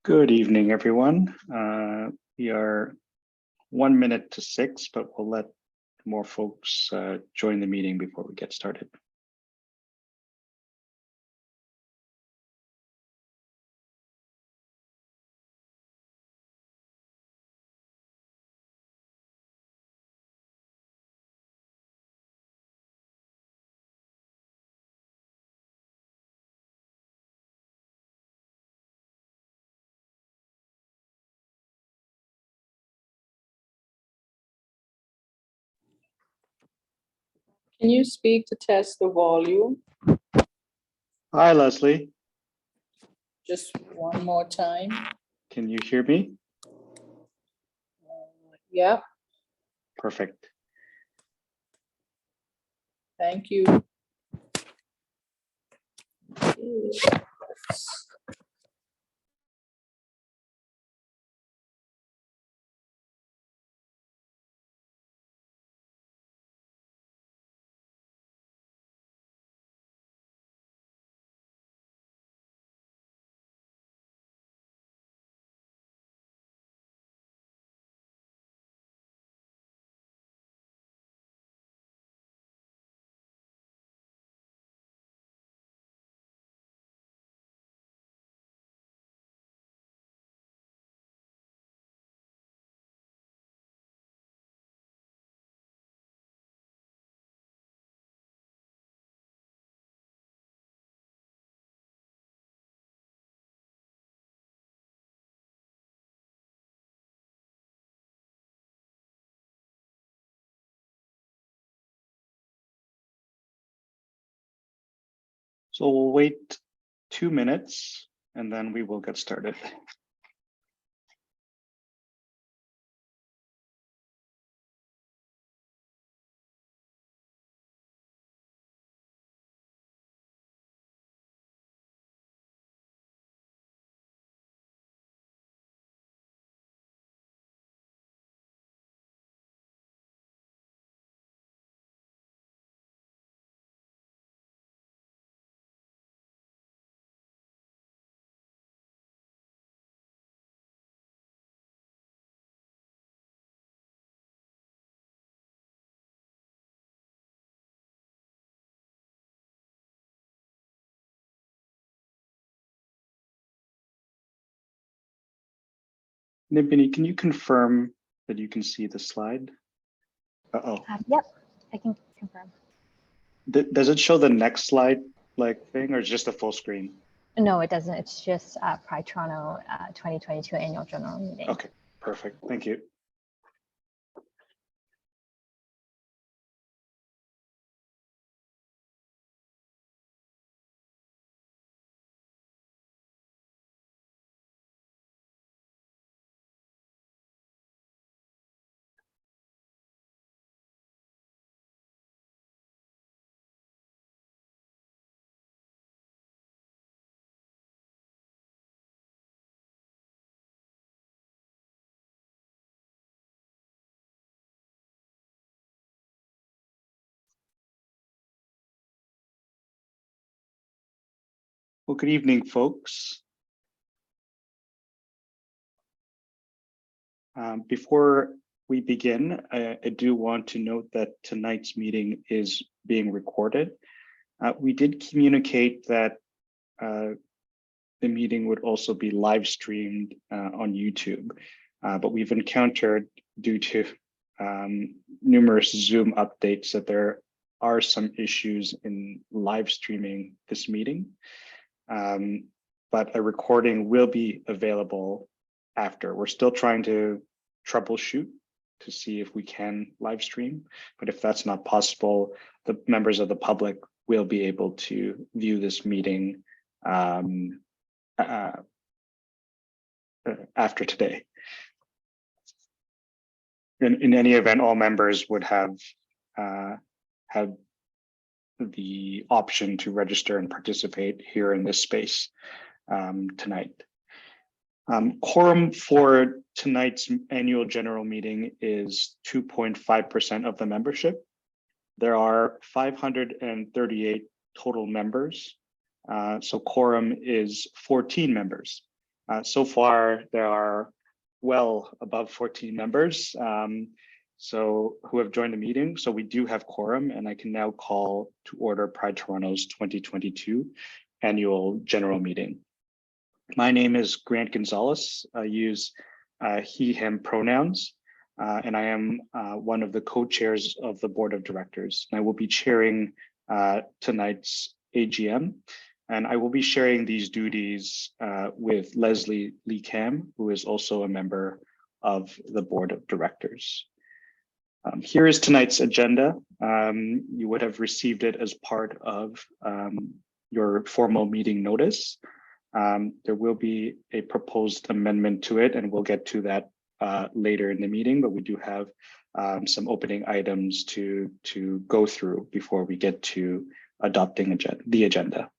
Good evening, everyone. We are 1 minute to 6, but we'll let more folks join the meeting before we get started. Can you speak to test the volume? Hi, Leslie. Just one more time. Can you hear me? Yeah, Perfect. thank you. So we'll wait 2 minutes and then we will get started. Nibini, can you confirm that you can see the slide? Yep, I can confirm. Does it show the next slide like thing or just a full screen? No, it doesn't. It's just Pride Toronto 2022 Annual General Meeting. Okay, perfect. Thank you. Well, good evening, folks. Before we begin, I do want to note that tonight's meeting is being recorded. We did communicate that the meeting would also be live streamed on YouTube, but we've encountered due to numerous Zoom updates that there are some issues in live streaming this meeting. But a recording will be available after. We're still trying to troubleshoot to see if we can live stream, but if that's not possible, the members of the public will be able to view this meeting after today. In any event, all members would have the option to register and participate here in this space tonight. Quorum for tonight's annual general meeting is 2.5% of the membership. There are 538 total members, so quorum is 14 members. So far, there are well above 14 members who have joined the meeting. So we do have quorum, and I can now call to order Pride Toronto's 2022 annual general meeting. My name is Grant Gonzalez. I use he, him pronouns, and I am one of the co-chairs of the board of directors. And I will be chairing tonight's AGM, and I will be sharing these duties with Leslie Lee Cam, who is also a member of the board of directors. Here is tonight's agenda. You would have received it as part of your formal meeting notice. There will be a proposed amendment to it, and we'll get to that later in the meeting, but we do have some opening items to go through before we get to adopting the agenda.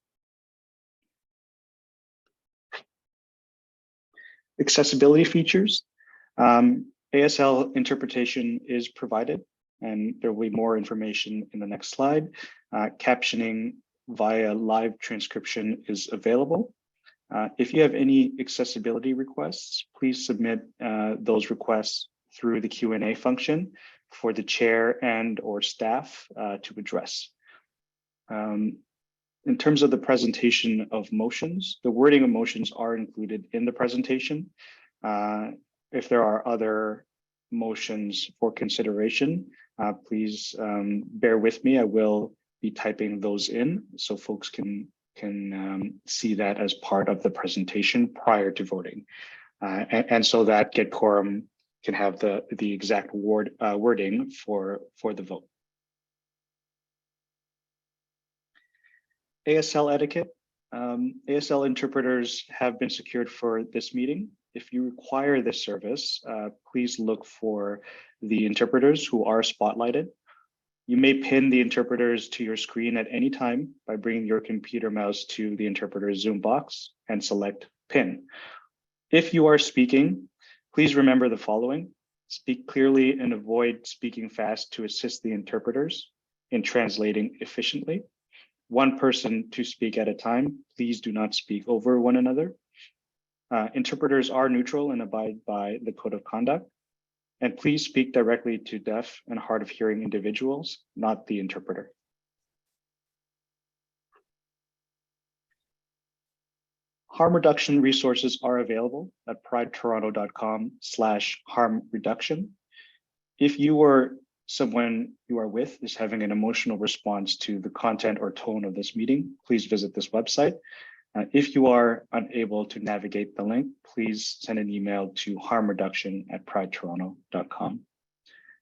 Accessibility features. ASL interpretation is provided, and there will be more information in the next slide. Captioning via live transcription is available. If you have any accessibility requests, please submit those requests through the Q&A function for the chair and or staff to address. In terms of the presentation of motions, the wording of motions are included in the presentation. If there are other motions for consideration, please bear with me. I will be typing those in so folks can see that as part of the presentation prior to voting. And so that Get Quorum can have the exact wording for the vote. ASL etiquette. ASL interpreters have been secured for this meeting. If you require this service, please look for the interpreters who are spotlighted. You may pin the interpreters to your screen at any time by bringing your computer mouse to the interpreter's Zoom box and select pin. If you are speaking, please remember the following. Speak clearly and avoid speaking fast to assist the interpreters in translating efficiently. One person to speak at a time. Please do not speak over one another. Interpreters are neutral and abide by the code of conduct. And please speak directly to deaf and hard of hearing individuals, not the interpreter. Harm reduction resources are available at pridetoronto.com/harm reduction. If you or someone you are with is having an emotional response to the content or tone of this meeting, please visit this website. If you are unable to navigate the link, please send an email to harmreduction@pridetoronto.com.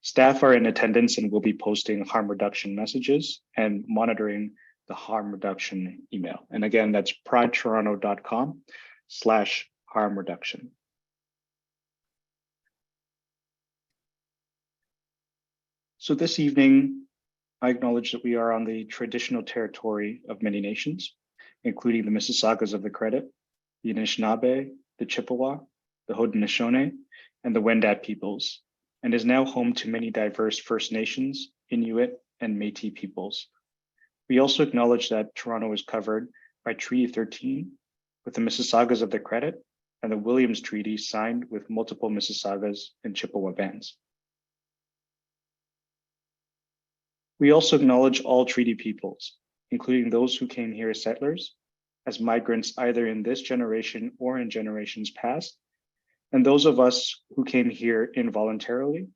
Staff are in attendance and will be posting harm reduction messages and monitoring the harm reduction email. And again, that's pridetoronto.com/harm reduction. So this evening, I acknowledge that we are on the traditional territory of many nations, including the Mississaugas of the Credit, the Anishinaabe, the Chippewa, the Haudenosaunee, and the Wendat peoples, and is now home to many diverse First Nations, Inuit, and Métis peoples. We also acknowledge that Toronto is covered by Treaty 13 with the Mississaugas of the Credit and the Williams Treaty signed with multiple Mississaugas and Chippewa bands. We also acknowledge all treaty peoples, including those who came here as settlers, as migrants either in this generation or in generations past, and those of us who came here involuntarily,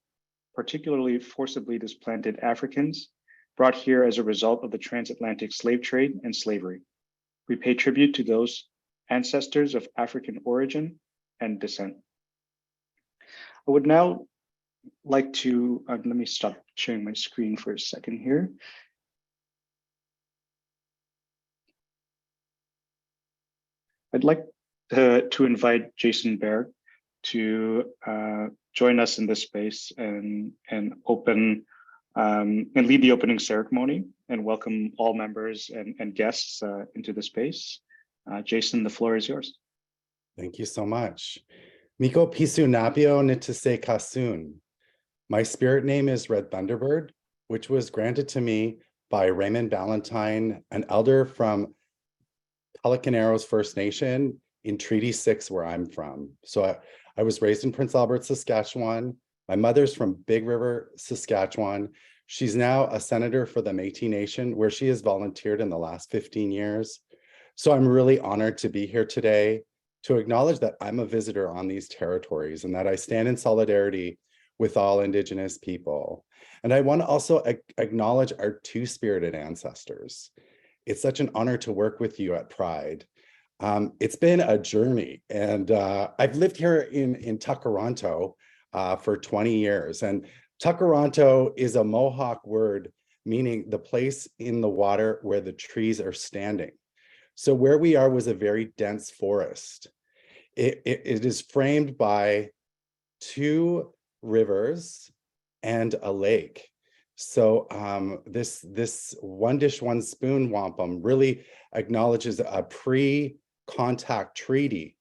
particularly forcibly displanted Africans, brought here as a result of the transatlantic slave trade and slavery. We pay tribute to those ancestors of African origin and descent. I would now like to, let me stop sharing my screen for a second here. I'd like to invite Jason Berg to join us in this space and open and lead the opening ceremony and welcome all members and guests into the space. Jason, the floor is yours. Thank you so much. Miko Pisu Napio Nitise Kasun. My spirit name is Red Thunderbird, which was granted to me by Raymond Ballantyne, an elder from Pelican Arrows First Nation in Treaty 6, where I'm from. So I was raised in Prince Albert, Saskatchewan. My mother's from Big River, Saskatchewan. She's now a senator for the Métis Nation, where she has volunteered in the last 15 years. So I'm really honored to be here today to acknowledge that I'm a visitor on these territories and that I stand in solidarity with all Indigenous people. And I want to also acknowledge our two-spirited ancestors. It's such an honor to work with you at Pride. It's been a journey, and I've lived here in Takaranto for 20 years. And Takaranto is a Mohawk word meaning the place in the water where the trees are standing. So where we are was a very dense forest. It is framed by two rivers and a lake. So this one dish, one spoon wampum really acknowledges a pre-contact treaty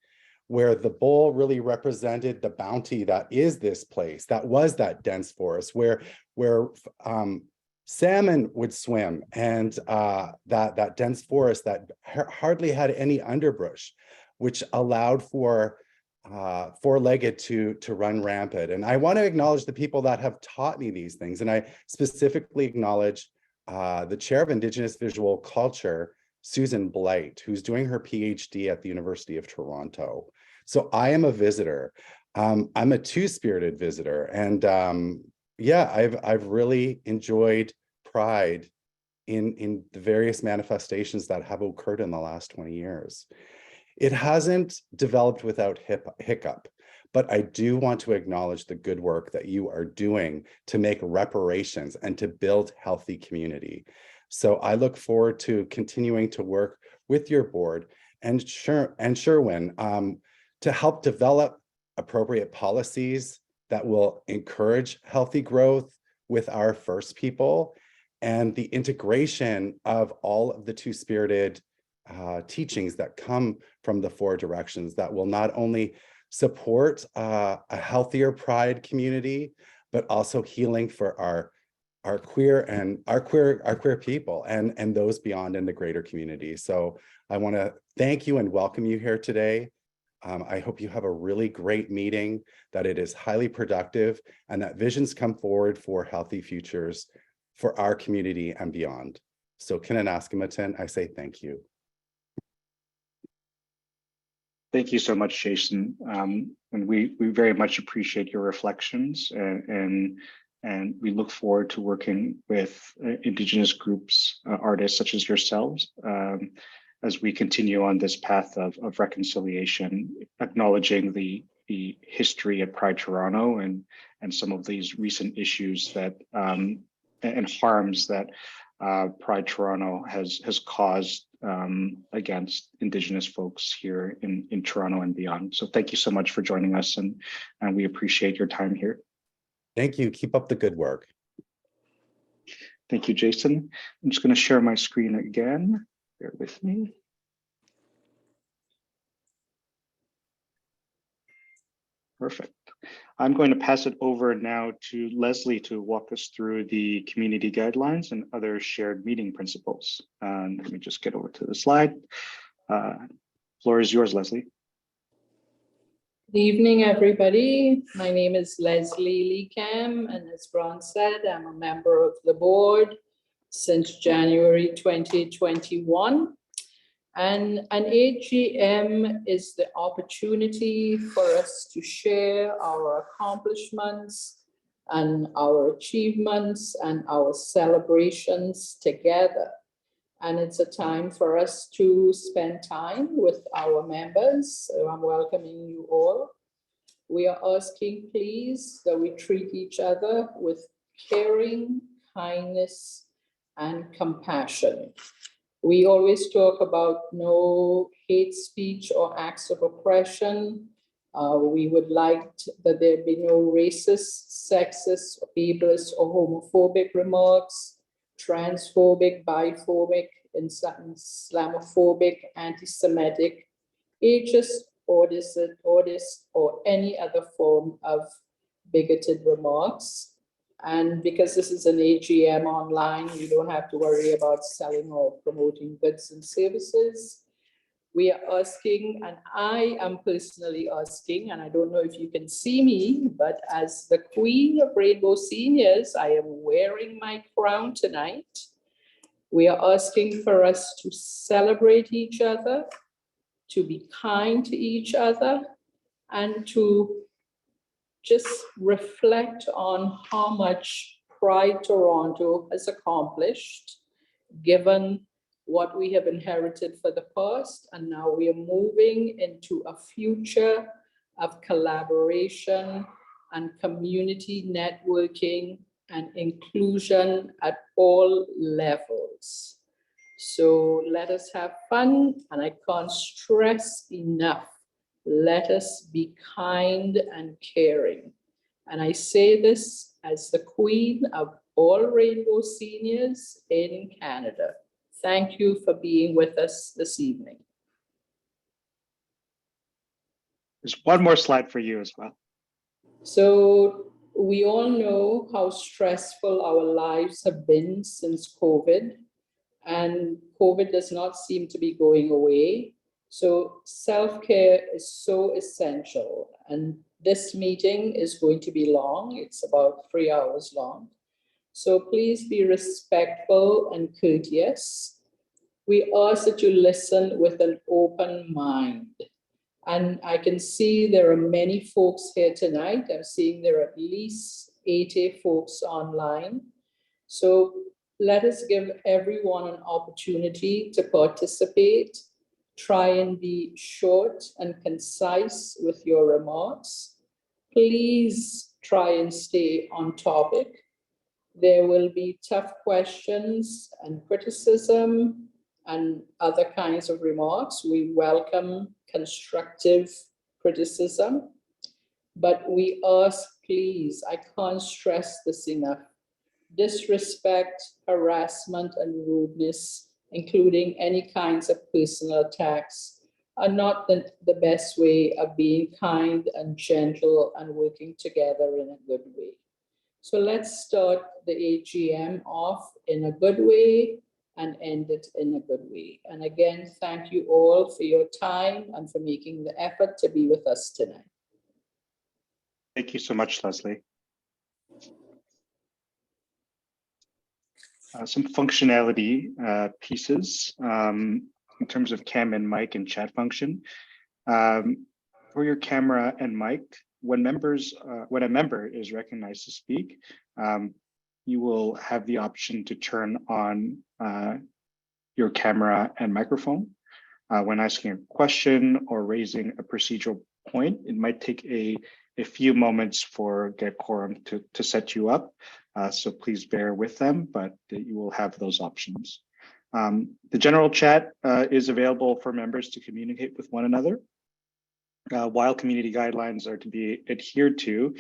where the bowl really represented the bounty that is this place, that was that dense forest, where salmon would swim, and that dense forest that hardly had any underbrush, which allowed for four-legged to run rampant. And I want to acknowledge the people that have taught me these things. And I specifically acknowledge the chair of Indigenous Visual Culture, Susan Blight, who's doing her PhD at the University of Toronto. So I am a visitor. I'm a two-spirited visitor. And yeah, I've really enjoyed Pride in the various manifestations that have occurred in the last 20 years. It hasn't developed without hiccup, but I do want to acknowledge the good work that you are doing to make reparations and to build healthy community. So I look forward to continuing to work with your board and Sherwin to help develop appropriate policies that will encourage healthy growth with our First People and the integration of all of the two-spirited teachings that come from the four directions that will not only support a healthier Pride community, but also healing for our queer people and those beyond in the greater community. So I want to thank you and welcome you here today. I hope you have a really great meeting, that it is highly productive, and that visions come forward for healthy futures for our community and beyond. So Kinanaskimatan, I say thank you. Thank you so much, Jason. And we very much appreciate your reflections, and we look forward to working with Indigenous groups, artists such as yourselves, as we continue on this path of reconciliation, acknowledging the history at Pride Toronto and some of these recent issues that and harms that Pride Toronto has caused against Indigenous folks here in Toronto and beyond. So thank you so much for joining us, and we appreciate your time here. Thank you. Keep up the good work. Thank you, Jason. I'm just going to share my screen again. Bear with me. Perfect. I'm going to pass it over now to Leslie to walk us through the community guidelines and other shared meeting principles. Let me just get over to the slide. Floor is yours, Leslie. Good evening, everybody. My name is Leslie Leacam, and as Ron said, I'm a member of the board since January 2021. And an AGM is the opportunity for us to share our accomplishments and our achievements and our celebrations together. And it's a time for us to spend time with our members. So I'm welcoming you all. We are asking, please, that we treat each other with caring, kindness, and compassion. We always talk about no hate speech or acts of oppression. We would like that there be no racist, sexist, ableist, or homophobic remarks, transphobic, biphobic, Islamophobic, anti-Semitic, ageist, audist, or any other form of bigoted remarks. And because this is an AGM online, you don't have to worry about selling or promoting goods and services. we are asking, and I am personally asking, and I don't know if you can see me, but as the Queen of Rainbow Seniors, I am wearing my crown tonight. We are asking for us to celebrate each other, to be kind to each other, and to just reflect on how much Pride Toronto has accomplished, given what we have inherited for the past, and now we are moving into a future of collaboration and community networking and inclusion at all levels. So let us have fun, and I can't stress enough, let us be kind and caring. And I say this as the Queen of all Rainbow Seniors in Canada. Thank you for being with us this evening. There's one more slide for you as well. So we all know how stressful our lives have been since COVID, and COVID does not seem to be going away. So self-care is so essential, and this meeting is going to be long. It's about 3 hours long. So please be respectful and courteous. We ask that you listen with an open mind. And I can see there are many folks here tonight. I'm seeing there are at least 80 folks online. So let us give everyone an opportunity to participate. Try and be short and concise with your remarks. Please try and stay on topic. There will be tough questions and criticism and other kinds of remarks. We welcome constructive criticism, but we ask, please, I can't stress this enough, disrespect, harassment, and rudeness, including any kinds of personal attacks, are not the best way of being kind and gentle and working together in a good way. So let's start the AGM off in a good way and end it in a good way. And again, thank you all for your time and for making the effort to be with us tonight. Thank you so much, Leslie. Some functionality pieces in terms of cam and mic and chat function. For your camera and mic, when a member is recognized to speak, you will have the option to turn on your camera and microphone. When asking a question or raising a procedural point, it might take a few moments for Get Quorum to set you up. So please bear with them, but you will have those options. The general chat is available for members to communicate with one another. While community guidelines are to be adhered to,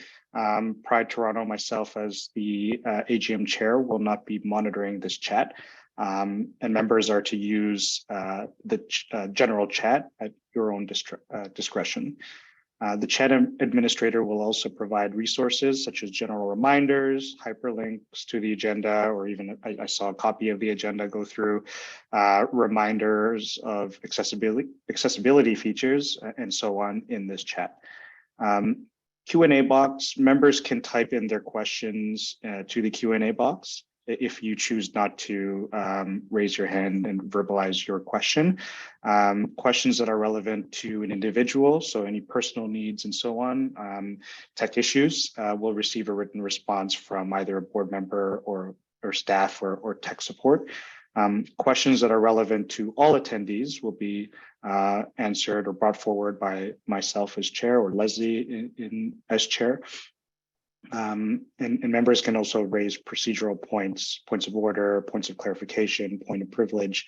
Pride Toronto, myself as the AGM chair, will not be monitoring this chat. And members are to use the general chat at your own discretion. The chat administrator will also provide resources such as general reminders, hyperlinks to the agenda, or even I saw a copy of the agenda go through, reminders of accessibility features, and so on in this chat. Q&A box, members can type in their questions to the Q&A box. If you choose not to raise your hand and verbalize your question. Questions that are relevant to an individual, so any personal needs and so on, tech issues, will receive a written response from either a board member or staff or tech support. Questions that are relevant to all attendees will be answered or brought forward by myself as chair or Leslie as chair. And members can also raise procedural points of order, points of clarification, point of privilege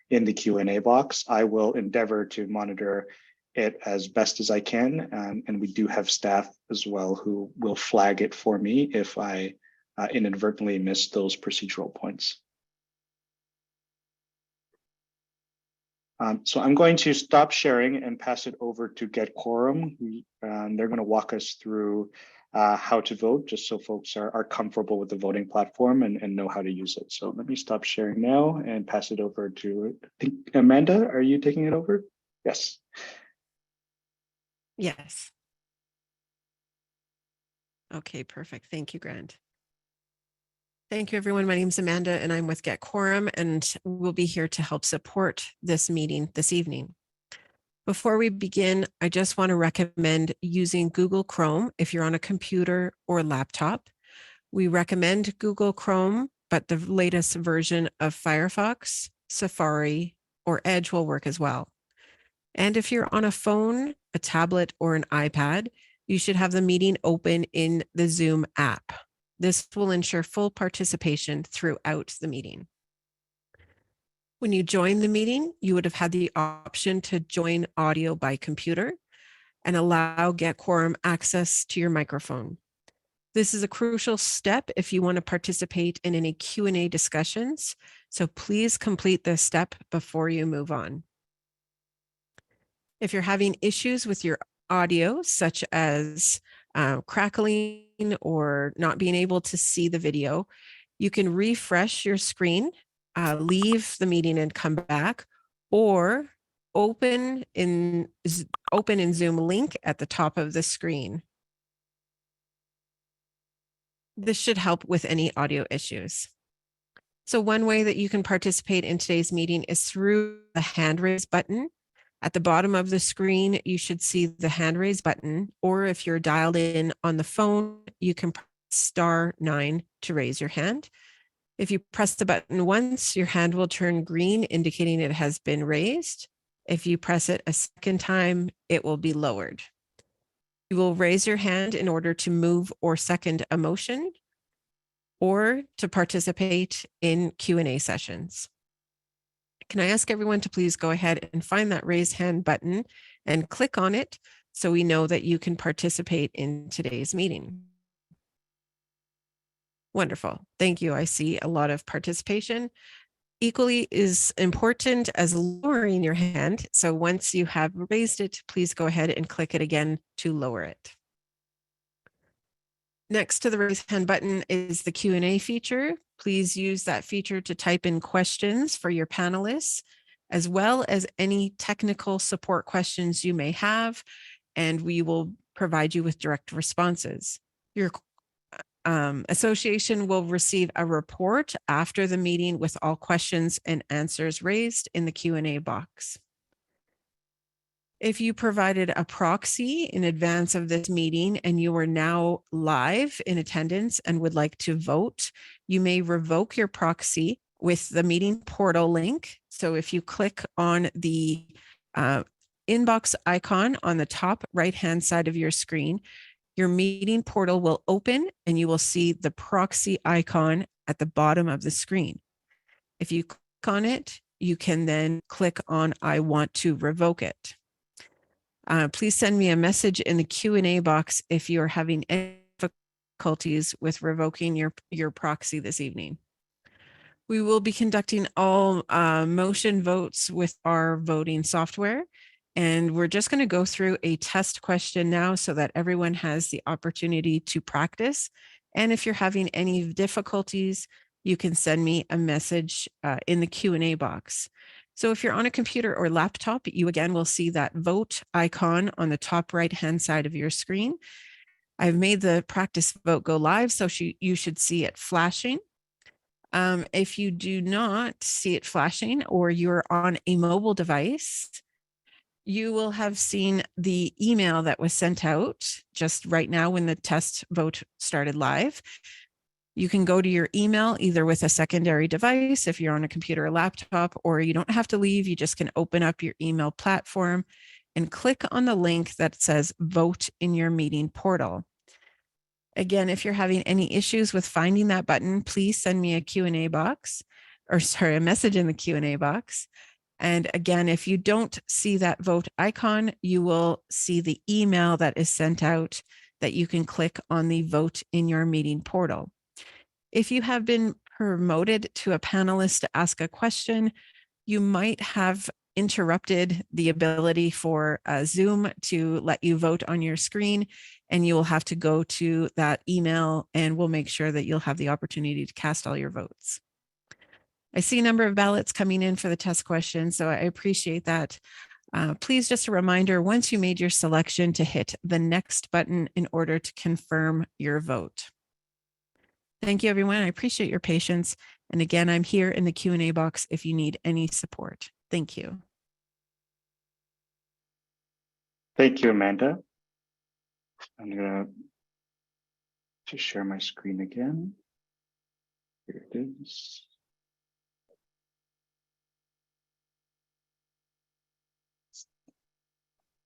in the Q&A box. I will endeavor to monitor it as best as I can. And we do have staff as well who will flag it for me if I inadvertently miss those procedural points. So I'm going to stop sharing and pass it over to Get Quorum. They're going to walk us through how to vote, just so folks are comfortable with the voting platform and know how to use it. So let me stop sharing now and pass it over to, I think, Amanda, are you taking it over? Yes. Yes. Okay, perfect. Thank you, Grant. Thank you, everyone. My name is Amanda, and I'm with Get Quorum, and we'll be here to help support this meeting this evening. Before we begin, I just want to recommend using Google Chrome if you're on a computer or laptop. We recommend Google Chrome, but the latest version of Firefox, Safari, or Edge will work as well. And if you're on a phone, a tablet, or an iPad, you should have the meeting open in the Zoom app. This will ensure full participation throughout the meeting. When you join the meeting, you would have had the option to join audio by computer and allow Get Quorum access to your microphone. This is a crucial step if you want to participate in any Q&A discussions, so please complete this step before you move on. If you're having issues with your audio, such as crackling or not being able to see the video, you can refresh your screen, leave the meeting and come back, or open in Zoom link at the top of the screen. This should help with any audio issues. So one way that you can participate in today's meeting is through the hand raise button. At the bottom of the screen, you should see the hand raise button, or if you're dialed in on the phone, you can press *9 to raise your hand. If you press the button once, your hand will turn green, indicating it has been raised. If you press it a second time, it will be lowered. You will raise your hand in order to move or second a motion or to participate in Q&A sessions. Can I ask everyone to please go ahead and find that raise hand button and click on it so we know that you can participate in today's meeting? Wonderful. Thank you. I see a lot of participation. Equally is important as lowering your hand. So once you have raised it, please go ahead and click it again to lower it. Next to the raise hand button is the Q&A feature. Please use that feature to type in questions for your panelists, as well as any technical support questions you may have, and we will provide you with direct responses. Your association will receive a report after the meeting with all questions and answers raised in the Q&A box. If you provided a proxy in advance of this meeting and you are now live in attendance and would like to vote, you may revoke your proxy with the meeting portal link. So if you click on the inbox icon on the top right-hand side of your screen, your meeting portal will open and you will see the proxy icon at the bottom of the screen. If you click on it, you can then click on I want to revoke it. Please send me a message in the Q&A box if you're having any difficulties with revoking your proxy this evening. We will be conducting all motion votes with our voting software. And we're just going to go through a test question now so that everyone has the opportunity to practice. And if you're having any difficulties, you can send me a message in the Q&A box. So if you're on a computer or laptop, you again will see that vote icon on the top right-hand side of your screen. I've made the practice vote go live, so you should see it flashing. If you do not see it flashing or you're on a mobile device, you will have seen the email that was sent out just right now when the test vote started live. You can go to your email either with a secondary device if you're on a computer or laptop, or you don't have to leave. You just can open up your email platform and click on the link that says vote in your meeting portal. Again, if you're having any issues with finding that button, please send me a Q&A box, or sorry, a message in the Q&A box. And again, if you don't see that vote icon, you will see the email that is sent out that you can click on the vote in your meeting portal. If you have been promoted to a panelist to ask a question, you might have interrupted the ability for Zoom to let you vote on your screen, and you will have to go to that email and we'll make sure that you'll have the opportunity to cast all your votes. I see a number of ballots coming in for the test question, so I appreciate that. Please, just a reminder, once you made your selection, to hit the next button in order to confirm your vote. Thank you, everyone. I appreciate your patience. And again, I'm here in the Q&A box if you need any support. Thank you. Thank you, Amanda. I'm going to share my screen again. Here it is.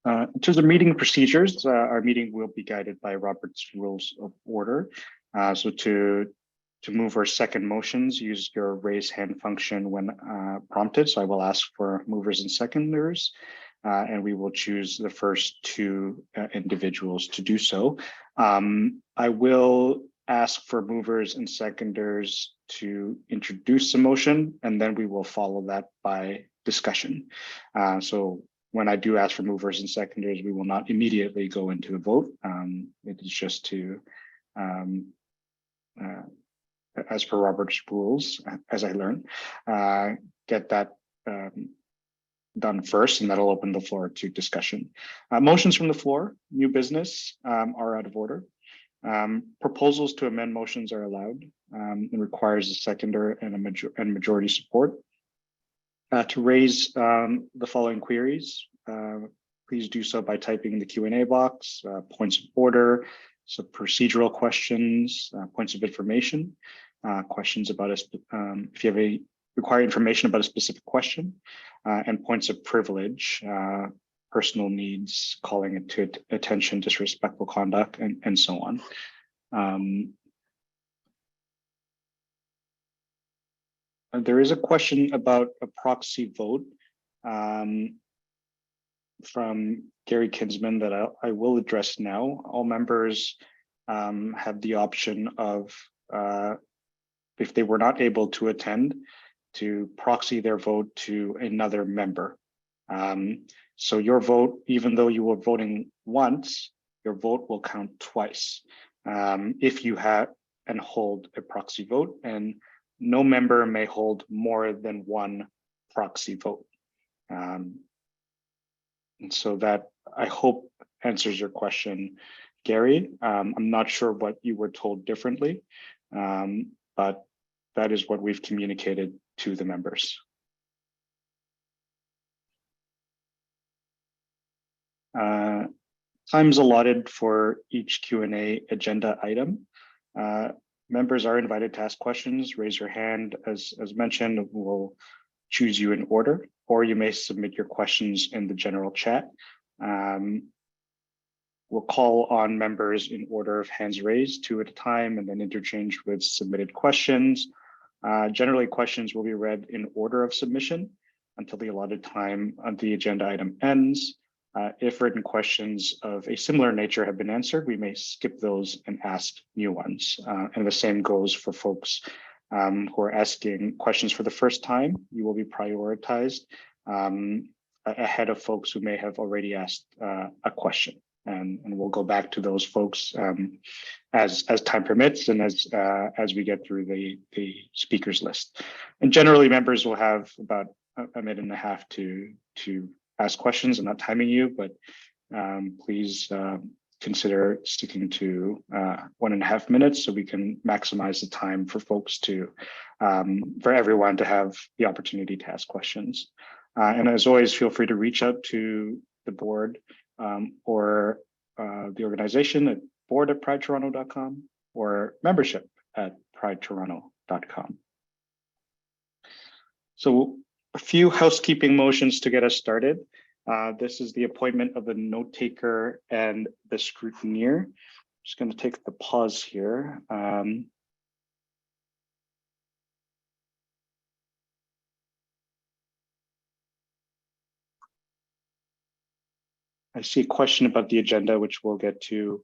In terms of meeting procedures, our meeting will be guided by Robert's Rules of Order. So to move or second motions, use your raise hand function when prompted. So I will ask for movers and seconders, and we will choose the first two individuals to do so. I will ask for movers and seconders to introduce the motion, and then we will follow that by discussion. So when I do ask for movers and seconders, we will not immediately go into a vote. It is just to, as per Robert's rules, as I learned, get that done first, and that'll open the floor to discussion. Motions from the floor, new business, are out of order. Proposals to amend motions are allowed and requires a seconder and majority support. To raise the following queries, please do so by typing in the Q&A box, points of order, so procedural questions, points of information, questions about if you have require information about a specific question, and points of privilege, personal needs, calling it to attention, disrespectful conduct, and so on. There is a question about a proxy vote from Gary Kinsman that I will address now. All members have the option of, if they were not able to attend, to proxy their vote to another member. So your vote, even though you were voting once, your vote will count twice if you have and hold a proxy vote, and no member may hold more than one proxy vote. And so that, I hope, answers your question, Gary. I'm not sure what you were told differently, but that is what we've communicated to the members. Times allotted for each Q&A agenda item. Members are invited to ask questions. Raise your hand, as mentioned. We'll choose you in order, or you may submit your questions in the general chat. We'll call on members in order of hands raised, 2 at a time, and then interchange with submitted questions. Generally, questions will be read in order of submission until the allotted time of the agenda item ends. If written questions of a similar nature have been answered, we may skip those and ask new ones. And the same goes for folks who are asking questions for the first time. You will be prioritized ahead of folks who may have already asked a question. And we'll go back to those folks as time permits and as we get through the speakers list. And generally, members will have about a minute and a half to ask questions. I'm not timing you, but please consider sticking to 1.5 minutes so we can maximize the time for folks to, for everyone to have the opportunity to ask questions. And as always, feel free to reach out to the board or the organization at board@pridetoronto.com or membership@pridetoronto.com. So a few housekeeping motions to get us started. This is the appointment of the note taker and the scrutineer. I'm just going to take the pause here. I see a question about the agenda, which we'll get to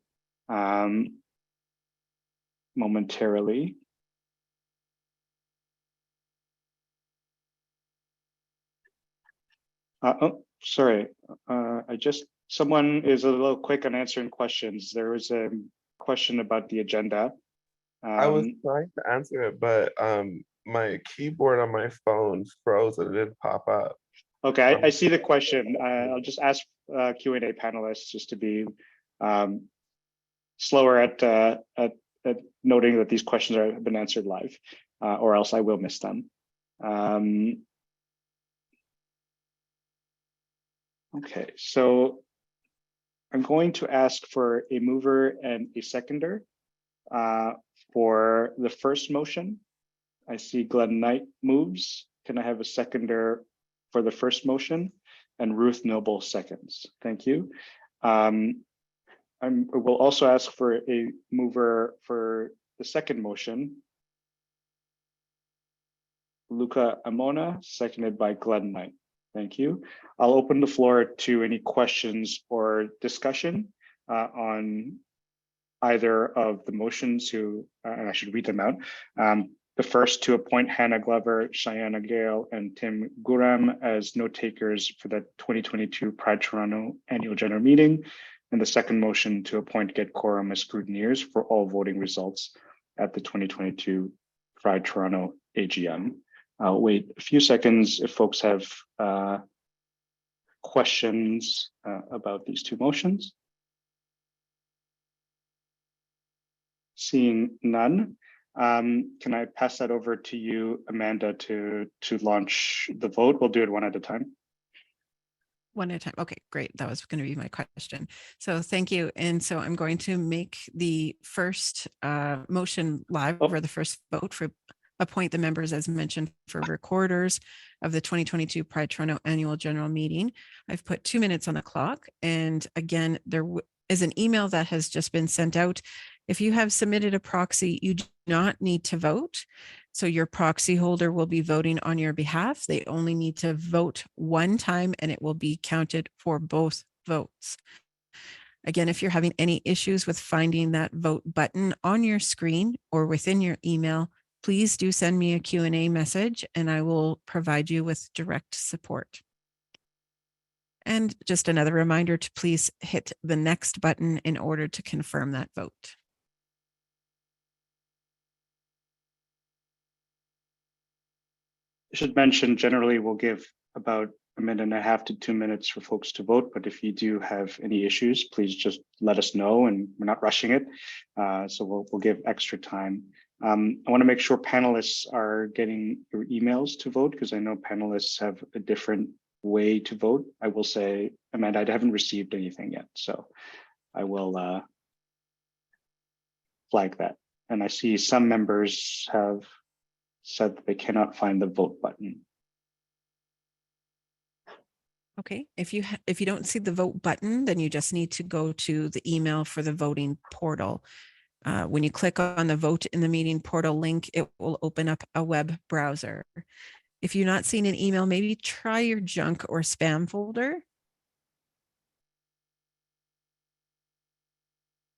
momentarily. Oh, sorry. Someone is a little quick on answering questions. There was a question about the agenda. I was trying to answer it, but my keyboard on my phone froze and it didn't pop up. Okay, I see the question. I'll just ask Q&A panelists just to be slower at noting that these questions have been answered live, or else I will miss them. Okay, so I'm going to ask for a mover and a seconder for the first motion. I see Glenn Knight moves. Can I have a seconder for the first motion? And Ruth Noble seconds. Thank you. I will also ask for a mover for the second motion. Luca Amona, seconded by Glenn Knight. Thank you. I'll open the floor to any questions or discussion on either of the motions and I should read them out. The first to appoint Hannah Glover, Cheyenne Gale, and Tim Guram as note takers for the 2022 Pride Toronto Annual General Meeting. And the second motion to appoint Get Quorum as scrutineers for all voting results at the 2022 Pride Toronto AGM. I'll wait a few seconds if folks have questions about these two motions. Seeing none, can I pass that over to you, Amanda, to launch the vote? We'll do it one at a time. One at a time. Okay, great. That was going to be my question. So thank you. And so I'm going to make the first motion live or the first vote for appoint the members as mentioned for recorders of the 2022 Pride Toronto Annual General Meeting. I've put 2 minutes on the clock. And again, there is an email that has just been sent out. If you have submitted a proxy, you do not need to vote. So your proxy holder will be voting on your behalf. They only need to vote one time and it will be counted for both votes. Again, if you're having any issues with finding that vote button on your screen or within your email, please do send me a Q&A message and I will provide you with direct support. And just another reminder to please hit the next button in order to confirm that vote. I should mention generally we'll give about 1.5 to 2 minutes for folks to vote, but if you do have any issues, please just let us know and we're not rushing it. So we'll give extra time. I want to make sure panelists are getting your emails to vote because I know panelists have a different way to vote. I will say, Amanda, I haven't received anything yet, so I will flag that. And I see some members have said that they cannot find the vote button. Okay, if you don't see the vote button, then you just need to go to the email for the voting portal. When you click on the vote in the meeting portal link, it will open up a web browser. If you're not seeing an email, maybe try your junk or spam folder.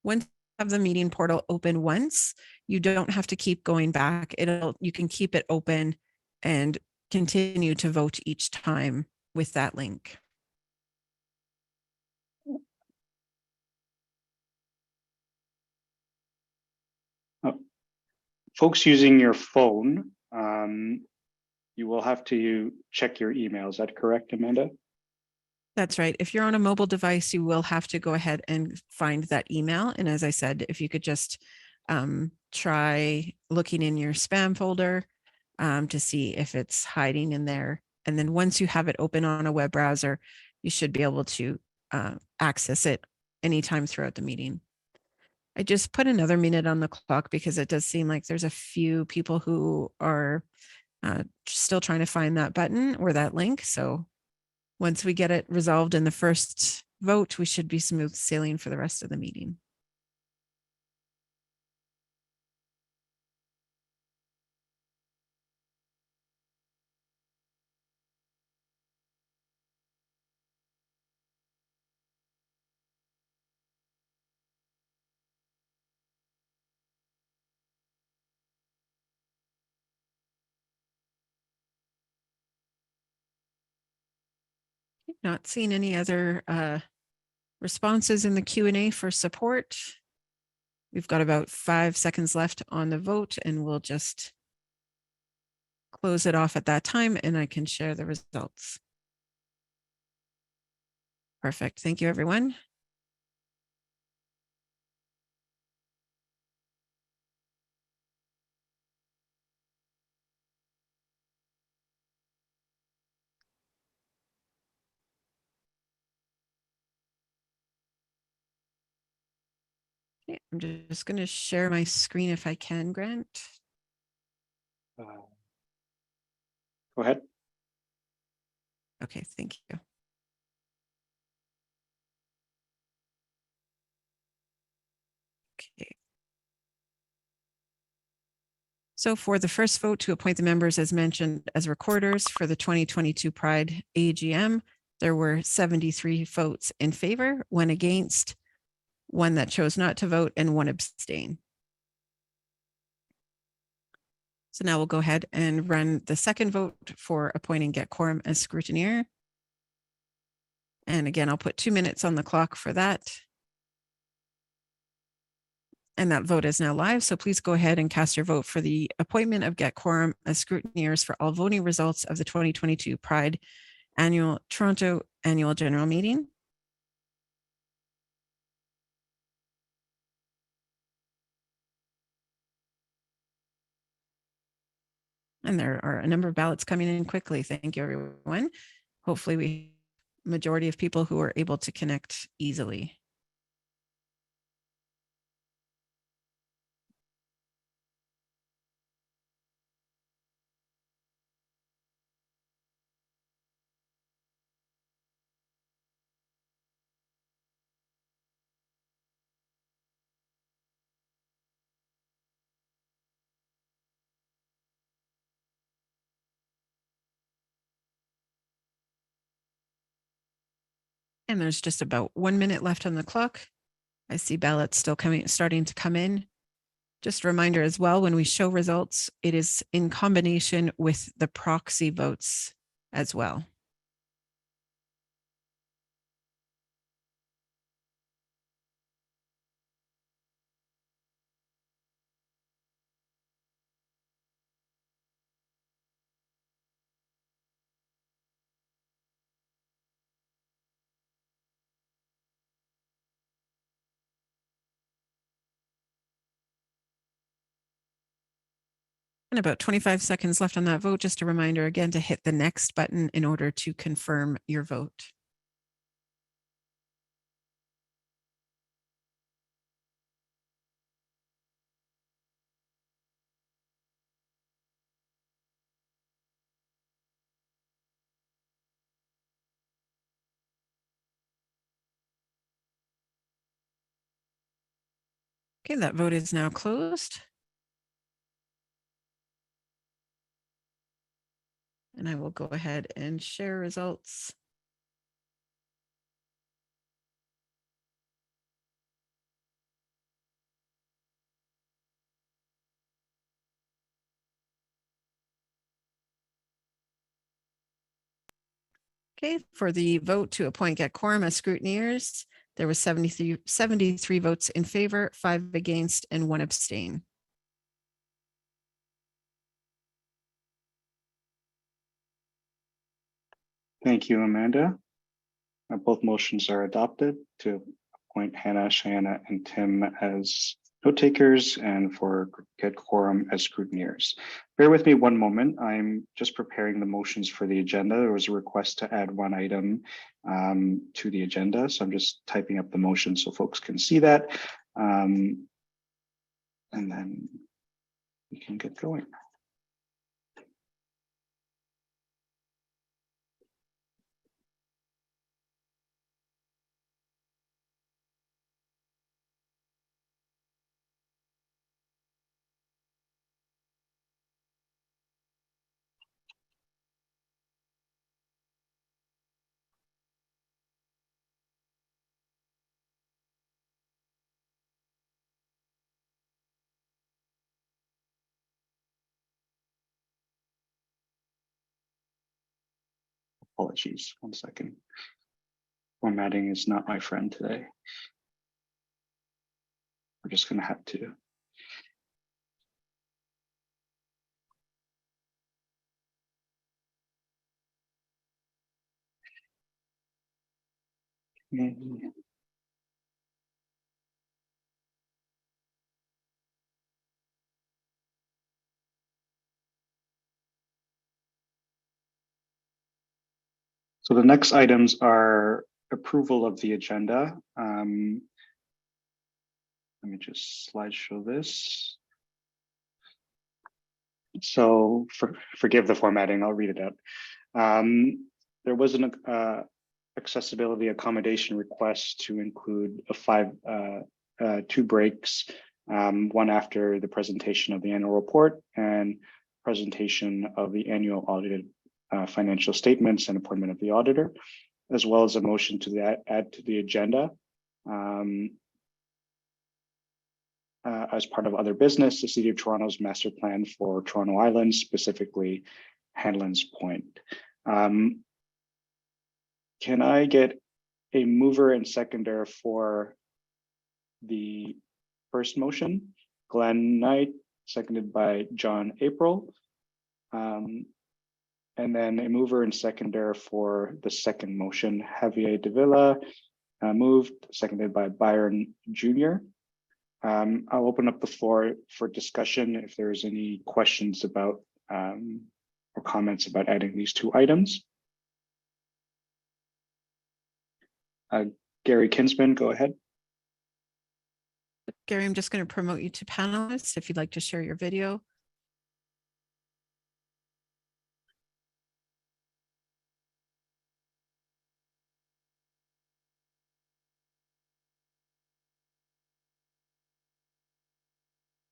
Once you have the meeting portal open once, you don't have to keep going back. You can keep it open and continue to vote each time with that link. Folks using your phone, you will have to check your email. Is that correct, Amanda? That's right. If you're on a mobile device, you will have to go ahead and find that email. And as I said, if you could just try looking in your spam folder to see if it's hiding in there. And then once you have it open on a web browser, you should be able to access it anytime throughout the meeting. I just put another minute on the clock because it does seem like there's a few people who are still trying to find that button or that link. So once we get it resolved in the first vote, we should be smooth sailing for the rest of the meeting. Not seeing any other responses in the Q&A for support. We've got about 5 seconds left on the vote and we'll just close it off at that time and I can share the results. Perfect. Thank you, everyone. Okay, I'm just going to share my screen if I can, Grant. Go ahead. Okay, thank you. Okay. So for the first vote to appoint the members as mentioned as recorders for the 2022 Pride AGM, there were 73 votes in favor, 1 against, 1 that chose not to vote, and 1 abstain. So now we'll go ahead and run the second vote for appointing Get Quorum as scrutineer. And again, I'll put 2 minutes on the clock for that. And that vote is now live. So please go ahead and cast your vote for the appointment of Get Quorum as scrutineers for all voting results of the 2022 Pride Toronto Annual General Meeting. And there are a number of ballots coming in quickly. Thank you, everyone. Hopefully we majority of people who are able to connect easily. And there's just about 1 minute left on the clock. I see ballots still starting to come in. Just a reminder as well, when we show results, it is in combination with the proxy votes as well. And about 25 seconds left on that vote. Just a reminder again to hit the next button in order to confirm your vote. Okay, that vote is now closed. And I will go ahead and share results. Okay, for the vote to appoint Get Quorum as scrutineers, there was 73 votes in favor, 5 against, and 1 abstain. Thank you, Amanda. Both motions are adopted to appoint Hannah, Cheyenne, and Tim as note takers and for Get Quorum as scrutineers. Bear with me one moment. I'm just preparing the motions for the agenda. There was a request to add 1 item to the agenda. So I'm just typing up the motion so folks can see that. And then we can get going. Apologies, 1 second. Formatting is not my friend today. We're just going to have to. Mhm. So the next items are approval of the agenda. Let me just slideshow this. So forgive the formatting, I'll read it out. There was an accessibility accommodation request to include two breaks, one after the presentation of the annual report and presentation of the annual audited financial statements and appointment of the auditor, as well as a motion to add to the agenda. As part of other business, the City of Toronto's master plan for Toronto Island, specifically Hanlan's Point. Can I get a mover and seconder for the first motion? Glenn Knight, seconded by John April. And then a mover and seconder for the second motion, Javier Davila, moved, seconded by Byron Jr. I'll open up the floor for discussion if there's any questions about or comments about adding these two items. Gary Kinsman, go ahead. Gary, I'm just going to promote you to panelist if you'd like to share your video.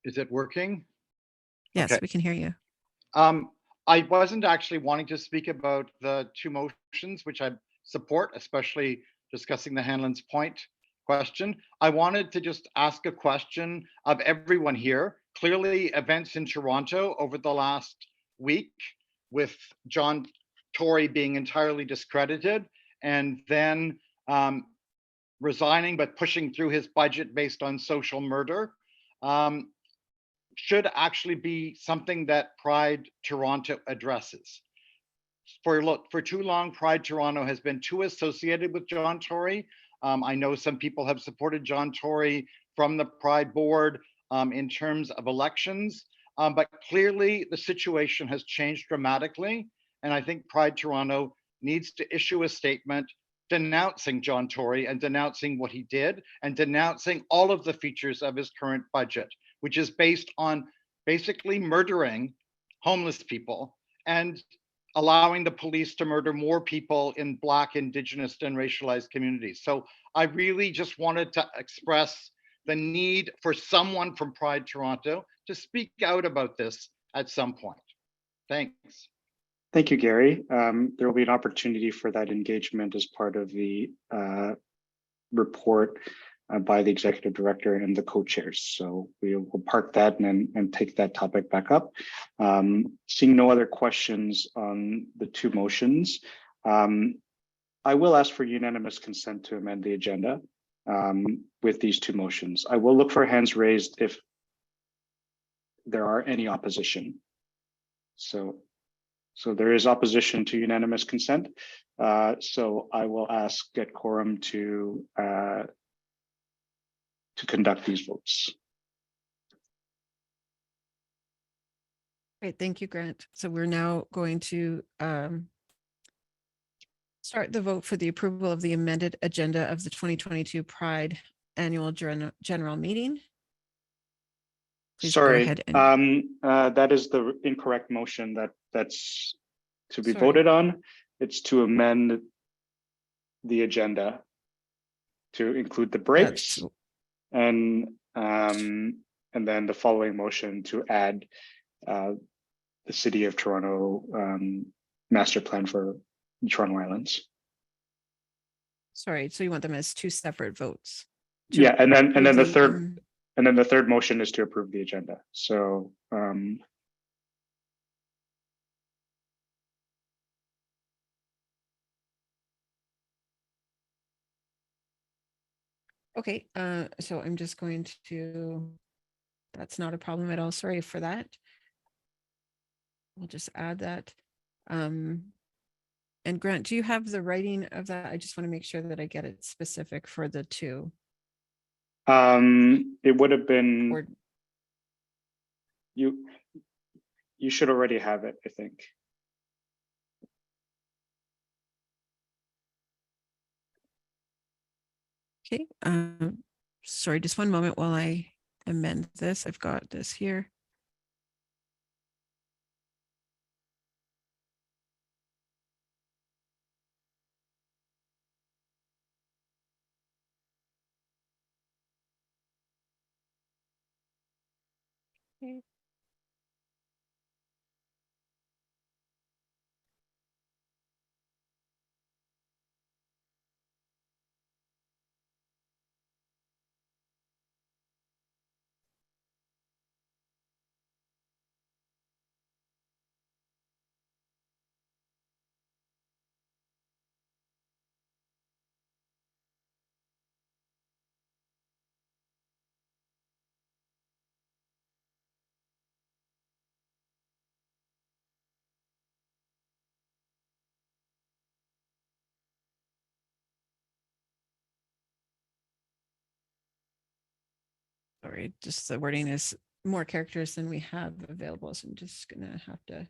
Is it working? Yes, Okay. we can hear you. I wasn't actually wanting to speak about the two motions, which I support, especially discussing the Hanlan's Point question. I wanted to just ask a question of everyone here. Clearly, events in Toronto over the last week with John Tory being entirely discredited and then resigning but pushing through his budget based on social murder. Should actually be something that Pride Toronto addresses. For too long, Pride Toronto has been too associated with John Tory. I know some people have supported John Tory from the Pride board in terms of elections, but clearly the situation has changed dramatically. And I think Pride Toronto needs to issue a statement denouncing John Tory and denouncing what he did and denouncing all of the features of his current budget, which is based on basically murdering homeless people and allowing the police to murder more people in Black, Indigenous, and racialized communities. So I really just wanted to express the need for someone from Pride Toronto to speak out about this at some point. Thanks. Thank you, Gary. There will be an opportunity for that engagement as part of the report by the executive director and the co-chairs. So we will park that and take that topic back up. Seeing no other questions on the two motions, I will ask for unanimous consent to amend the agenda with these two motions. I will look for hands raised if there are any opposition. So there is opposition to unanimous consent. So I will get quorum to conduct these votes. Great, thank you, Grant. So we're now going to start the vote for the approval of the amended agenda of the 2022 Pride Annual General Meeting. Please Sorry, go ahead and that is the incorrect motion that's to be Sorry. voted on. It's to amend the agenda to include the breaks and then the following motion to add the City of Toronto master plan for Toronto Islands. Sorry, so you want them as two separate votes? Yeah, and then the the, third and then the third motion is to approve the agenda. So Okay, so I'm just going to, that's not a problem at all. Sorry for that. We'll just add that. And Grant, do you have the writing of that? I just want to make sure that I get it specific for the two. It would have been, Or you should already have it, I think. okay. Sorry, just one moment while I amend this. I've got this here. Okay. Sorry, just the wording is more characters than we have available. So I'm just gonna have to. There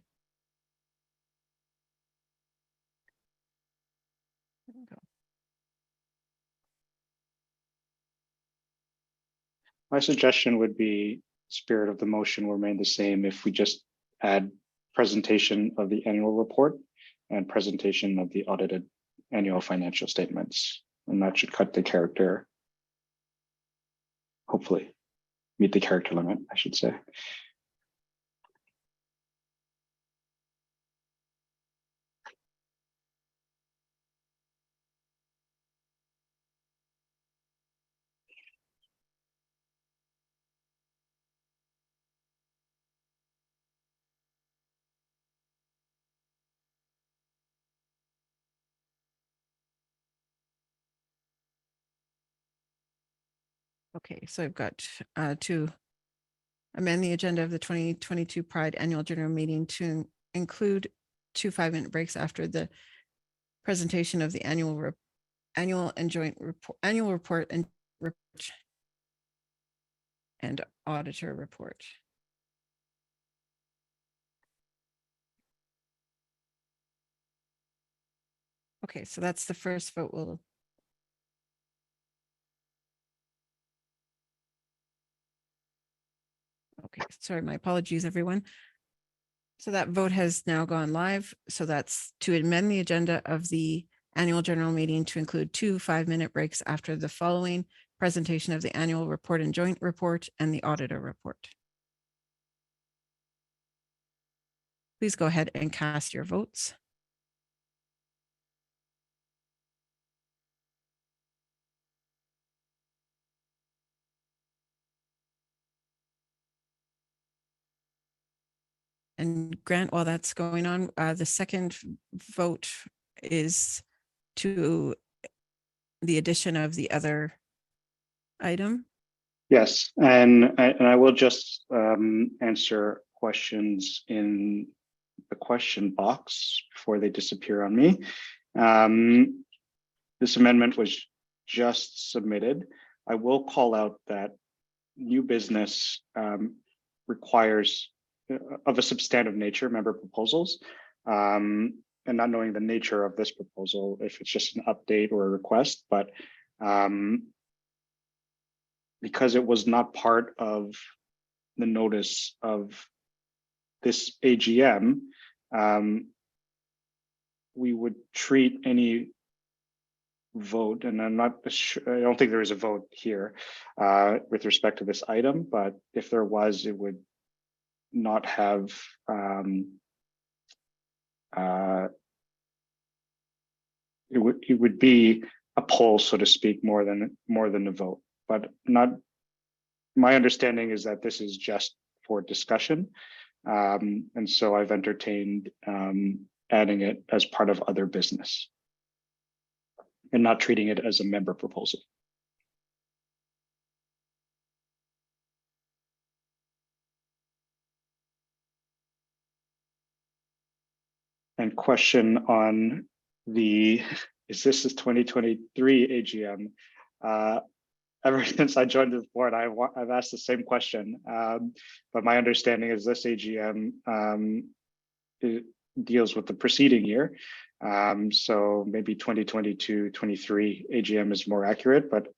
we go. My suggestion would be spirit of the motion will remain the same if we just add presentation of the annual report and presentation of the audited annual financial statements. And that should cut the character, hopefully meet the character limit, I should say. Okay, so I've got to amend the agenda of the 2022 Pride Annual General Meeting to include 2 5-minute breaks after the presentation of the annual and joint report, annual report and auditor report. Okay, so that's the first vote. We'll okay, sorry, my apologies, everyone. So that vote has now gone live. So that's to amend the agenda of the annual general meeting to include 2 5-minute breaks after the following presentation of the annual report and joint report and the auditor report. Please go ahead and cast your votes. And Grant, while that's going on, the second vote is to the addition of the other item. Yes, and I will just answer questions in the question box before they disappear on me. This amendment was just submitted. I will call out that new business requires of a substantive nature member proposals, and not knowing the nature of this proposal, if it's just an update or a request, but because it was not part of the notice of this AGM, we would treat any vote, and I'm not sure, I don't think there is a vote here with respect to this item, but if there was, it would not have it would be a poll, so to speak, more than a vote. But not, my understanding is that this is just for discussion, and so I've entertained adding it as part of other business and not treating it as a member proposal. And question on is this 2023 AGM? Ever since I joined the board, I've asked the same question. But my understanding is this AGM it deals with the preceding year. So maybe 2022-23 AGM is more accurate. But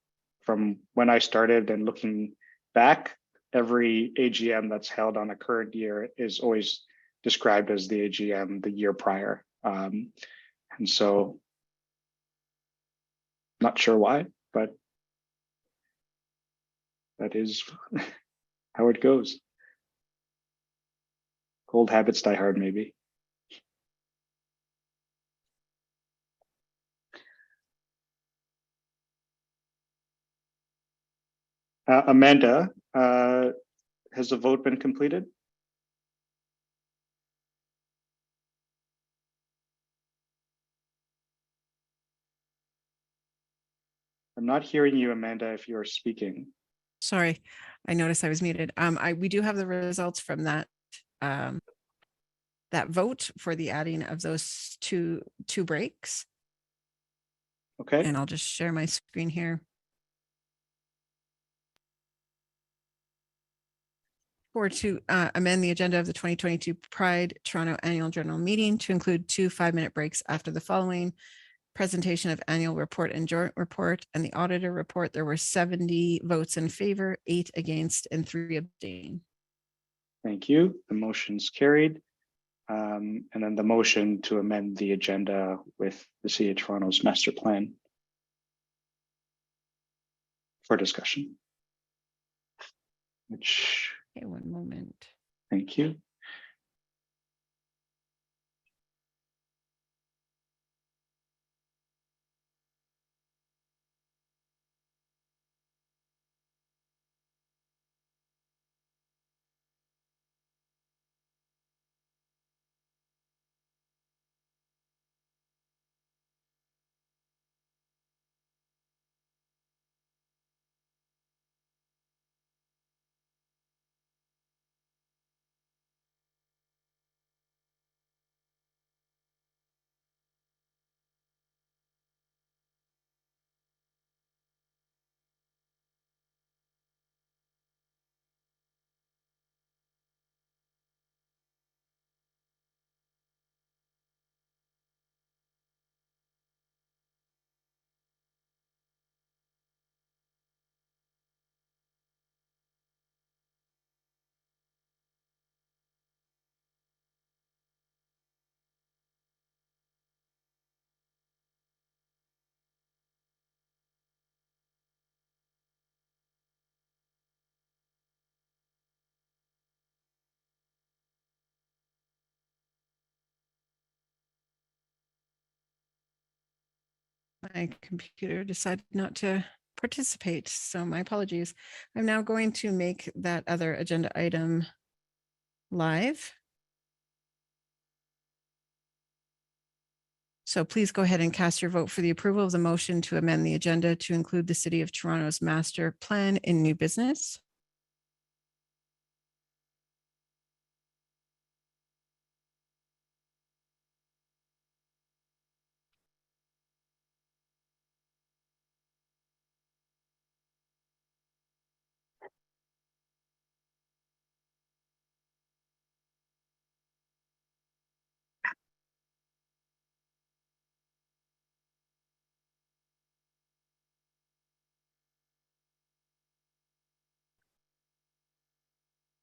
from when I started and looking back, every AGM that's held on a current year is always described as the AGM the year prior. And so not sure why, but that is how it goes. Old habits die hard, maybe. Amanda, has the vote been completed? I'm not hearing you, Amanda, if you're speaking. Sorry, I noticed I was muted. We do have the results from that that vote for the adding of those two breaks. Okay. And I'll just share my screen here. Or to amend the agenda of the 2022 Pride Toronto Annual General Meeting to include 2 5-minute breaks after the following: presentation of annual report and joint report and the auditor report. There were 70 votes in favor, 8 against, and 3 abstain. Thank you. The motion's carried. And then the motion to amend the agenda with the City of Toronto's master plan for discussion. Which, Okay, one moment. thank you. My computer decided not to participate, so my apologies. I'm now going to make that other agenda item live. So please go ahead and cast your vote for the approval of the motion to amend the agenda to include the City of Toronto's master plan in new business.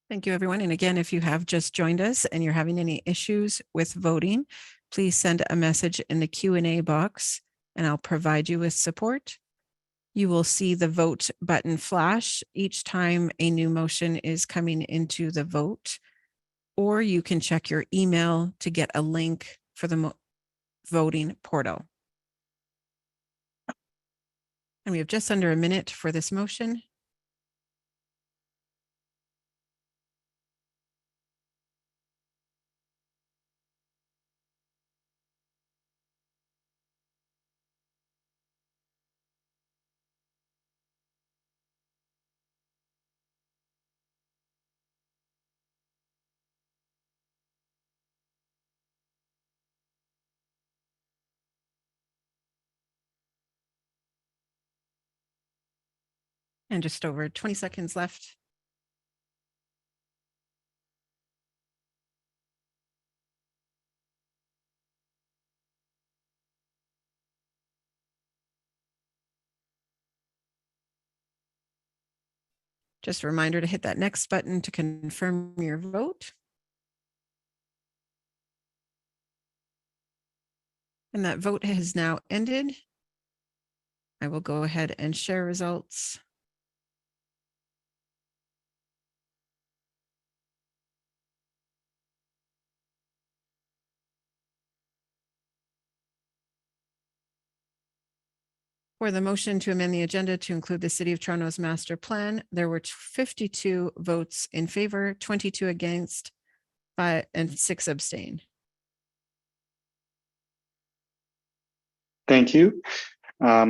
Thank you, everyone. And again, if you have just joined us and you're having any issues with voting, please send a message in the Q&A box and I'll provide you with support. You will see the vote button flash each time a new motion is coming into the vote, or you can check your email to get a link for the voting portal. And we have just under a minute for this motion. And just over 20 seconds left. Just a reminder to hit that next button to confirm your vote. And that vote has now ended. I will go ahead and share results. For the motion to amend the agenda to include the City of Toronto's master plan, there were 52 votes in favor, 22 against, and 6 abstain. Thank you. Let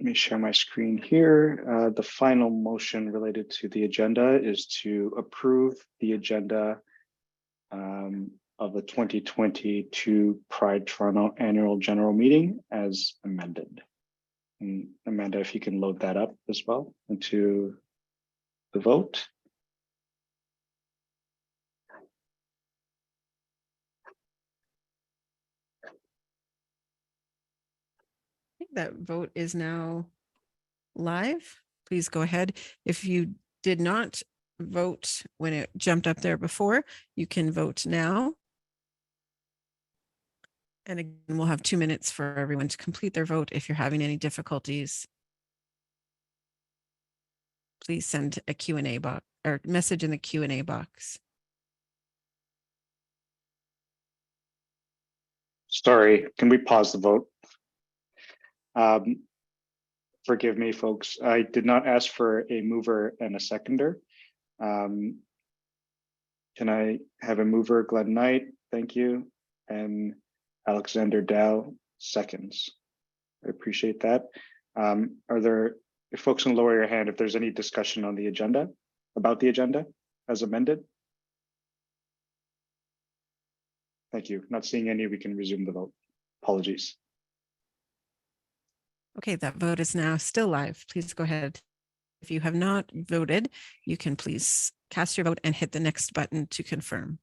me share my screen here. The final motion related to the agenda is to approve the agenda of the 2022 Pride Toronto Annual General Meeting as amended. And Amanda, if you can load that up as well into the vote. I think that vote is now live. Please go ahead. If you did not vote when it jumped up there before, you can vote now. And again, we'll have 2 minutes for everyone to complete their vote. If you're having any difficulties, please send a Q&A box or message in the Q&A box. Sorry, can we pause the vote? Forgive me, folks. I did not ask for a mover and a seconder. Can I have a mover, Glenn Knight? Thank you. And Alexander Dow, seconds. I appreciate that. Are there, if folks can lower your hand, if there's any discussion on the agenda, about the agenda as amended? Thank you. Not seeing any, we can resume the vote. Apologies. Okay, that vote is now still live. Please go ahead. If you have not voted, you can please cast your vote and hit the next button to confirm.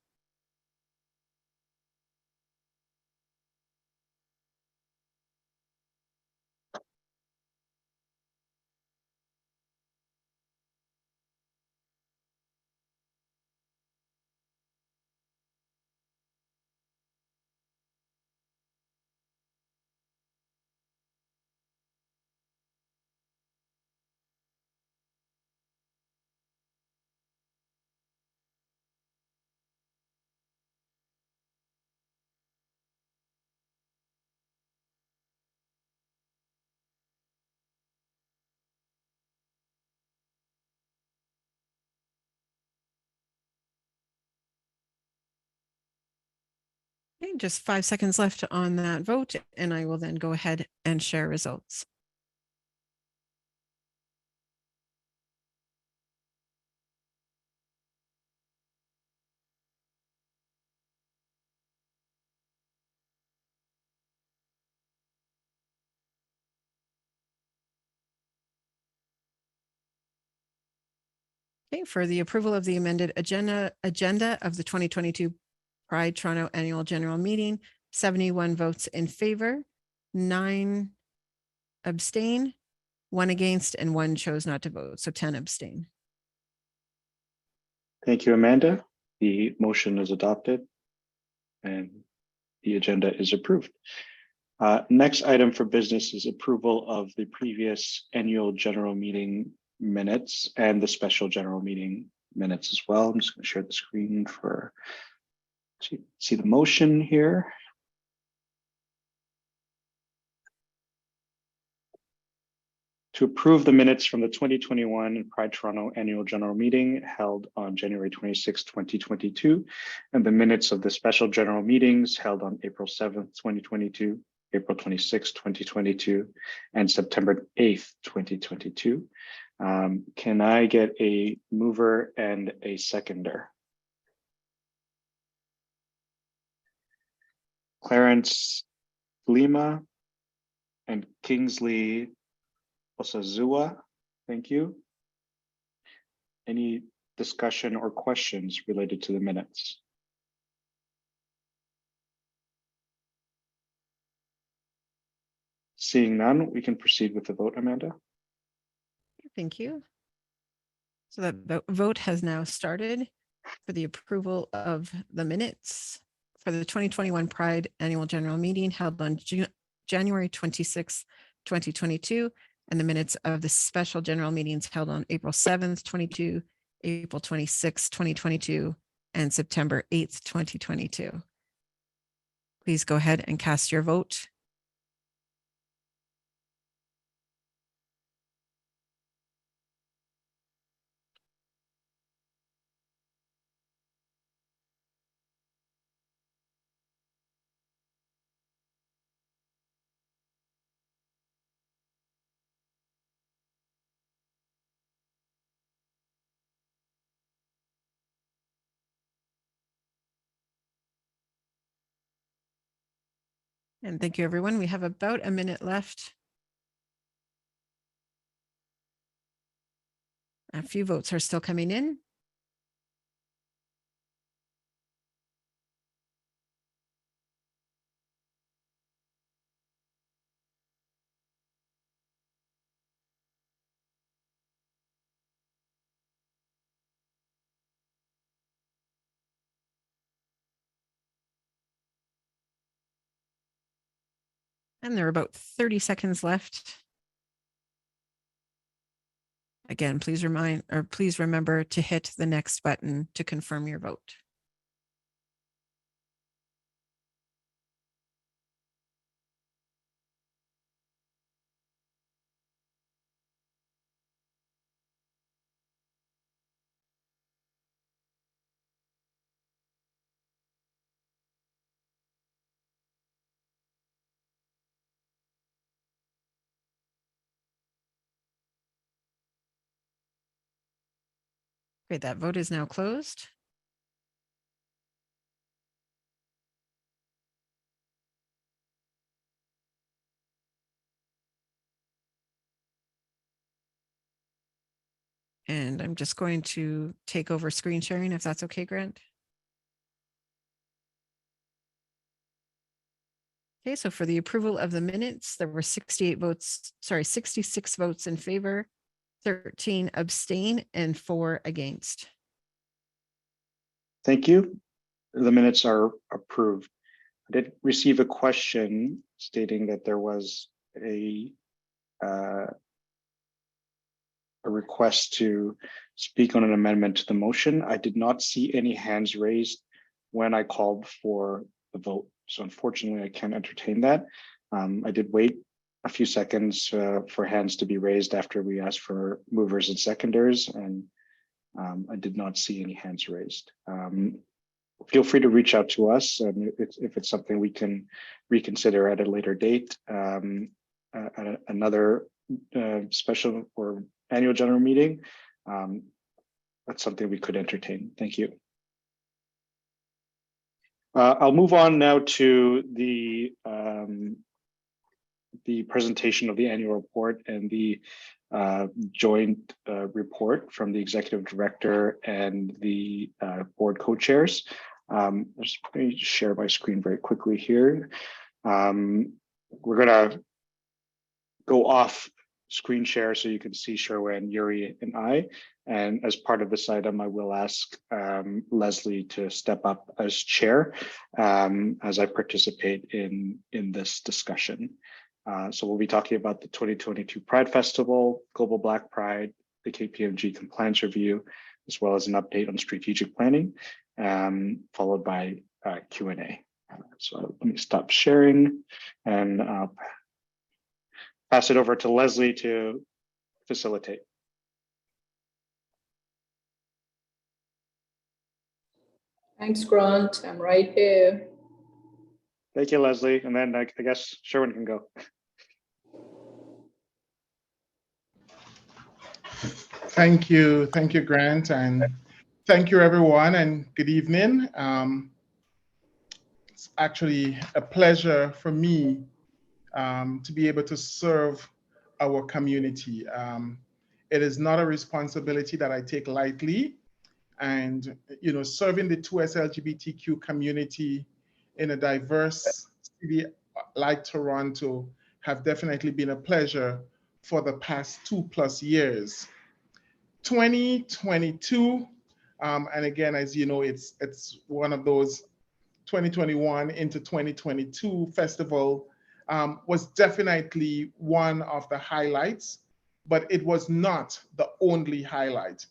Okay, just 5 seconds left on that vote, and I will then go ahead and share results. Okay, for the approval of the amended agenda of the 2022 Pride Toronto Annual General Meeting, 71 votes in favor, 9 abstain, 1 against, and 1 chose not to vote. So 10 abstain. Thank you, Amanda. The motion is adopted and the agenda is approved. Next item for business is approval of the previous annual general meeting minutes and the special general meeting minutes as well. I'm just going to share the screen for see the motion here. To approve the minutes from the 2021 Pride Toronto Annual General Meeting held on January 26, 2022, and the minutes of the special general meetings held on April 7th, 2022, April 26, 2022, and September 8th, 2022. Can I get a mover and a seconder? Clarence Lima and Kingsley Osazua, Thank you. Any discussion or questions related to the minutes? Seeing none, we can proceed with the vote, Amanda. Thank you. So that vote has now started for the approval of the minutes for the 2021 Pride Annual General Meeting held on January 26, 2022, and the minutes of the special general meetings held on April 7th, 22, April 26, 2022, and September 8th, 2022. Please go ahead and cast your vote. And thank you, everyone. We have about a minute left. A few votes are still coming in. And there are about 30 seconds left. Again, please remember to hit the next button to confirm your vote. Great, that vote is now closed. And I'm just going to take over screen sharing if that's okay, Grant. Okay, so for the approval of the minutes, there were 66 votes in favor, 13 abstain, and 4 against. Thank you. The minutes are approved. I did receive a question stating that there was a request to speak on an amendment to the motion. I did not see any hands raised when I called for the vote. So unfortunately, I can't entertain that. I did wait a few seconds for hands to be raised after we asked for movers and seconders, and I did not see any hands raised. Feel free to reach out to us, and if it's something we can reconsider at a later date, at another special or annual general meeting. That's something we could entertain. Thank you. I'll move on now to the presentation of the annual report and the joint report from the executive director and the board co-chairs. Just going to share my screen very quickly here. We're going to go off screen share so you can see Sherwin, Yuri, and I. And as part of this item, I will ask Leslie to step up as chair as I participate in this discussion. So we'll be talking about the 2022 Pride Festival, Global Black Pride, the KPMG compliance review, as well as an update on strategic planning, followed by Q&A. So let me stop sharing and pass it over to Leslie to facilitate. Thanks, Grant. I'm right here. Thank you, Leslie. And then I guess Sherwin can go. Thank you, Grant, and thank you, everyone, and good evening. It's actually a pleasure for me to be able to serve our community. It is not a responsibility that I take lightly. And, serving the 2S LGBTQ community in a diverse city like Toronto have definitely been a pleasure for the past 2+ years. 2022, and again, as you know, it's one of those 2021 into 2022 festival was definitely one of the highlights, but it was not the only highlight.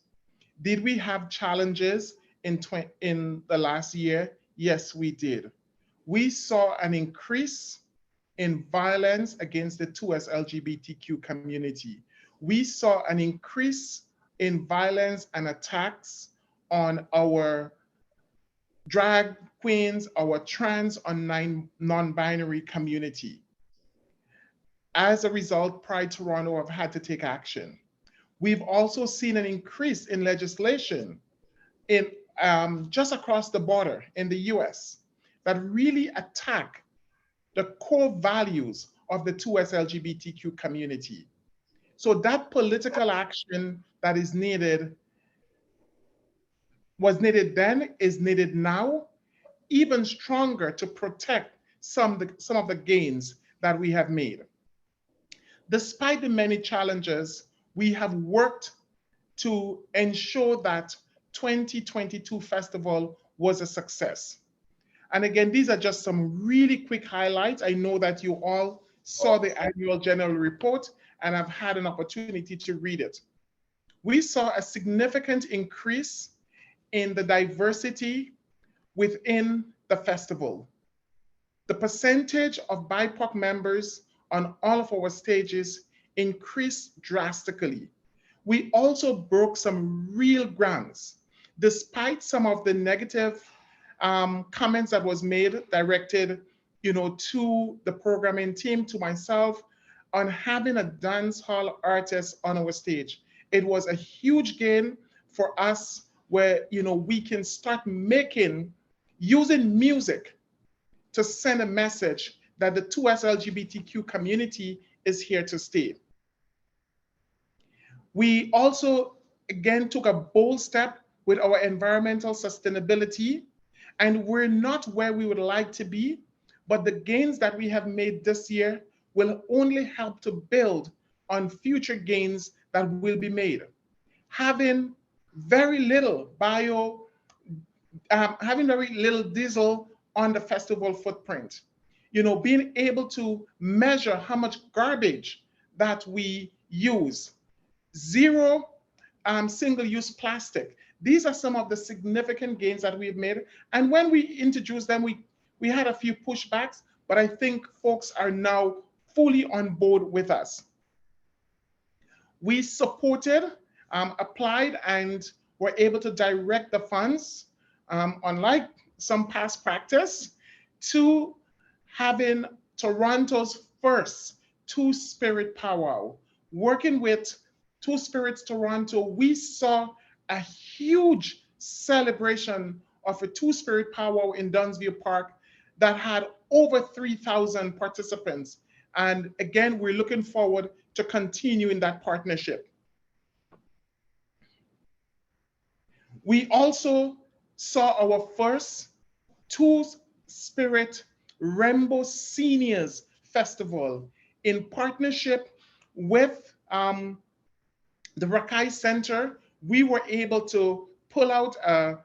Did we have challenges in the last year? Yes, we did. We saw an increase in violence against the 2S LGBTQ community. We saw an increase in violence and attacks on our drag queens, our trans or non-binary community. As a result, Pride Toronto have had to take action. We've also seen an increase in legislation in just across the border in the US that really attack the core values of the 2S LGBTQ community. So that political action that is needed, was needed then, is needed now, even stronger to protect some of the gains that we have made. Despite the many challenges, we have worked to ensure that 2022 festival was a success. And again, these are just some really quick highlights. I know that you all saw the annual general report and have had an opportunity to read it. We saw a significant increase in the diversity within the festival. The percentage of BIPOC members on all of our stages increased drastically. We also broke some real grounds, despite some of the negative comments that was made directed, to the programming team, to myself, on having a dance hall artist on our stage. It was a huge gain for us where, we can start using music to send a message that the 2S LGBTQ community is here to stay. We also, again, took a bold step with our environmental sustainability, and we're not where we would like to be, but the gains that we have made this year will only help to build on future gains that will be made. Having very little diesel on the festival footprint, being able to measure how much garbage that we use, zero single-use plastic. These are some of the significant gains that we've made. And when we introduced them, we had a few pushbacks, but I think folks are now fully on board with us. We supported, applied, and were able to direct the funds, unlike some past practice, to having Toronto's first Two-Spirit powwow. Working with Two Spirits Toronto, we saw a huge celebration of a Two-Spirit powwow in Dunsview Park that had over 3,000 participants. And again, we're looking forward to continuing that partnership. We also saw our first Two-Spirit Rainbow Seniors Festival in partnership with the Rakai Center. We were able to pull out a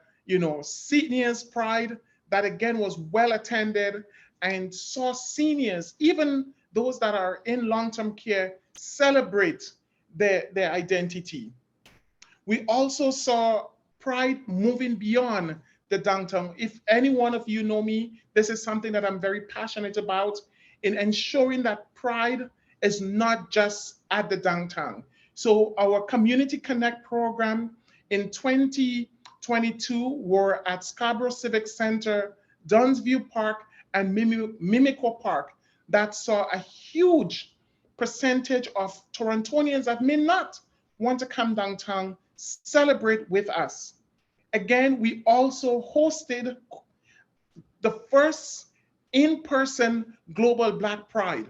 seniors pride that again was well attended and saw seniors, even those that are in long-term care, celebrate their identity. We also saw pride moving beyond the downtown. If any one of you know me, this is something that I'm very passionate about, in ensuring that pride is not just at the downtown. So our Community Connect program in 2022 were at Scarborough Civic Center, Dunsview Park, and Mimico Park that saw a huge percentage of Torontonians that may not want to come downtown celebrate with us. Again, we also hosted the first in-person Global Black Pride,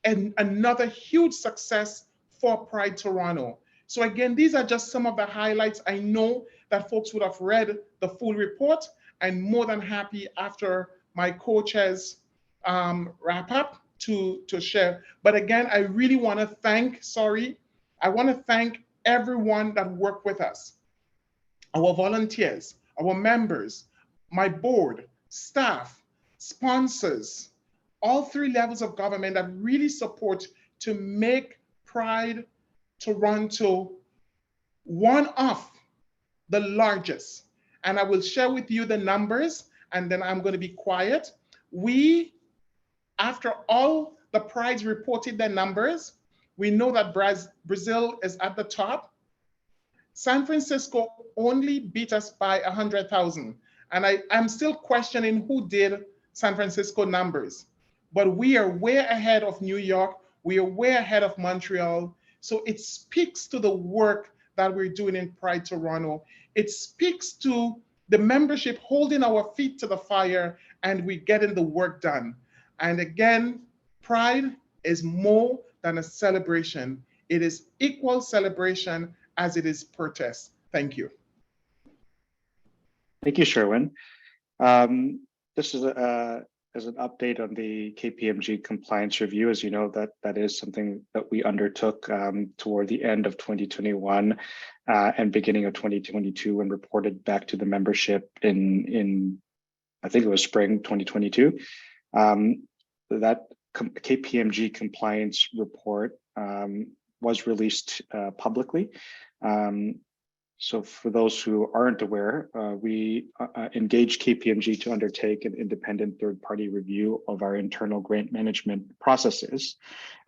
and another huge success for Pride Toronto. So again, these are just some of the highlights. I know that folks would have read the full report. I'm more than happy after my co-chairs wrap up to share. But again, I really want to thank, I want to thank everyone that worked with us, our volunteers, our members, my board, staff, sponsors, all three levels of government that really support to make Pride Toronto one of the largest. And I will share with you the numbers, and then I'm going to be quiet. We, after all the prides reported their numbers, we know that Brazil is at the top. San Francisco only beat us by 100,000. And I'm still questioning who did San Francisco numbers. But we are way ahead of New York. We are way ahead of Montreal. So it speaks to the work that we're doing in Pride Toronto. It speaks to the membership holding our feet to the fire and we getting the work done. And again, Pride is more than a celebration. It is equal celebration as it is protest. Thank you. Thank you, Sherwin. This is as an update on the KPMG compliance review. As you know, that is something that we undertook toward the end of 2021 and beginning of 2022 and reported back to the membership in I think it was spring 2022. That KPMG compliance report was released publicly. So for those who aren't aware, we engaged KPMG to undertake an independent third-party review of our internal grant management processes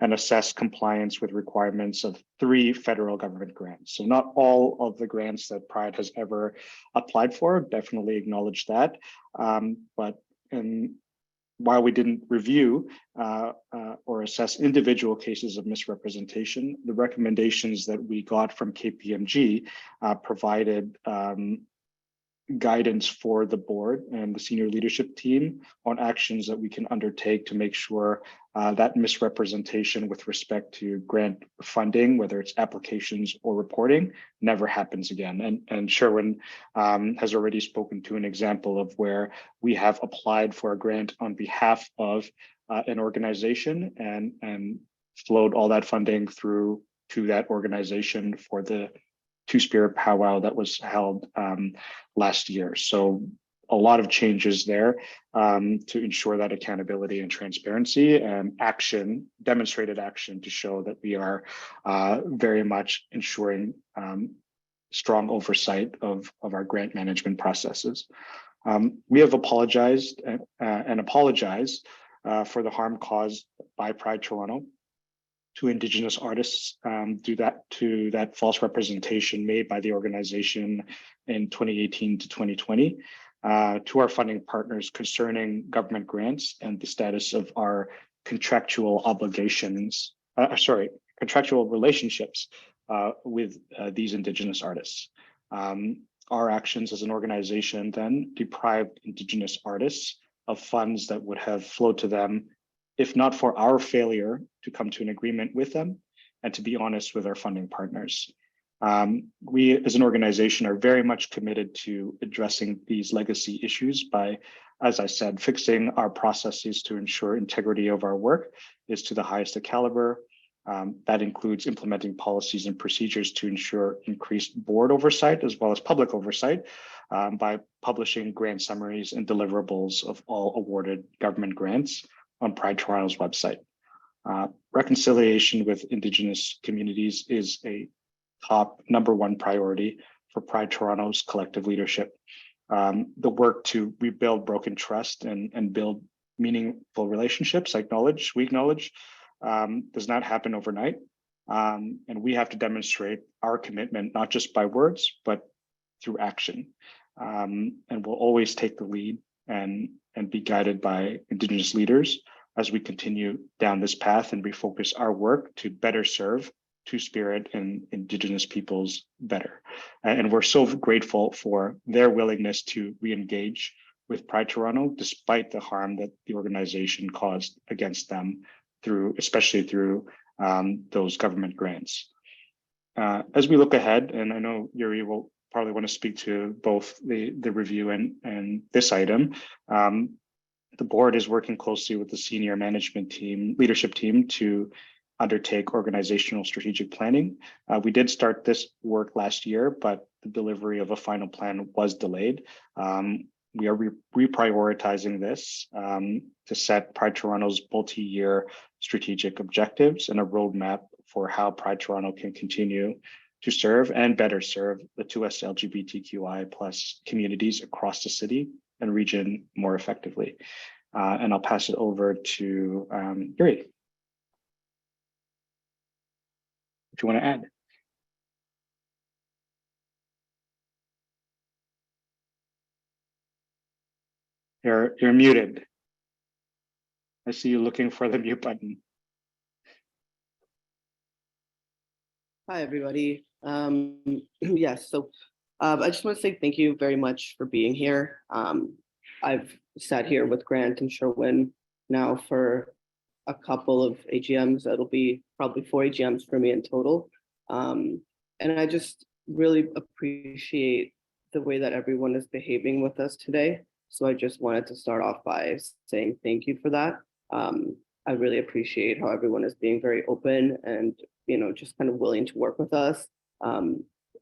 and assess compliance with requirements of 3 federal government grants. So not all of the grants that Pride has ever applied for, definitely acknowledge that. But while we didn't review or assess individual cases of misrepresentation, the recommendations that we got from KPMG provided guidance for the board and the senior leadership team on actions that we can undertake to make sure that misrepresentation with respect to grant funding, whether it's applications or reporting, never happens again. And Sherwin has already spoken to an example of where we have applied for a grant on behalf of an organization and flowed all that funding through to that organization for the Two-Spirit powwow that was held last year. So a lot of changes there to ensure that accountability and transparency and action, demonstrated action to show that we are very much ensuring strong oversight of our grant management processes. We have apologized and apologize for the harm caused by Pride Toronto to Indigenous artists due to that false representation made by the organization in 2018 to 2020, to our funding partners concerning government grants and the status of our contractual obligations, contractual relationships with these Indigenous artists. Our actions as an organization then deprived Indigenous artists of funds that would have flowed to them if not for our failure to come to an agreement with them and to be honest with our funding partners. We as an organization are very much committed to addressing these legacy issues by, as I said, fixing our processes to ensure integrity of our work is to the highest of caliber. That includes implementing policies and procedures to ensure increased board oversight as well as public oversight by publishing grant summaries and deliverables of all awarded government grants on Pride Toronto's website. Reconciliation with Indigenous communities is a top #1 priority for Pride Toronto's collective leadership. The work to rebuild broken trust and build meaningful relationships, we acknowledge, does not happen overnight. And we have to demonstrate our commitment, not just by words, but through action. And we'll always take the lead and be guided by Indigenous leaders as we continue down this path and refocus our work to better serve Two-Spirit and Indigenous peoples better. And we're so grateful for their willingness to re-engage with Pride Toronto, despite the harm that the organization caused against them especially through those government grants. as we look ahead, and I know Yuri will probably want to speak to both the review and this item, the board is working closely with the senior management team, leadership team, to undertake organizational strategic planning. We did start this work last year, but the delivery of a final plan was delayed. We are reprioritizing this to set Pride Toronto's multi-year strategic objectives and a roadmap for how Pride Toronto can continue to serve and better serve the 2S LGBTQI plus communities across the city and region more effectively. And I'll pass it over to Yuri. What you want to add? You're muted. I see you looking for the mute button. Hi, everybody. Yes, so I just want to say thank you very much for being here. I've sat here with Grant and Sherwin now for a couple of AGMs. It'll be probably 4 AGMs for me in total. And I just really appreciate the way that everyone is behaving with us today. So I just wanted to start off by saying thank you for that. I really appreciate how everyone is being very open and, you know, just kind of willing to work with us.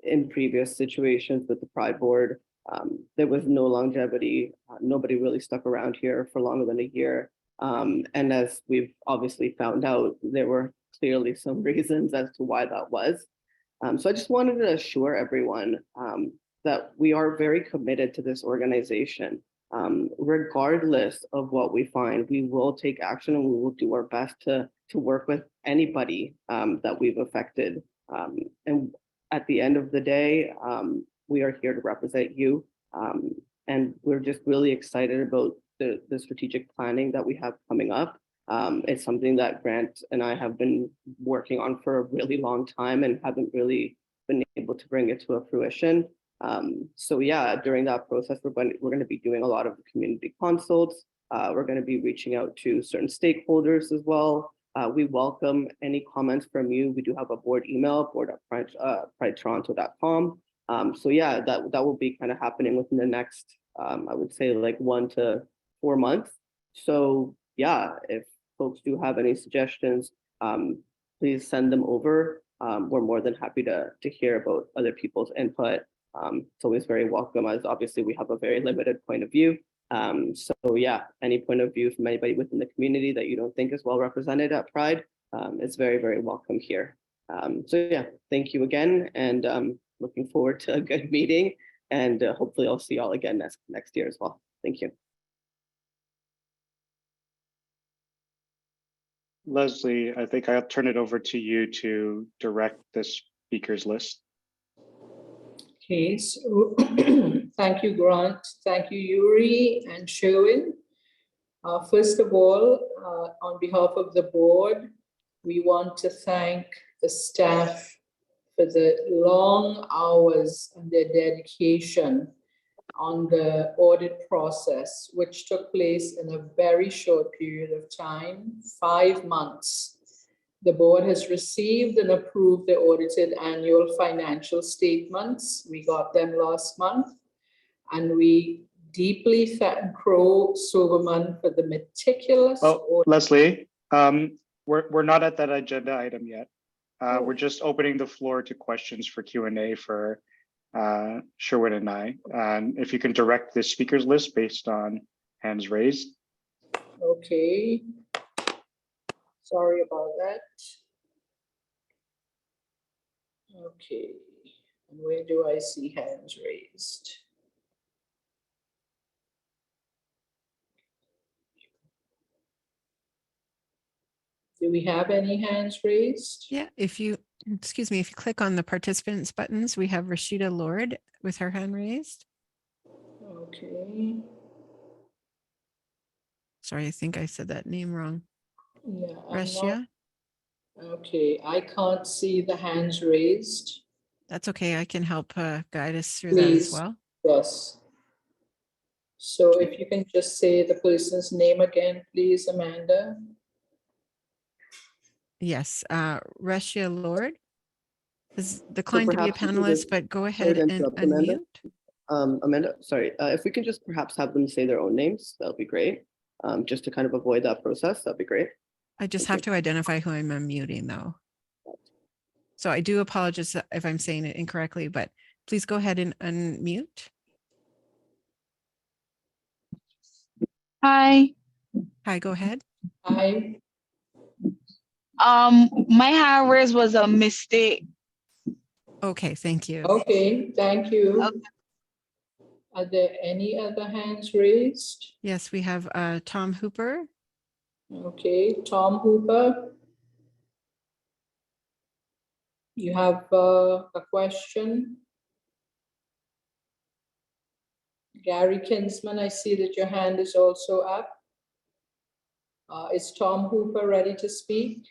In previous situations with the Pride Board, there was no longevity. Nobody really stuck around here for longer than a year. And as we've obviously found out, there were clearly some reasons as to why that was. So I just wanted to assure everyone that we are very committed to this organization. Regardless of what we find, we will take action and we will do our best to work with anybody that we've affected. And at the end of the day, we are here to represent you. And we're just really excited about the strategic planning that we have coming up. It's something that Grant and I have been working on for a really long time and haven't really been able to bring it to a fruition. So yeah, during that process, we're going to be doing a lot of community consults. We're going to be reaching out to certain stakeholders as well. We welcome any comments from you. We do have a board email, board@pridetoronto.com. So yeah, that will be kind of happening within the next, I would say like 1 to 4 months. So yeah, if folks do have any suggestions, please send them over. We're more than happy to hear about other people's input. It's always very welcome, as obviously we have a very limited point of view. So yeah, any point of view from anybody within the community that you don't think is well represented at Pride is very, very welcome here. So yeah, thank you again, and looking forward to a good meeting, and hopefully I'll see y'all again next year as well. Thank you. Leslie, I think I'll turn it over to you to direct the speakers list. Okay, so thank you, Grant. Thank you, Yuri and Sherwin. First of all, on behalf of the board, we want to thank the staff for the long hours and their dedication on the audit process, which took place in a very short period of time, 5 months. The board has received and approved the audited annual financial statements. We got them last month, and we deeply thank Crow Soberman for the meticulous. Oh, Leslie, we're not at that agenda item yet. We're just opening the floor to questions for Q&A for Sherwin and I. If you can direct the speakers list based on hands raised. Okay. Sorry about that. Okay, and where do I see hands raised? Do we have any hands raised? Yeah, if you click on the participants buttons, we have Rashida Lord with her hand raised. Okay. Sorry, I think I said that name wrong. Yeah. Rashia? Okay, I can't see the hands raised. That's okay. I can help guide us through that as well. Yes. So if you can just say the person's name again, please, Amanda. Yes, Rashia Lord. Is declined to be a perhaps we can panelist, just- but go Sorry ahead to and interrupt, Amanda. unmute. Amanda, sorry, if we can just perhaps have them say their own names, that'll be great. Just to kind of avoid that process, that'd be great. I just Thank have to identify who I'm unmuting though. So I do apologize if I'm saying it incorrectly, but please go ahead and unmute. Hi. Hi, go ahead. Hi. My hand raise was a mistake. Okay, thank you. Okay, thank you. Okay. Are there any other hands raised? Yes, we have Tom Hooper. Okay, Tom Hooper. You have a question? Gary Kinsman, I see that your hand is also up. Is Tom Hooper ready to speak?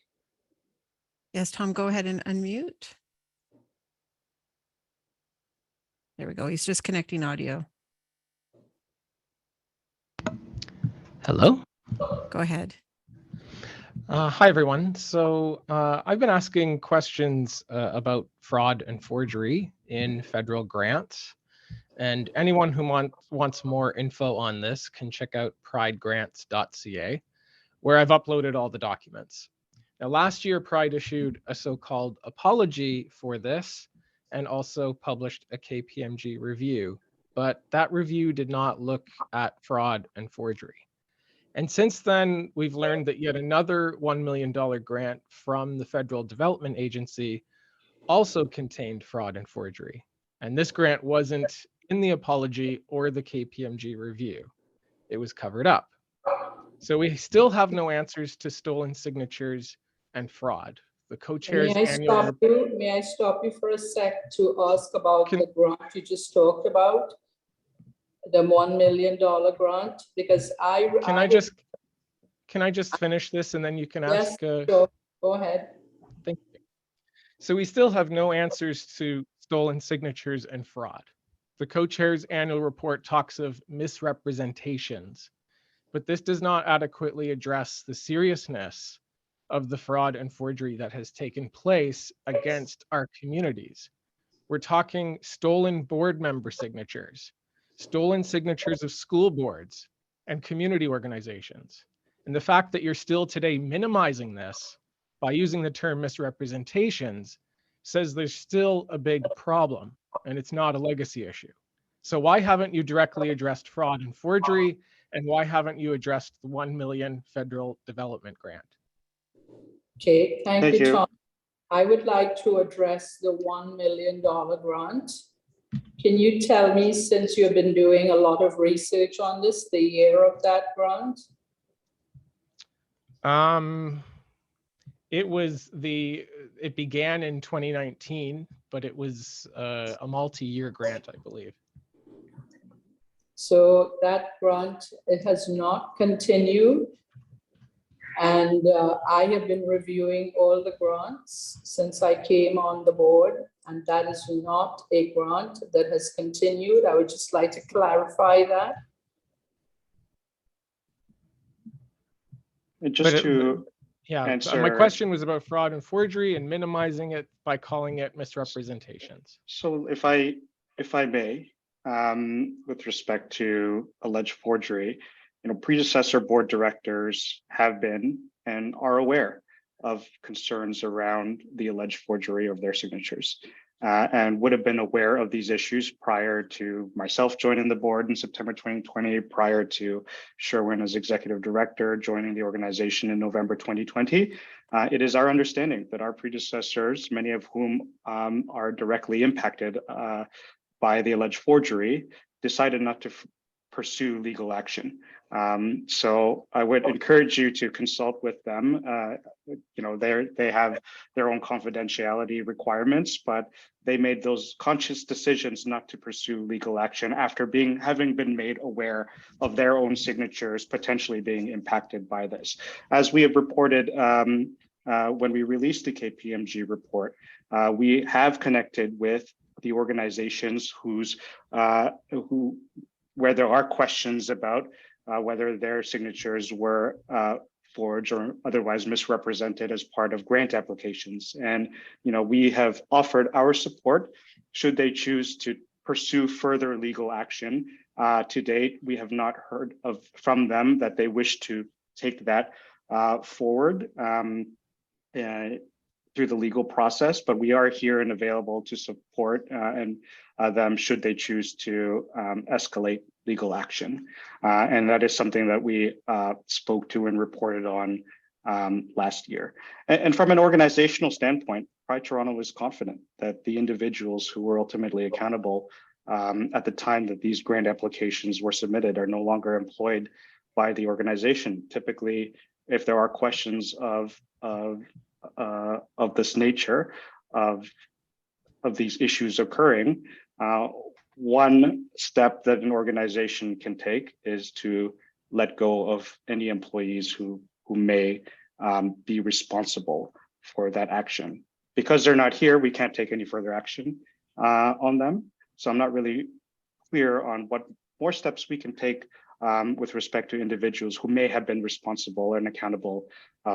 Yes, Tom, go ahead and unmute. There we go. He's just connecting audio. Hello. Go ahead. Hi, everyone. So I've been asking questions about fraud and forgery in federal grants. And anyone who wants more info on this can check out pridegrants.ca, where I've uploaded all the documents. Now, last year, Pride issued a so-called apology for this and also published a KPMG review. But that review did not look at fraud and forgery. And since then, we've learned that yet another $1 million grant from the Federal Development Agency also contained fraud and forgery. And this grant wasn't in the apology or the KPMG review. It was covered up. So we still have no answers to stolen signatures and fraud. The co-chair's annual... May I stop you for a sec to ask about the grant you just talked about? The $1 million grant, because Can I just finish this and then you can yes, ask? Sure. Go ahead. Thank you. So we still have no answers to stolen signatures and fraud. The co-chair's annual report talks of misrepresentations, but this does not adequately address the seriousness of the fraud and forgery that has taken place against our communities. We're talking stolen board member signatures, stolen signatures of school boards and community organizations. And the fact that you're still today minimizing this by using the term misrepresentations says there's still a big problem and it's not a legacy issue. So why haven't you directly addressed fraud and forgery? And why haven't you addressed the 1 million federal development grant? Okay, thank you, Tom. I would like to address the $1 million grant. Can you tell me, since you've been doing a lot of research on this, the year of that grant? It began in 2019, but it was a multi-year grant, I believe. So that grant, it has not continued. And I have been reviewing all the grants since I came on the board, and that is not a grant that has continued. I would just like to clarify that. My question was about fraud and forgery and minimizing it by calling it misrepresentations. So if I may, with respect to alleged forgery, predecessor board directors have been and are aware of concerns around the alleged forgery of their signatures, and would have been aware of these issues prior to myself joining the board in September 2020, prior to Sherwin as executive director joining the organization in November 2020. It is our understanding that our predecessors, many of whom are directly impacted by the alleged forgery, decided not to pursue legal action. So I would encourage you to consult with them. They have their own confidentiality requirements, but they made those conscious decisions not to pursue legal action after having been made aware of their own signatures potentially being impacted by this. As we have reported when we released the KPMG report, we have connected with the organizations where there are questions about whether their signatures were forged or otherwise misrepresented as part of grant applications. And we have offered our support should they choose to pursue further legal action. To date, we have not heard from them that they wish to take that forward through the legal process, but we are here and available to support them should they choose to escalate legal action. And that is something that we spoke to and reported on last year. And from an organizational standpoint, Pride Toronto is confident that the individuals who were ultimately accountable at the time that these grant applications were submitted are no longer employed by the organization. Typically, if there are questions of this nature, of these issues occurring, one step that an organization can take is to let go of any employees who may be responsible for that action. Because they're not here, we can't take any further action on them. So I'm not really clear on what more steps we can take with respect to individuals who may have been responsible and accountable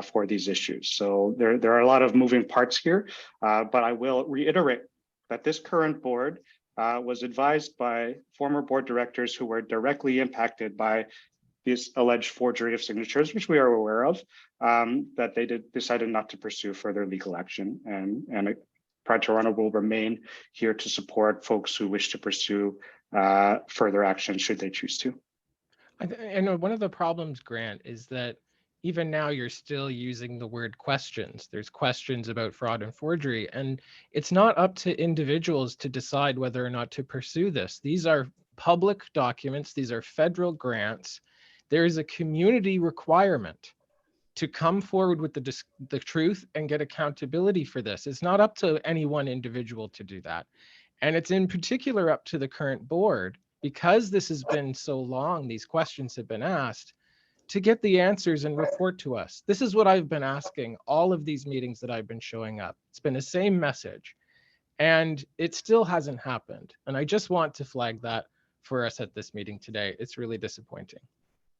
for these issues. So there are a lot of moving parts here, but I will reiterate that this current board was advised by former board directors who were directly impacted by this alleged forgery of signatures, which we are aware of, that they decided not to pursue further legal action. And Pride Toronto will remain here to support folks who wish to pursue further action should they choose to. I know one of the problems, Grant, is that even now you're still using the word questions. There's questions about fraud and forgery, and it's not up to individuals to decide whether or not to pursue this. These are public documents. These are federal grants. There is a community requirement to come forward with the truth and get accountability for this. It's not up to any one individual to do that. And it's in particular up to the current board, because this has been so long, these questions have been asked, to get the answers and report to us. This is what I've been asking all of these meetings that I've been showing up. It's been the same message, and it still hasn't happened. And I just want to flag that for us at this meeting today. It's really disappointing.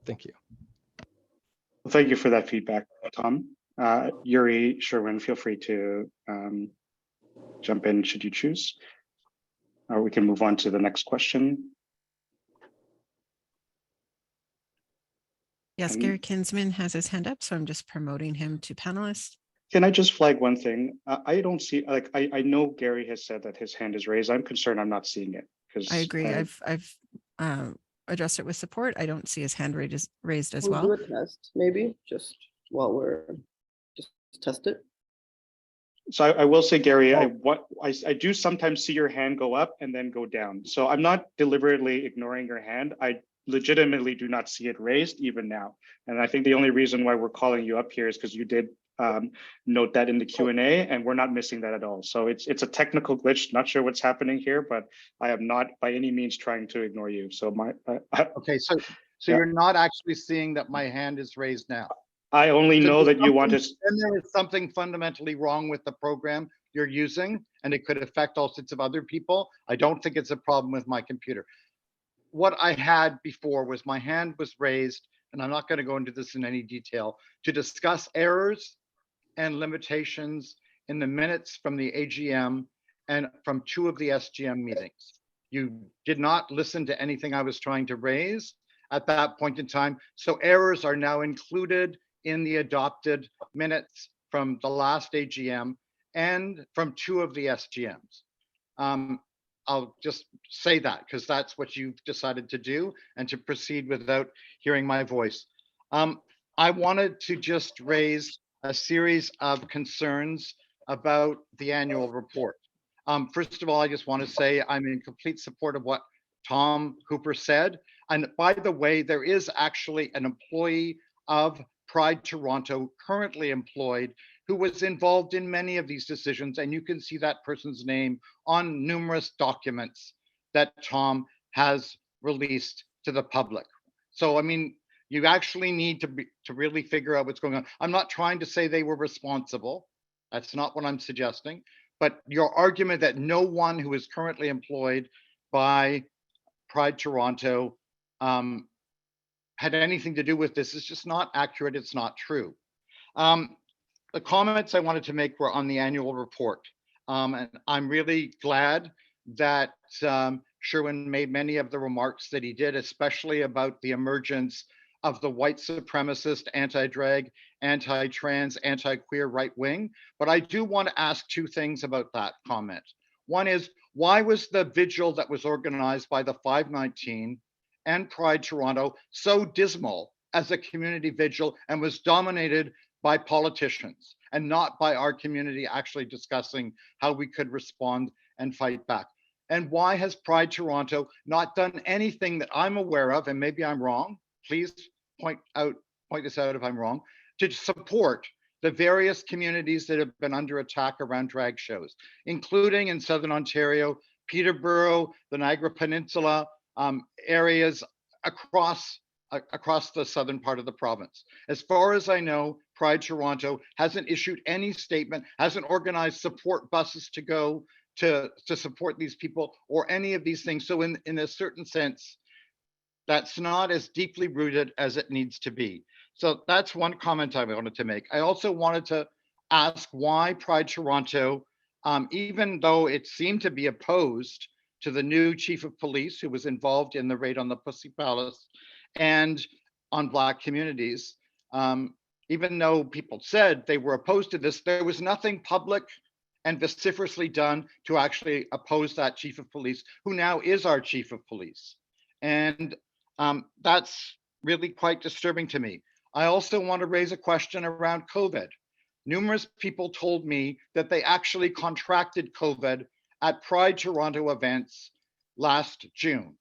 Thank you. Well, thank you for that feedback, Tom. Yuri Sherwin, feel free to jump in should you choose, or we can move on to the next question. Yes, Gary Kinsman has his hand up, so I'm just promoting him to panelist. Can I just flag one thing? I don't see, like, I know Gary has said that his hand is raised. I'm concerned I'm not seeing it. Because I agree. I've addressed it with support. I don't see his hand raised as We'll well. do a test, maybe, just while we're just test it. So I will say, Gary, I do sometimes see your hand go up and then go down. So I'm not deliberately ignoring your hand. I legitimately do not see it raised even now. And I think the only reason why we're calling you up here is because you did note that in the Q&A, and we're not missing that at all. So it's a technical glitch. Not sure what's happening here, but I am not by any means trying to ignore you. So Okay, so yeah. You're not actually seeing that my hand is raised now. I only know that you want to. Then there is something fundamentally wrong with the program you're using, and it could affect all sorts of other people. I don't think it's a problem with my computer. What I had before was my hand was raised, and I'm not going to go into this in any detail, to discuss errors and limitations in the minutes from the AGM and from 2 of the SGM meetings. You did not listen to anything I was trying to raise at that point in time. So errors are now included in the adopted minutes from the last AGM and from 2 of the SGMs. I'll just say that because that's what you've decided to do, and to proceed without hearing my voice. I wanted to just raise a series of concerns about the annual report. First of all, I just want to say I'm in complete support of what Tom Hooper said. And by the way, there is actually an employee of Pride Toronto currently employed who was involved in many of these decisions, and you can see that person's name on numerous documents that Tom has released to the public. So, I mean, you actually need to really figure out what's going on. I'm not trying to say they were responsible. That's not what I'm suggesting. But your argument that no one who is currently employed by Pride Toronto had anything to do with this is just not accurate. It's not true. The comments I wanted to make were on the annual report. And I'm really glad that Sherwin made many of the remarks that he did, especially about the emergence of the white supremacist, anti-drag, anti-trans, anti-queer right wing. But I do want to ask two things about that comment. One is, why was the vigil that was organized by the 519 and Pride Toronto so dismal as a community vigil and was dominated by politicians and not by our community actually discussing how we could respond and fight back? And why has Pride Toronto not done anything that I'm aware of, and maybe I'm wrong, please point this out if I'm wrong, to support the various communities that have been under attack around drag shows, including in Southern Ontario, Peterborough, the Niagara Peninsula, areas across the southern part of the province. As far as I know, Pride Toronto hasn't issued any statement, hasn't organized support buses to go to support these people or any of these things. So in a certain sense, that's not as deeply rooted as it needs to be. So that's one comment I wanted to make. I also wanted to ask why Pride Toronto, even though it seemed to be opposed to the new chief of police who was involved in the raid on the Pussy Palace and on Black communities, even though people said they were opposed to this, there was nothing public and vociferously done to actually oppose that chief of police, who now is our chief of police. And that's really quite disturbing to me. I also want to raise a question around COVID. Numerous people told me that they actually contracted COVID at Pride Toronto events last June,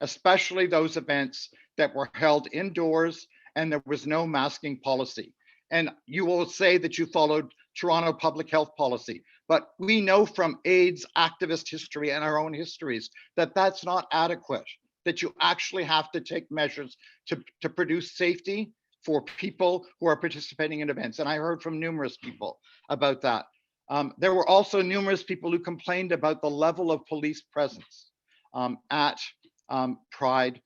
especially those events that were held indoors and there was no masking policy. And you will say that you followed Toronto public health policy, but we know from AIDS activist history and our own histories that that's not adequate, that you actually have to take measures to produce safety for people who are participating in events. And I heard from numerous people about that. There were also numerous people who complained about the level of police presence at Pride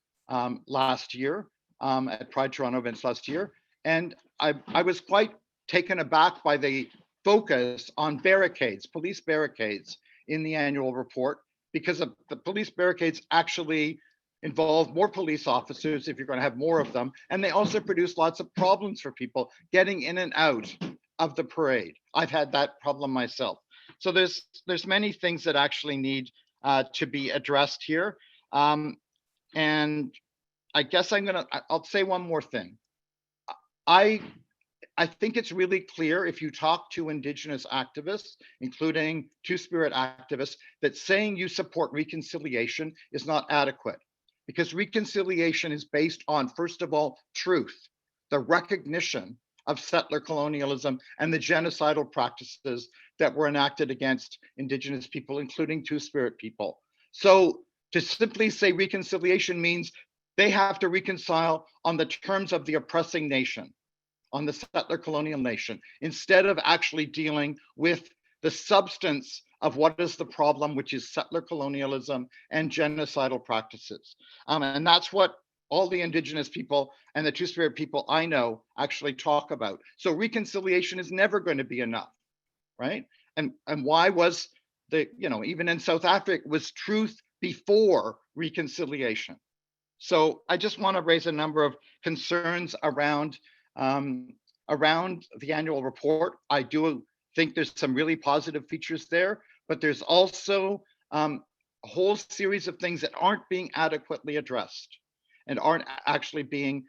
last year, at Pride Toronto events last year. And I was quite taken aback by the focus on barricades, police barricades in the annual report, because of the police barricades actually involve more police officers if you're going to have more of them. And they also produce lots of problems for people getting in and out of the parade. I've had that problem myself. So there's many things that actually need to be addressed here. And I guess I'll say one more thing. I think it's really clear if you talk to Indigenous activists, including Two-Spirit activists, that saying you support reconciliation is not adequate, because reconciliation is based on, first of all, truth, the recognition of settler colonialism and the genocidal practices that were enacted against Indigenous people, including Two-Spirit people. So to simply say reconciliation means they have to reconcile on the terms of the oppressing nation, on the settler colonial nation, instead of actually dealing with the substance of what is the problem, which is settler colonialism and genocidal practices. And that's what all the Indigenous people and the Two-Spirit people I know actually talk about. So reconciliation is never going to be enough, right? And why was even in South Africa, was truth before reconciliation? So I just want to raise a number of concerns around the annual report. I do think there's some really positive features there, but there's also a whole series of things that aren't being adequately addressed and aren't actually being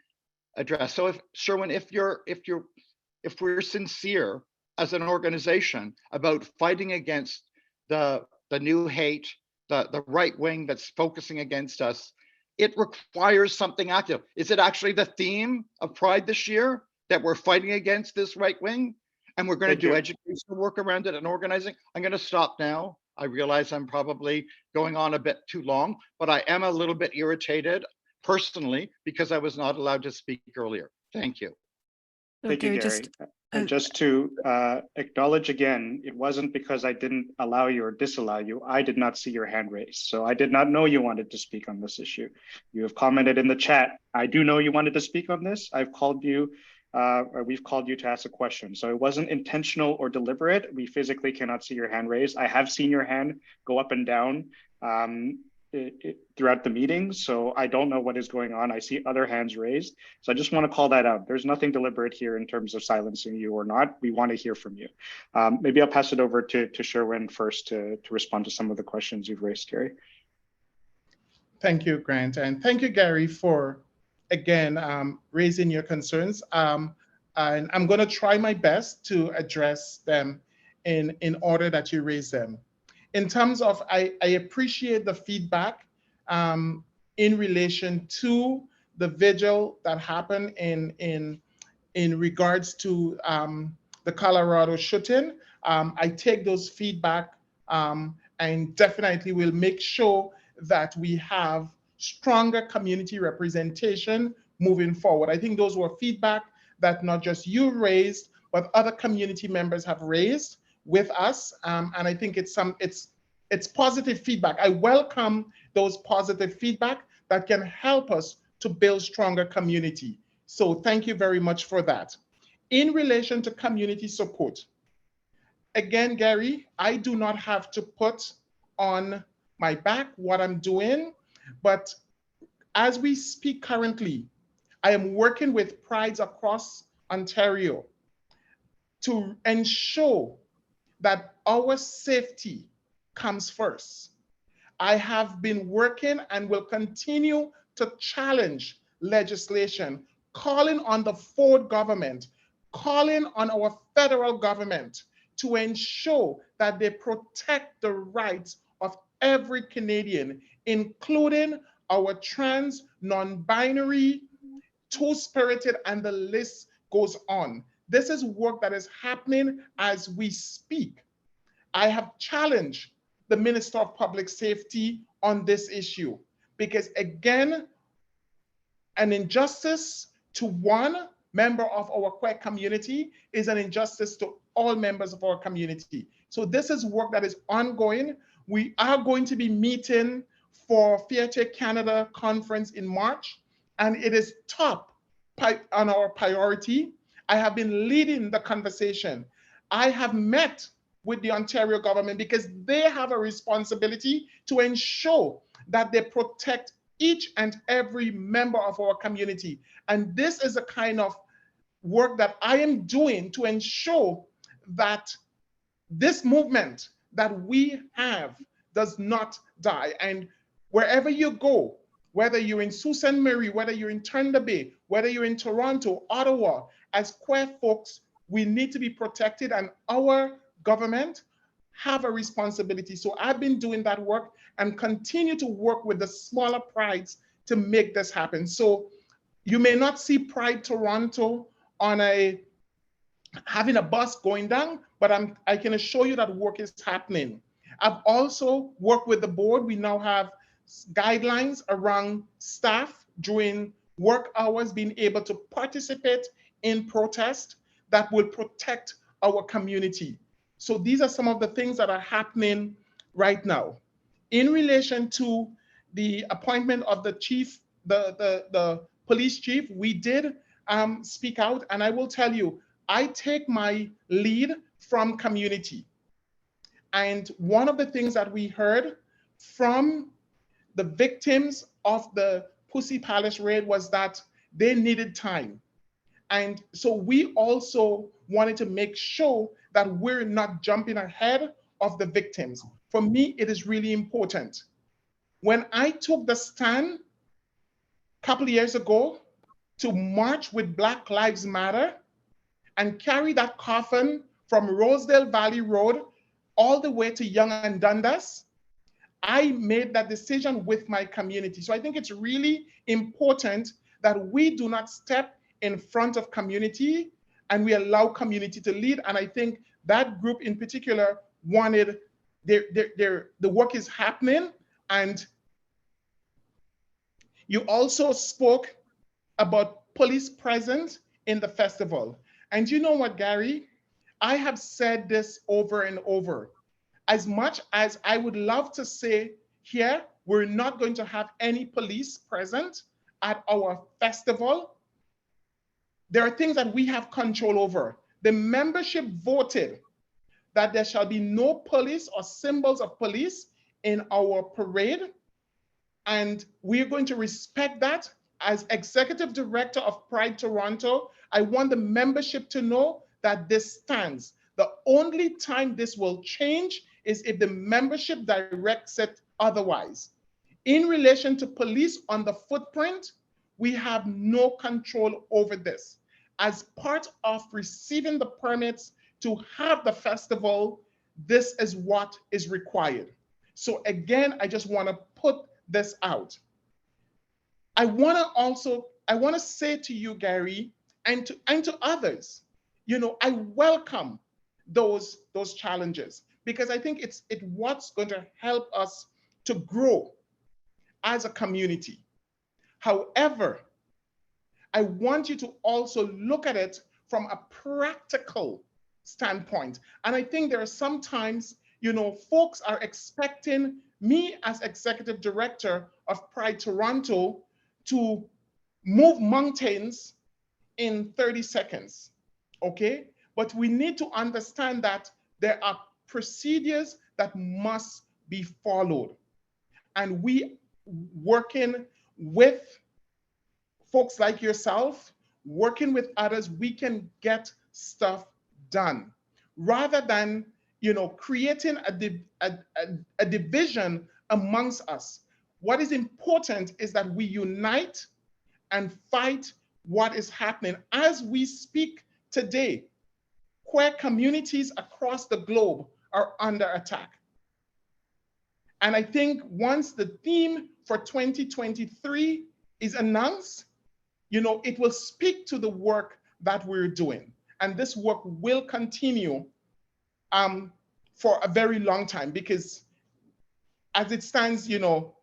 addressed. So if Sherwin, if we're sincere as an organization about fighting against the new hate, the right wing that's focusing against us, it requires something active. Is it actually the theme of Pride this year that we're fighting against this right wing? And we're going to do educational work around it and organizing? I'm going to stop now. I realize I'm probably going on a bit too long, but I am a little bit irritated personally because I was not allowed to speak earlier. Thank you. Thank you, Okay, Gary. And just to acknowledge again, it wasn't because I didn't allow you or disallow you. I did not see your hand raised. So I did not know you wanted to speak on this issue. You have commented in the chat. I do know you wanted to speak on this. I've called you, or we've called you to ask a question. So it wasn't intentional or deliberate. We physically cannot see your hand raised. I have seen your hand go up and down throughout the meeting. So I don't know what is going on. I see other hands raised. So I just want to call that out. There's nothing deliberate here in terms of silencing you or not. We want to hear from you. Maybe I'll pass it over to Sherwin first to respond to some of the questions you've raised, Gary. Thank you, Grant. And thank you, Gary, for, again, raising your concerns. And I'm going to try my best to address them in order that you raise them. In terms of, I appreciate the feedback in relation to the vigil that happened in regards to the Colorado shooting. I take those feedback and definitely will make sure that we have stronger community representation moving forward. I think those were feedback that not just you raised, but other community members have raised with us, and I think it's positive feedback. I welcome those positive feedback that can help us to build stronger community. So thank you very much for that. In relation to community support, again, Gary, I do not have to put on my back what I'm doing, but as we speak currently, I am working with prides across Ontario to ensure that our safety comes first. I have been working and will continue to challenge legislation, calling on the Ford government, calling on our federal government to ensure that they protect the rights of every Canadian, including our trans, non-binary, two-spirited, and the list goes on. This is work that is happening as we speak. I have challenged the Minister of Public Safety on this issue because, again, an injustice to one member of our queer community is an injustice to all members of our community. So this is work that is ongoing. We are going to be meeting for Theatre Canada conference in March, and it is top on our priority. I have been leading the conversation. I have met with the Ontario government because they have a responsibility to ensure that they protect each and every member of our community. And this is the kind of work that I am doing to ensure that this movement that we have does not die. And wherever you go, whether you're in Sault Ste. Marie, whether you're in Thunder Bay, whether you're in Toronto, Ottawa, as queer folks, we need to be protected, and our government have a responsibility. So I've been doing that work and continue to work with the smaller prides to make this happen. So you may not see Pride Toronto on having a bus going down, but I can assure you that work is happening. I've also worked with the board. We now have guidelines around staff during work hours being able to participate in protest that will protect our community. So these are some of the things that are happening right now. In relation to the appointment of the chief, the police chief, we did speak out, and I will tell you, I take my lead from community. And one of the things that we heard from the victims of the Pussy Palace raid was that they needed time. And so we also wanted to make sure that we're not jumping ahead of the victims. For me, it is really important. When I took the stand a couple of years ago to march with Black Lives Matter and carry that coffin from Rosedale Valley Road all the way to Yonge and Dundas, I made that decision with my community. So I think it's really important that we do not step in front of community and we allow community to lead. And I think that group in particular wanted the work is happening. And you also spoke about police presence in the festival. And you know what, Gary? I have said this over and over. As much as I would love to say here, we're not going to have any police present at our festival, there are things that we have control over. The membership voted that there shall be no police or symbols of police in our parade. And we're going to respect that. As executive director of Pride Toronto, I want the membership to know that this stands. The only time this will change is if the membership directs it otherwise. In relation to police on the footprint, we have no control over this. As part of receiving the permits to have the festival, this is what is required. So again, I just want to put this out. I want to say to you, Gary, and to others, you know, I welcome those challenges, because I think it's what's going to help us to grow as a community. However, I want you to also look at it from a practical standpoint. And I think there are sometimes, you know, folks are expecting me as executive director of Pride Toronto to move mountains in 30 seconds, okay? But we need to understand that there are procedures that must be followed. And we working with folks like yourself, working with others, we can get stuff done rather than, you know, creating a division amongst us. What is important is that we unite and fight what is happening. As we speak today, queer communities across the globe are under attack. And I think once the theme for 2023 is announced, you know, it will speak to the work that we're doing. And this work will continue for a very long time, because as it stands, you know,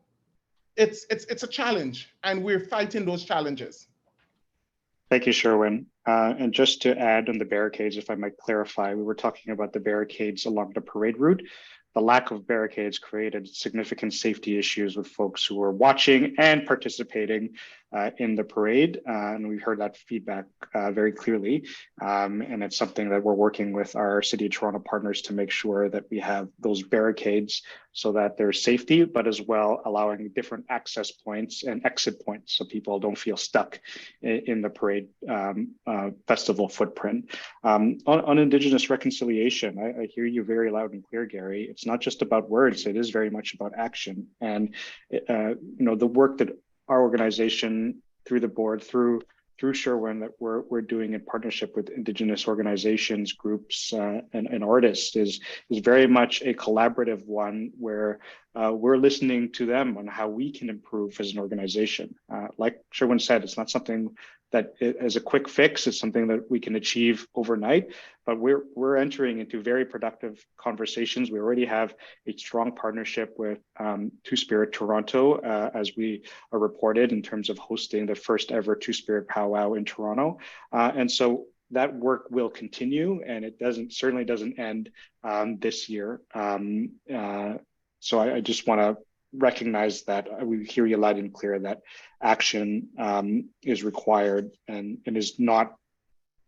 it's a challenge and we're fighting those challenges. Thank you, Sherwin. And just to add on the barricades, if I might clarify, we were talking about the barricades along the parade route. The lack of barricades created significant safety issues with folks who were watching and participating in the parade. And we heard that feedback very clearly. And it's something that we're working with our City of Toronto partners to make sure that we have those barricades so that there's safety, but as well allowing different access points and exit points so people don't feel stuck in the parade festival footprint. On Indigenous reconciliation, I hear you very loud and clear, Gary. It's not just about words, it is very much about action. And you know, the work that our organization, through the board, through Sherwin, that we're doing in partnership with Indigenous organizations, groups, and artists is very much a collaborative one where we're listening to them on how we can improve as an organization. Like Sherwin said, it's not something that is a quick fix. It's something that we can achieve overnight, but we're entering into very productive conversations. We already have a strong partnership with Two-Spirit Toronto, as we are reported, in terms of hosting the first ever Two-Spirit powwow in Toronto. And so that work will continue, and it certainly doesn't end this year. So I just want to recognize that we hear you loud and clear that action is required and is not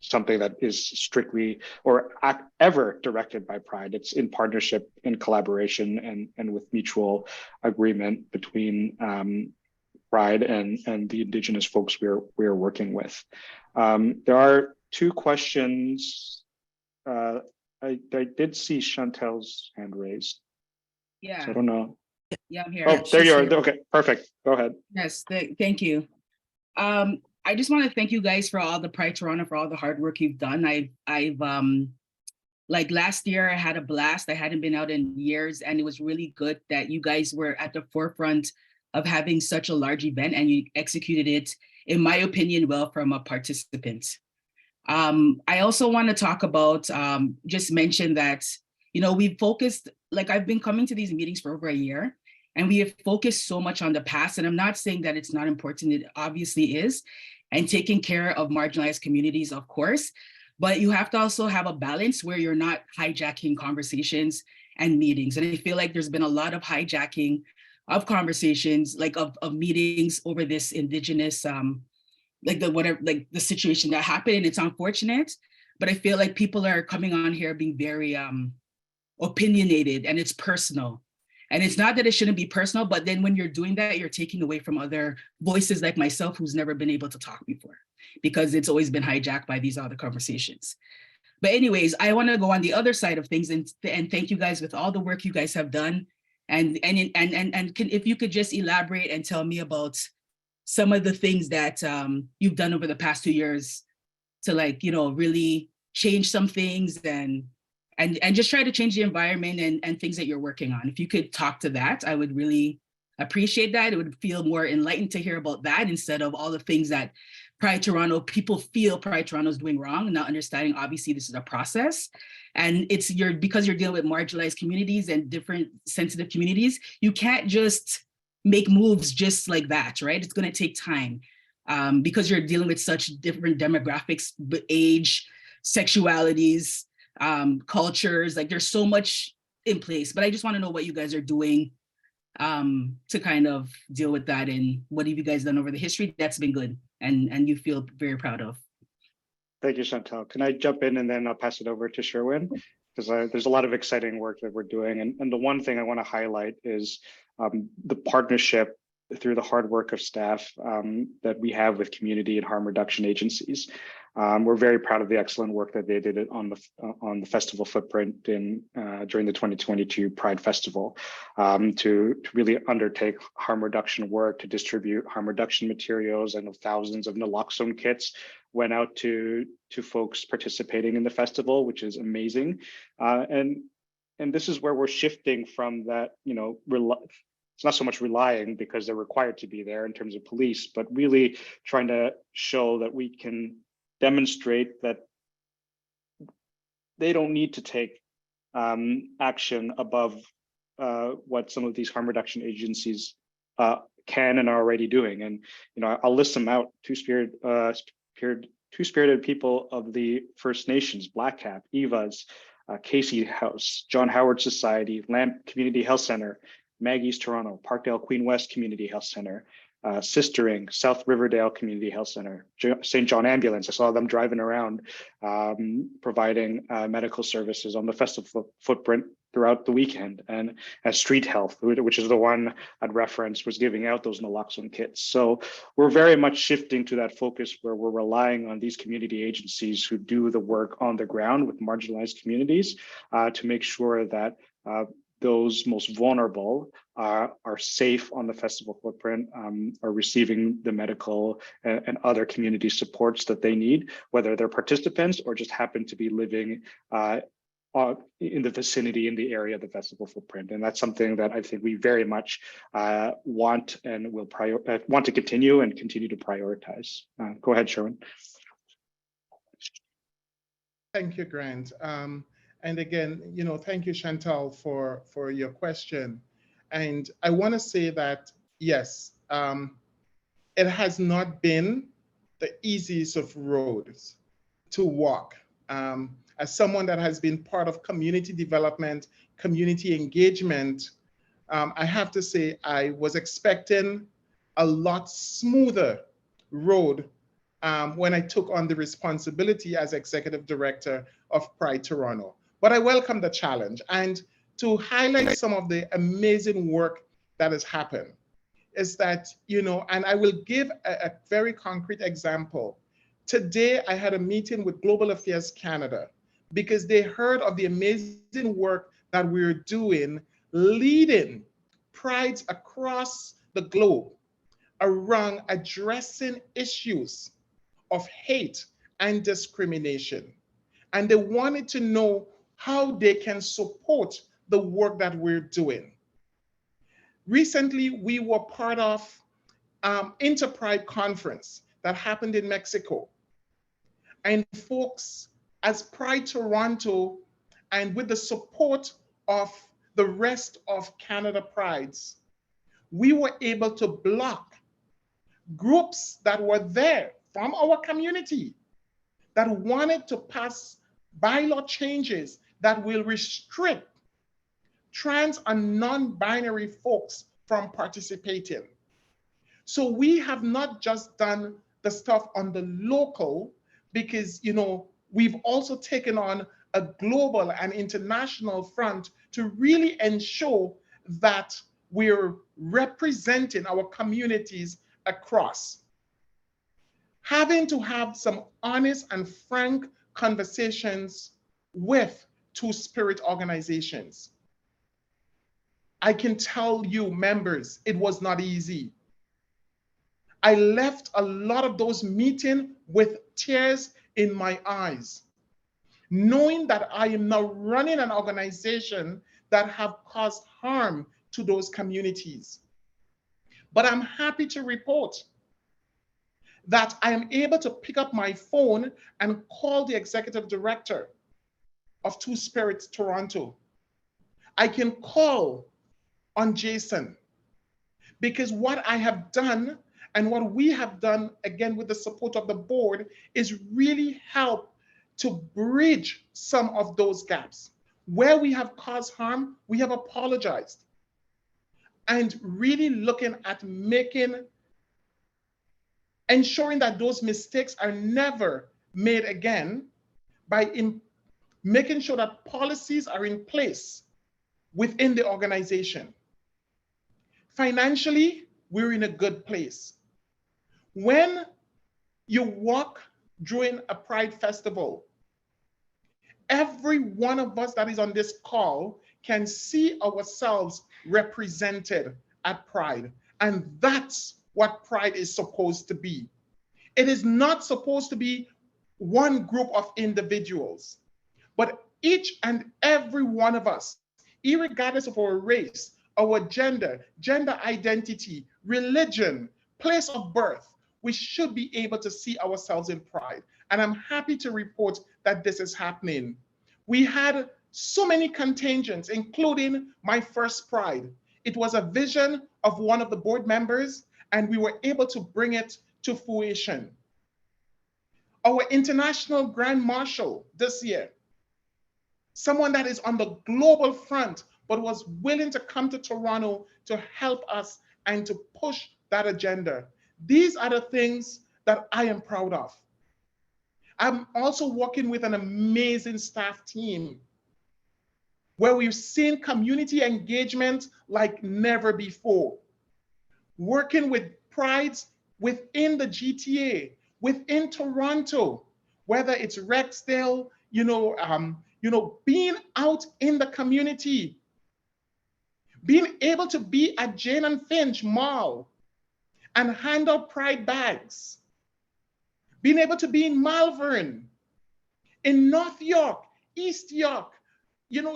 something that is strictly or ever directed by Pride. It's in partnership, in collaboration, and with mutual agreement between Pride and the Indigenous folks we're working with. There are two questions. I did see Chantel's hand raised. Yeah. So I don't know. Yeah, I'm here. Oh, there you are. Here. Okay, perfect. Go ahead. Yes, thank you. I just want to thank you guys for all the Pride Toronto, for all the hard work you've done. I've like last year I had a blast. I hadn't been out in years, and it was really good that you guys were at the forefront of having such a large event, and you executed it, in my opinion, well from a participant. I also want to talk about, just mention that, you know, we've focused, like I've been coming to these meetings for over a year, and we have focused so much on the past. And I'm not saying that it's not important, it obviously is, and taking care of marginalized communities, of course. but you have to also have a balance where you're not hijacking conversations and meetings. And I feel like there's been a lot of hijacking of conversations, like of meetings over this Indigenous, like the situation that happened, and it's unfortunate, but I feel like people are coming on here being very opinionated, and it's personal. And it's not that it shouldn't be personal, but then when you're doing that, you're taking away from other voices like myself, who's never been able to talk before, because it's always been hijacked by these other conversations. But anyways, I want to go on the other side of things and thank you guys with all the work you guys have done. And if you could just elaborate and tell me about some of the things that you've done over the past 2 years to, like, you know, really change some things and just try to change the environment and things that you're working on. If you could talk to that, I would really appreciate that. It would feel more enlightened to hear about that instead of all the things that Pride Toronto, people feel Pride Toronto is doing wrong, and not understanding, obviously, this is a process. And it's because you're dealing with marginalized communities and different sensitive communities, you can't just make moves just like that, right? It's going to take time because you're dealing with such different demographics, age, sexualities, cultures, like there's so much in place. But I just want to know what you guys are doing to kind of deal with that, and what have you guys done over the history that's been good and you feel very proud of. Thank you, Chantal. Can I jump in and then I'll pass it over to Sherwin? Because there's a lot of exciting work that we're doing. And the one thing I want to highlight is the partnership through the hard work of staff that we have with community and harm reduction agencies. We're very proud of the excellent work that they did on the festival footprint during the 2022 Pride Festival to really undertake harm reduction work, to distribute harm reduction materials. I know thousands of naloxone kits went out to folks participating in the festival, which is amazing. And this is where we're shifting from that, you know, it's not so much relying because they're required to be there in terms of police, but really trying to show that we can demonstrate that they don't need to take action above what some of these harm reduction agencies can and are already doing. And, you know, I'll list them out: Two-Spirited People of the First Nations, Black Cap, EVA's, Casey House, John Howard Society, Lamp Community Health Center, Maggie's Toronto, Parkdale Queen West Community Health Center, Sistering, South Riverdale Community Health Center, St. John Ambulance. I saw them driving around providing medical services on the festival footprint throughout the weekend, and Street Health, which is the one I'd referenced, was giving out those naloxone kits. So we're very much shifting to that focus where we're relying on these community agencies who do the work on the ground with marginalized communities to make sure that those most vulnerable are safe on the festival footprint, are receiving the medical and other community supports that they need, whether they're participants or just happen to be living in the vicinity, in the area of the festival footprint. And that's something that I think we very much want and will want to continue to prioritize. Go ahead, Sherwin. Thank you, Grant. And again, you know, thank you, Chantal, for your question. And I want to say that, yes, it has not been the easiest of roads to walk. As someone that has been part of community development, community engagement, I have to say I was expecting a lot smoother road when I took on the responsibility as executive director of Pride Toronto. But I welcome the challenge. And to highlight some of the amazing work that has happened is that, you know, and I will give a very concrete example. Today, I had a meeting with Global Affairs Canada because they heard of the amazing work that we're doing, leading prides across the globe around addressing issues of hate and discrimination. And they wanted to know how they can support the work that we're doing. Recently, we were part of Interpride Conference that happened in Mexico. And folks, as Pride Toronto, and with the support of the rest of Canada Prides, we were able to block groups that were there from our community that wanted to pass bylaw changes that will restrict trans and non-binary folks from participating. So we have not just done the stuff on the local, because we've also taken on a global and international front to really ensure that we're representing our communities across. Having to have some honest and frank conversations with Two-Spirit organizations. I can tell you, members, it was not easy. I left a lot of those meetings with tears in my eyes, knowing that I am now running an organization that have caused harm to those communities. But I'm happy to report that I am able to pick up my phone and call the executive director of Two-Spirit Toronto. I can call on Jason, because what I have done and what we have done, again, with the support of the board, is really help to bridge some of those gaps. Where we have caused harm, we have apologized. And really looking at ensuring that those mistakes are never made again by making sure that policies are in place within the organization. Financially, we're in a good place. When you walk during a Pride festival, every one of us that is on this call can see ourselves represented at Pride. And that's what Pride is supposed to be. It is not supposed to be one group of individuals, but each and every one of us, irregardless of our race, our gender identity, religion, place of birth, we should be able to see ourselves in Pride. And I'm happy to report that this is happening. We had so many contingents, including my first Pride. It was a vision of one of the board members, and we were able to bring it to fruition. Our international Grand Marshal this year, someone that is on the global front, but was willing to come to Toronto to help us and to push that agenda. These are the things that I am proud of. I'm also working with an amazing staff team where we've seen community engagement like never before. Working with prides within the GTA, within Toronto, whether it's Rexdale, being out in the community, being able to be at Jane and Finch Mall and hand out Pride bags, being able to be in Malvern, in North York, East York,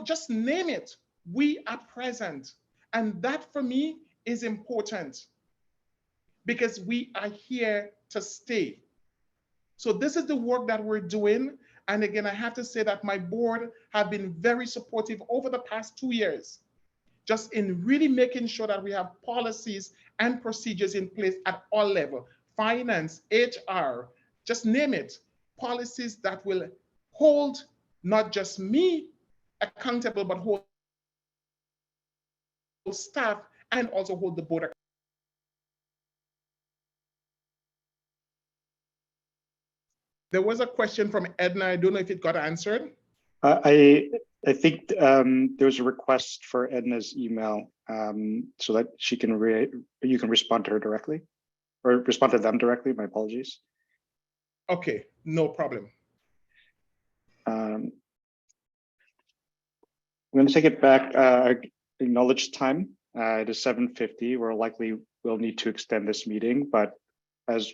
just name it, we are present. And that for me is important because we are here to stay. So this is the work that we're doing. And again, I have to say that my board have been very supportive over the past 2 years, just in really making sure that we have policies and procedures in place at all levels, finance, HR, just name it, policies that will hold not just me accountable, but hold staff and also hold the board accountable. There was a question from Edna. I don't know if it got answered. I think there was a request for Edna's email so that she can you can respond to her directly or respond to them directly. My apologies. Okay, no problem. I'm going to take it back. Acknowledge time. It is 7:50. We're likely will need to extend this meeting, but as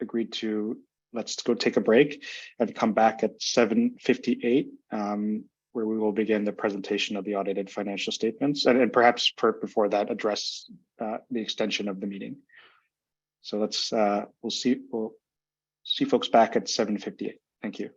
agreed to, let's go take a break and come back at 7:58, where we will begin the presentation of the audited financial statements, and perhaps before that address the extension of the meeting. So let's we'll see folks back at 7:58. Thank you.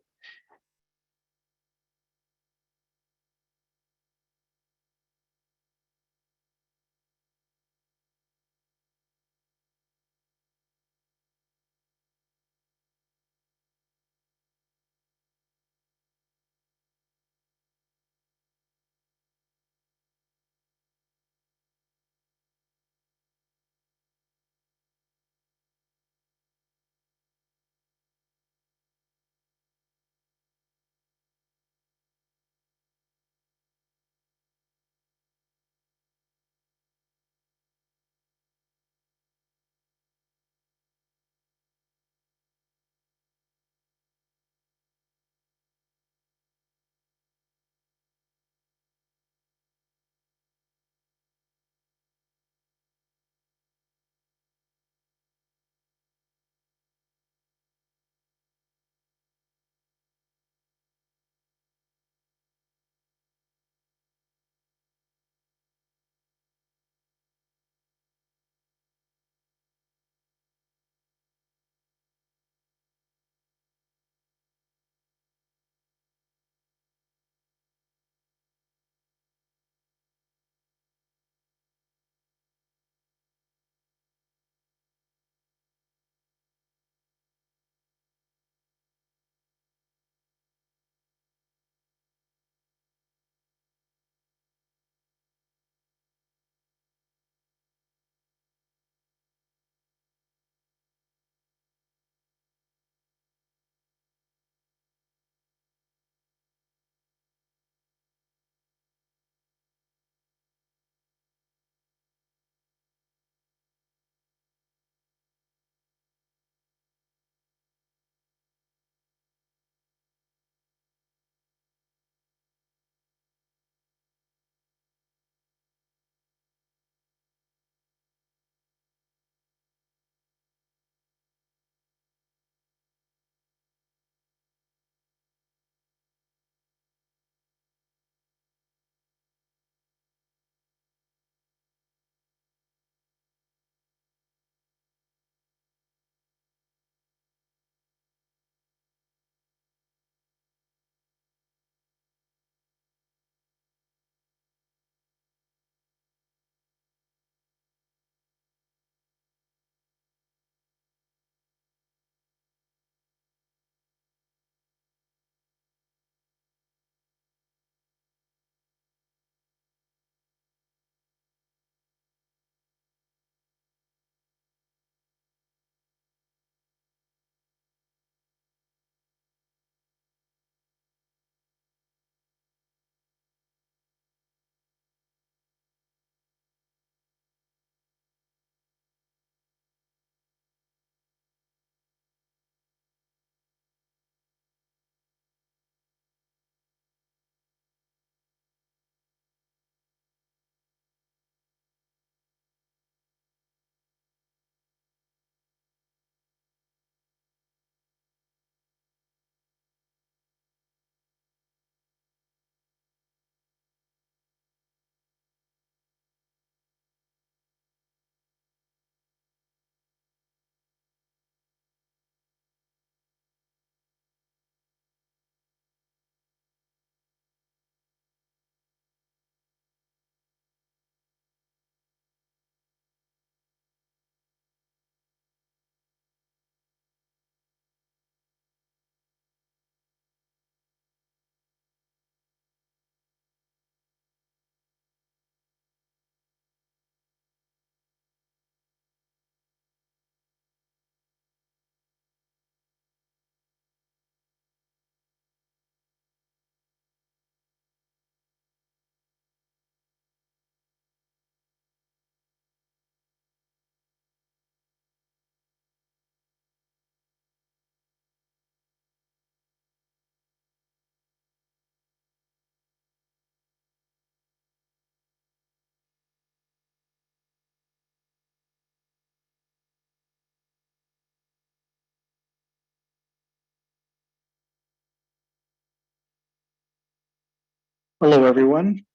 Hello, everyone.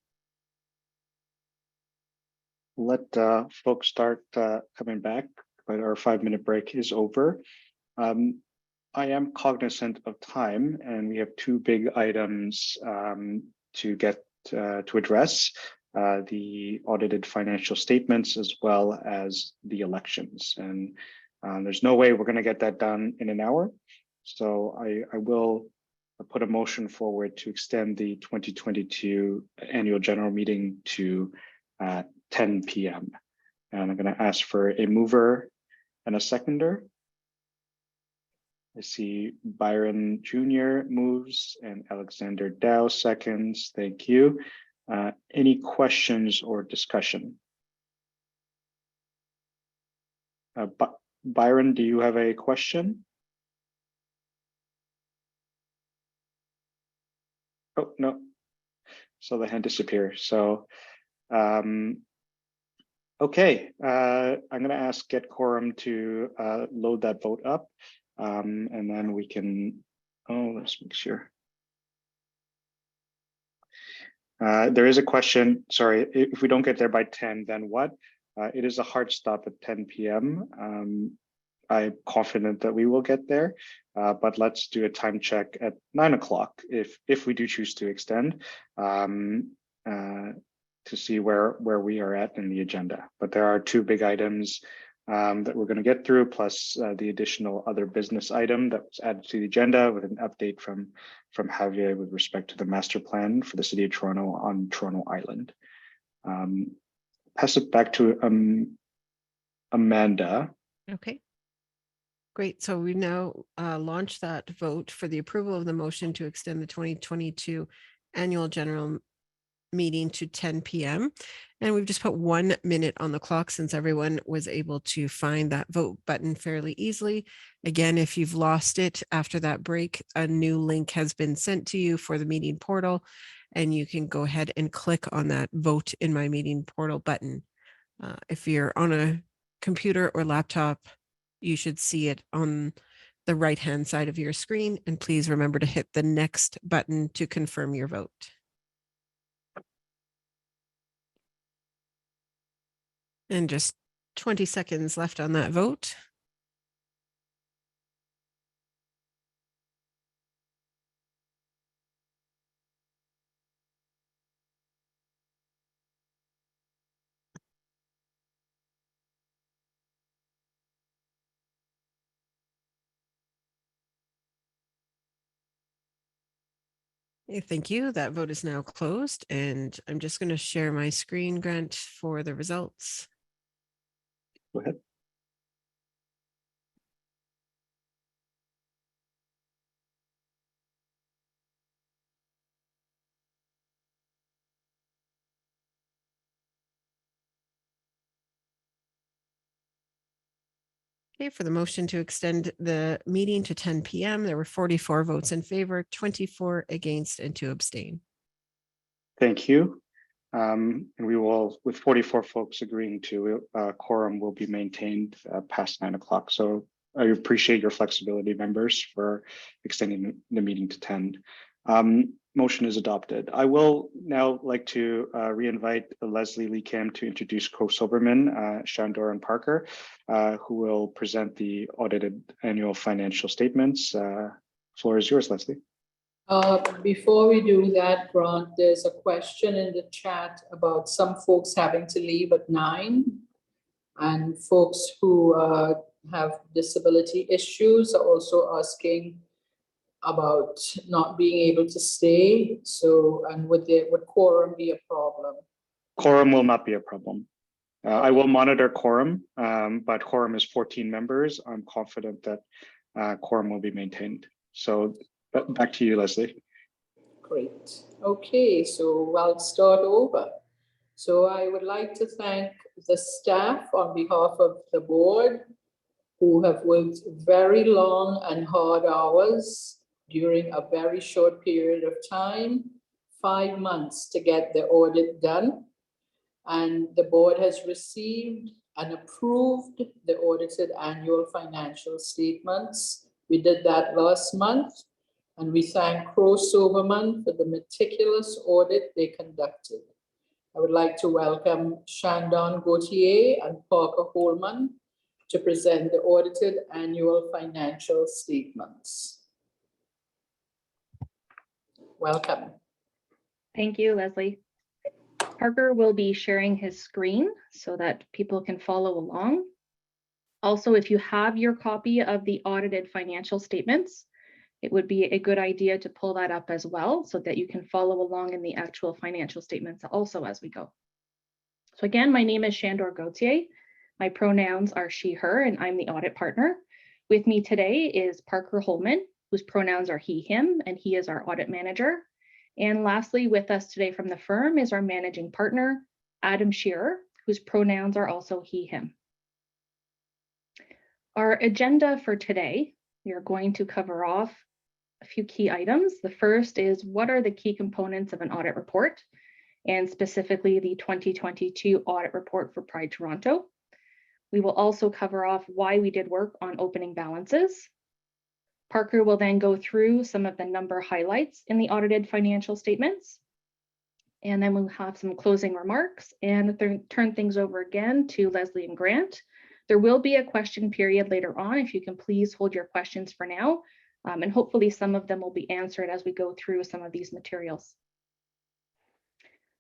Let folks start coming back, but our 5-minute break is over. I am cognizant of time, and we have two big items to get to address, the audited financial statements as well as the elections. And there's no way we're going to get that done in an hour. So I will put a motion forward to extend the 2022 annual general meeting to 10 p.m. And I'm going to ask for a mover and a seconder. I see Byron Jr. moves and Alexander Dow seconds. Thank you. Any questions or discussion? Byron, do you have a question? Oh, no. So the hand disappears. So, okay. I'm going to ask Get Quorum to load that vote up. And then we can, let's make sure. There is a question, sorry, if we don't get there by 10, then what? It is a hard stop at 10 p.m. I'm confident that we will get there, but let's do a time check at 9 o'clock if we do choose to extend to see where we are at in the agenda. But there are two big items that we're going to get through, plus the additional other business item that was added to the agenda with an update from Javier with respect to the master plan for the city of Toronto on Toronto Island. Pass it back to Amanda. Okay. Great. So we now launch that vote for the approval of the motion to extend the 2022 annual general meeting to 10 p.m. And we've just put 1 minute on the clock since everyone was able to find that vote button fairly easily. Again, if you've lost it after that break, a new link has been sent to you for the meeting portal, and you can go ahead and click on that vote in my meeting portal button. If you're on a computer or laptop, you should see it on the right-hand side of your screen. And please remember to hit the next button to confirm your vote. And just 20 seconds left on that vote. Okay, thank you. That vote is now closed, and I'm just going to share my screen, Grant, for the results. Go ahead. Okay, for the motion to extend the meeting to 10 p.m., there were 44 votes in favor, 24 against, and 2 abstain. Thank you. And we will, with 44 folks agreeing to, quorum will be maintained past 9 o'clock. So I appreciate your flexibility, members, for extending the meeting to 10. Motion is adopted. I will now like to re-invite Leslie Lee Kam to introduce co-Silverman, Shandor and Parker, who will present the audited annual financial statements. Floor is yours, Leslie. Before we do that, Grant, there's a question in the chat about some folks having to leave at 9, and folks who have disability issues are also asking about not being able to stay. So, and would quorum be a problem? Quorum will not be a problem. I will monitor quorum, but quorum is 14 members. I'm confident that quorum will be maintained. So back to you, Leslie. Great. Okay, so I'll start over. So I would like to thank the staff on behalf of the board who have worked very long and hard hours during a very short period of time, 5 months to get the audit done. And the board has received and approved the audited annual financial statements. We did that last month. And we thank Crowe Soberman for the meticulous audit they conducted. I would like to welcome Shandon Gauthier and Parker Holman to present the audited annual financial statements. Welcome. Thank you, Leslie. Parker will be sharing his screen so that people can follow along. Also, if you have your copy of the audited financial statements, it would be a good idea to pull that up as well so that you can follow along in the actual financial statements also as we go. So again, my name is Shandor Gauthier. My pronouns are she, her, and I'm the audit partner. With me today is Parker Holman, whose pronouns are he, him, and he is our audit manager. And lastly, with us today from the firm is our managing partner, Adam Shearer, whose pronouns are also he, him. Our agenda for today, we are going to cover off a few key items. The first is what are the key components of an audit report, and specifically the 2022 audit report for Pride Toronto. We will also cover off why we did work on opening balances. Parker will then go through some of the number highlights in the audited financial statements. And then we'll have some closing remarks and turn things over again to Leslie and Grant. There will be a question period later on. If you can please hold your questions for now. And hopefully some of them will be answered as we go through some of these materials.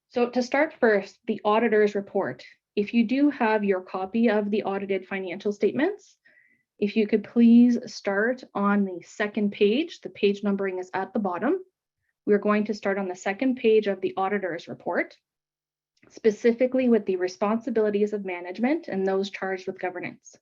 So to start first, the auditor's report. If you do have your copy of the audited financial statements, if you could please start on the second page, the page numbering is at the bottom. We're going to start on the second page of the auditor's report, specifically with the responsibilities of management and those charged with governance.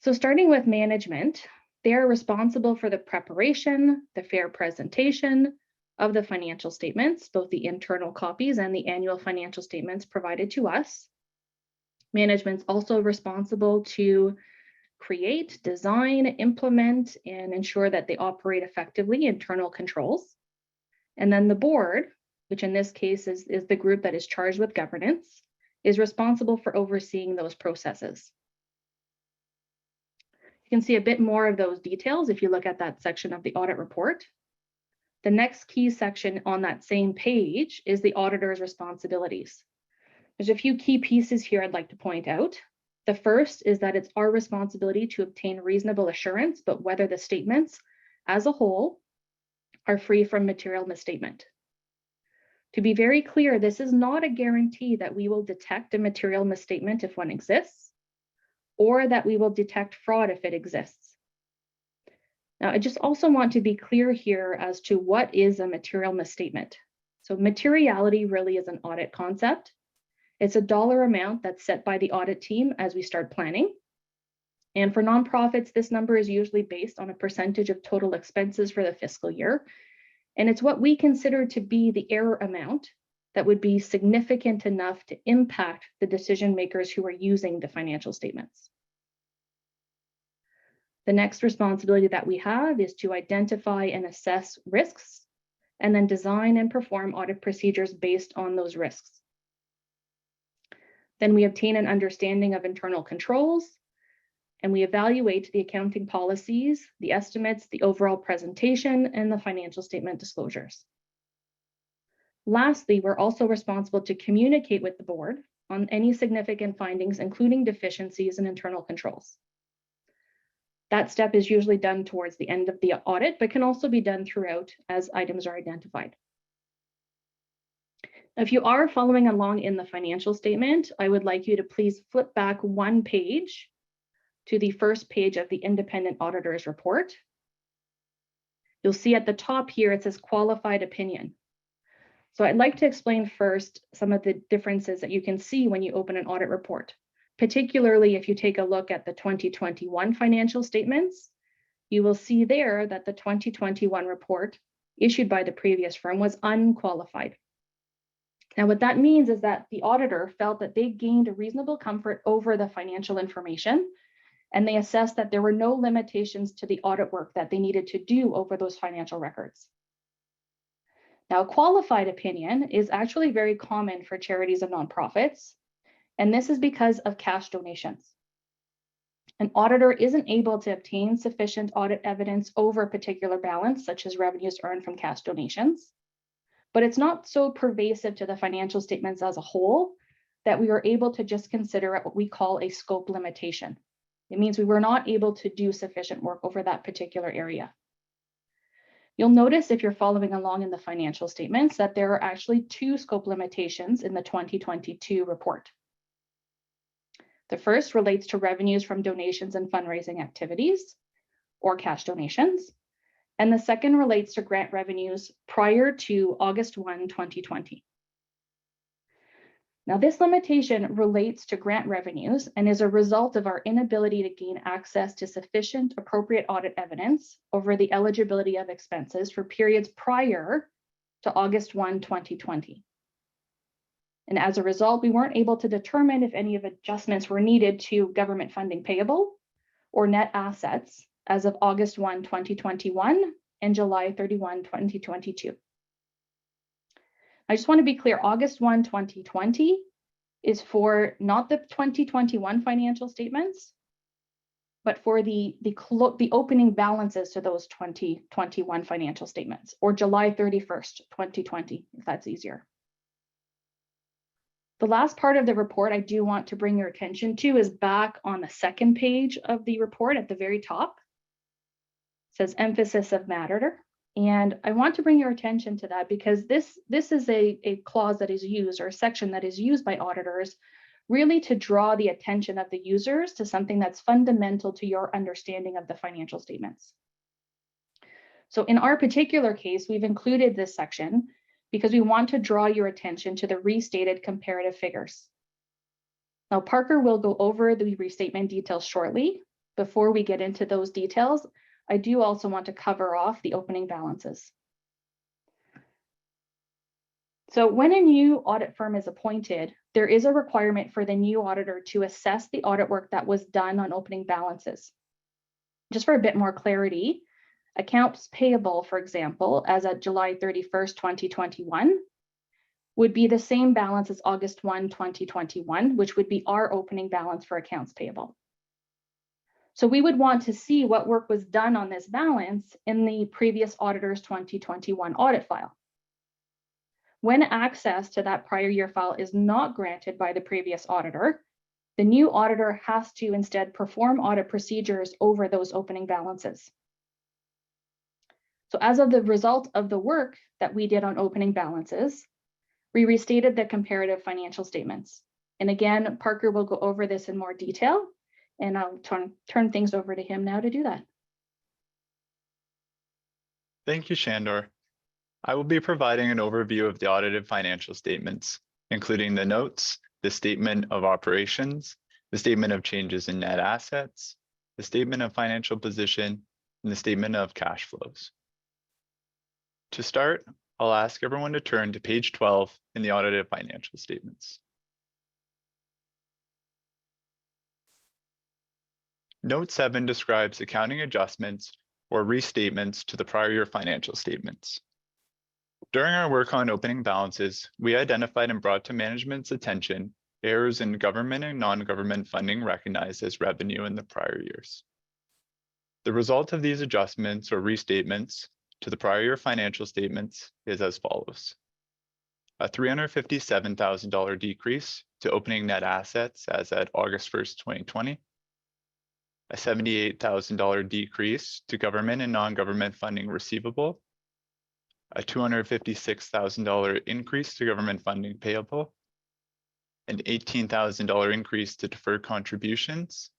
So starting with management, they are responsible for the preparation, the fair presentation of the financial statements, both the internal copies and the annual financial statements provided to us. Management's also responsible to create, design, implement, and ensure that they operate effectively internal controls. And then the board, which in this case is the group that is charged with governance, is responsible for overseeing those processes. You can see a bit more of those details if you look at that section of the audit report. The next key section on that same page is the auditor's responsibilities. There's a few key pieces here I'd like to point out. The first is that it's our responsibility to obtain reasonable assurance about whether the statements as a whole are free from material misstatement. To be very clear, this is not a guarantee that we will detect a material misstatement if one exists, or that we will detect fraud if it exists. Now, I just also want to be clear here as to what is a material misstatement. So materiality really is an audit concept. It's a dollar amount that's set by the audit team as we start planning. And for nonprofits, this number is usually based on a percentage of total expenses for the fiscal year. And it's what we consider to be the error amount that would be significant enough to impact the decision makers who are using the financial statements. The next responsibility that we have is to identify and assess risks, and then design and perform audit procedures based on those risks. Then we obtain an understanding of internal controls, and we evaluate the accounting policies, the estimates, the overall presentation, and the financial statement disclosures. Lastly, we're also responsible to communicate with the board on any significant findings, including deficiencies in internal controls. That step is usually done towards the end of the audit, but can also be done throughout as items are identified. If you are following along in the financial statement, I would like you to please flip back one page to the first page of the independent auditor's report. You'll see at the top here, it says qualified opinion. So I'd like to explain first some of the differences that you can see when you open an audit report. Particularly if you take a look at the 2021 financial statements, you will see there that the 2021 report issued by the previous firm was unqualified. Now, what that means is that the auditor felt that they gained a reasonable comfort over the financial information, and they assessed that there were no limitations to the audit work that they needed to do over those financial records. Now, a qualified opinion is actually very common for charities and nonprofits. And this is because of cash donations. An auditor isn't able to obtain sufficient audit evidence over a particular balance, such as revenues earned from cash donations, but it's not so pervasive to the financial statements as a whole that we were able to just consider it what we call a scope limitation. It means we were not able to do sufficient work over that particular area. You'll notice if you're following along in the financial statements that there are actually 2 scope limitations in the 2022 report. The first relates to revenues from donations and fundraising activities or cash donations. And the second relates to grant revenues prior to August 1, 2020. Now, this limitation relates to grant revenues and is a result of our inability to gain access to sufficient appropriate audit evidence over the eligibility of expenses for periods prior to August 1, 2020. And as a result, we weren't able to determine if any of adjustments were needed to government funding payable or net assets as of August 1, 2021 and July 31, 2022. I just want to be clear, August 1, 2020 is for not the 2021 financial statements, but for the opening balances to those 2021 financial statements, or July 31st, 2020, if that's easier. The last part of the report I do want to bring your attention to is back on the second page of the report at the very top. It says emphasis of matter. And I want to bring your attention to that because this is a clause that is used, or a section that is used by auditors really to draw the attention of the users to something that's fundamental to your understanding of the financial statements. So in our particular case, we've included this section because we want to draw your attention to the restated comparative figures. Now, Parker will go over the restatement details shortly. Before we get into those details, I do also want to cover off the opening balances. So when a new audit firm is appointed, there is a requirement for the new auditor to assess the audit work that was done on opening balances. Just for a bit more clarity, accounts payable, for example, as at July 31st, 2021, would be the same balance as August 1, 2021, which would be our opening balance for accounts payable. So we would want to see what work was done on this balance in the previous auditor's 2021 audit file. When access to that prior year file is not granted by the previous auditor, the new auditor has to instead perform audit procedures over those opening balances. So as of the result of the work that we did on opening balances, we restated the comparative financial statements. And again, Parker will go over this in more detail, and I'll turn things over to him now to do that. Thank you, Shandor. I will be providing an overview of the audited financial statements, including the notes, the statement of operations, the statement of changes in net assets, the statement of financial position, and the statement of cash flows. To start, I'll ask everyone to turn to page 12 in the audited financial statements. Note 7 describes accounting adjustments or restatements to the prior year financial statements. During our work on opening balances, we identified and brought to management's attention errors in government and non-government funding recognized as revenue in the prior years. The result of these adjustments or restatements to the prior year financial statements is as follows. A $357,000 decrease to opening net assets as at August 1st, 2020. A $78,000 decrease to government and non-government funding receivable. A $256,000 increase to government funding payable. An $18,000 increase to deferred contributions.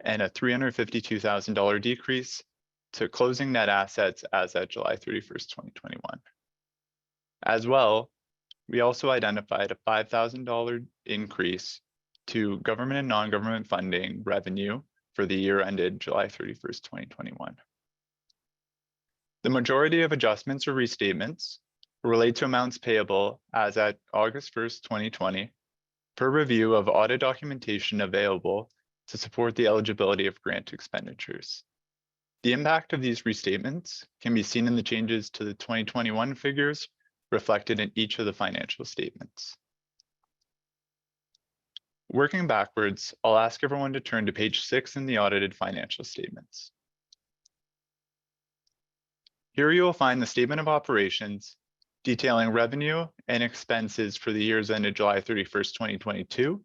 And a $352,000 decrease to closing net assets as at July 31st, 2021. As well, we also identified a $5,000 increase to government and non-government funding revenue for the year ended July 31st, 2021. The majority of adjustments or restatements relate to amounts payable as at August 1st, 2020, per review of audit documentation available to support the eligibility of grant expenditures. The impact of these restatements can be seen in the changes to the 2021 figures reflected in each of the financial statements. Working backwards, I'll ask everyone to turn to page 6 in the audited financial statements. Here you will find the statement of operations detailing revenue and expenses for the years ended July 31st, 2022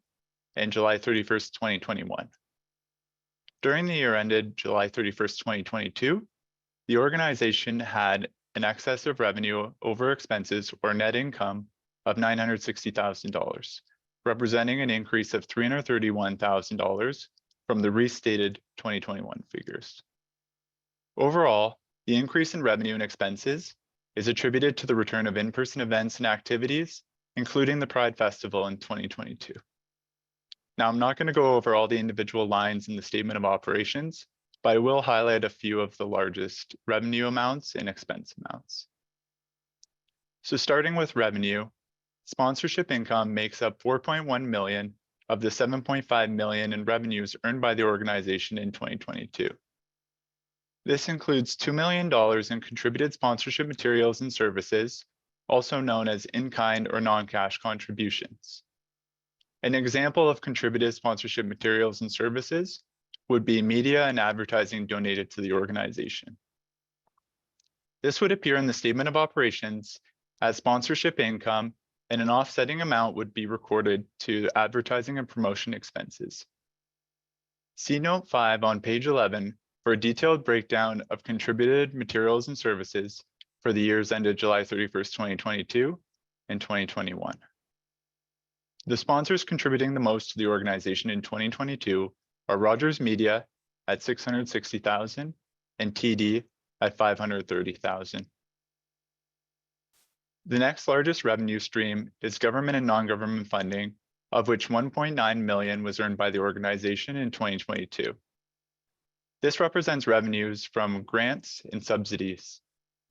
and July 31st, 2021. During the year ended July 31st, 2022, the organization had an excess of revenue over expenses or net income of $960,000, representing an increase of $331,000 from the restated 2021 figures. Overall, the increase in revenue and expenses is attributed to the return of in-person events and activities, including the Pride Festival in 2022. Now, I'm not going to go over all the individual lines in the statement of operations, but I will highlight a few of the largest revenue amounts and expense amounts. So starting with revenue, sponsorship income makes up 4.1 million of the 7.5 million in revenues earned by the organization in 2022. This includes $2 million in contributed sponsorship materials and services, also known as in-kind or non-cash contributions. An example of contributed sponsorship materials and services would be media and advertising donated to the organization. This would appear in the statement of operations as sponsorship income, and an offsetting amount would be recorded to advertising and promotion expenses. See note 5 on page 11 for a detailed breakdown of contributed materials and services for the years ended July 31st, 2022 and 2021. The sponsors contributing the most to the organization in 2022 are Rogers Media at $660,000 and TD at $530,000. The next largest revenue stream is government and non-government funding, of which 1.9 million was earned by the organization in 2022. This represents revenues from grants and subsidies,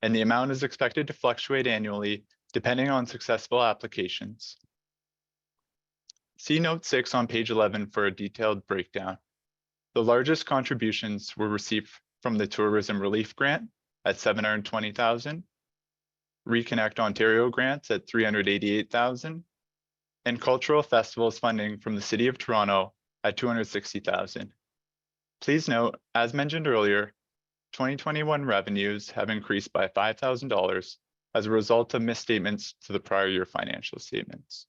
and the amount is expected to fluctuate annually depending on successful applications. See note 6 on page 11 for a detailed breakdown. The largest contributions were received from the Tourism Relief Grant at $720,000, Reconnect Ontario grants at $388,000, and Cultural Festivals funding from the City of Toronto at $260,000. Please note, as mentioned earlier, 2021 revenues have increased by $5,000 as a result of misstatements to the prior year financial statements.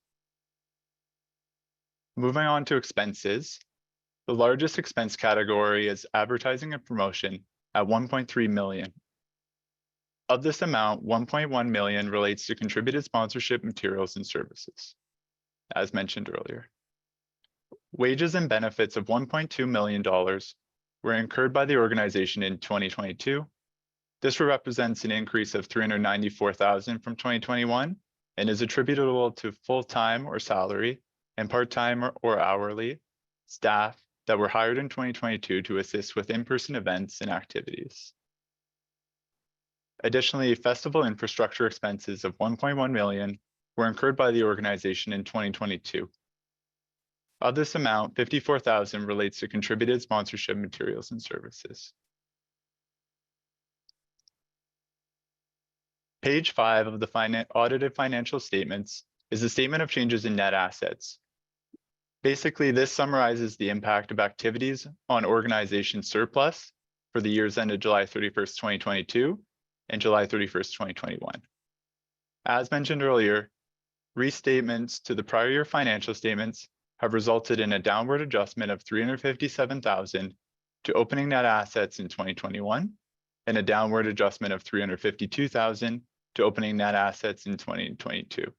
Moving on to expenses, the largest expense category is advertising and promotion at 1.3 million. Of this amount, 1.1 million relates to contributed sponsorship materials and services, as mentioned earlier. Wages and benefits of $1.2 million were incurred by the organization in 2022. This represents an increase of $394,000 from 2021 and is attributable to full-time or salary and part-time or hourly staff that were hired in 2022 to assist with in-person events and activities. Additionally, festival infrastructure expenses of 1.1 million were incurred by the organization in 2022. Of this amount, 54,000 relates to contributed sponsorship materials and services. Page 5 of the audited financial statements is the statement of changes in net assets. Basically, this summarizes the impact of activities on organization surplus for the years ended July 31st, 2022 and July 31st, 2021. As mentioned earlier, restatements to the prior year financial statements have resulted in a downward adjustment of $357,000 to opening net assets in 2021 and a downward adjustment of $352,000 to opening net assets in 2022.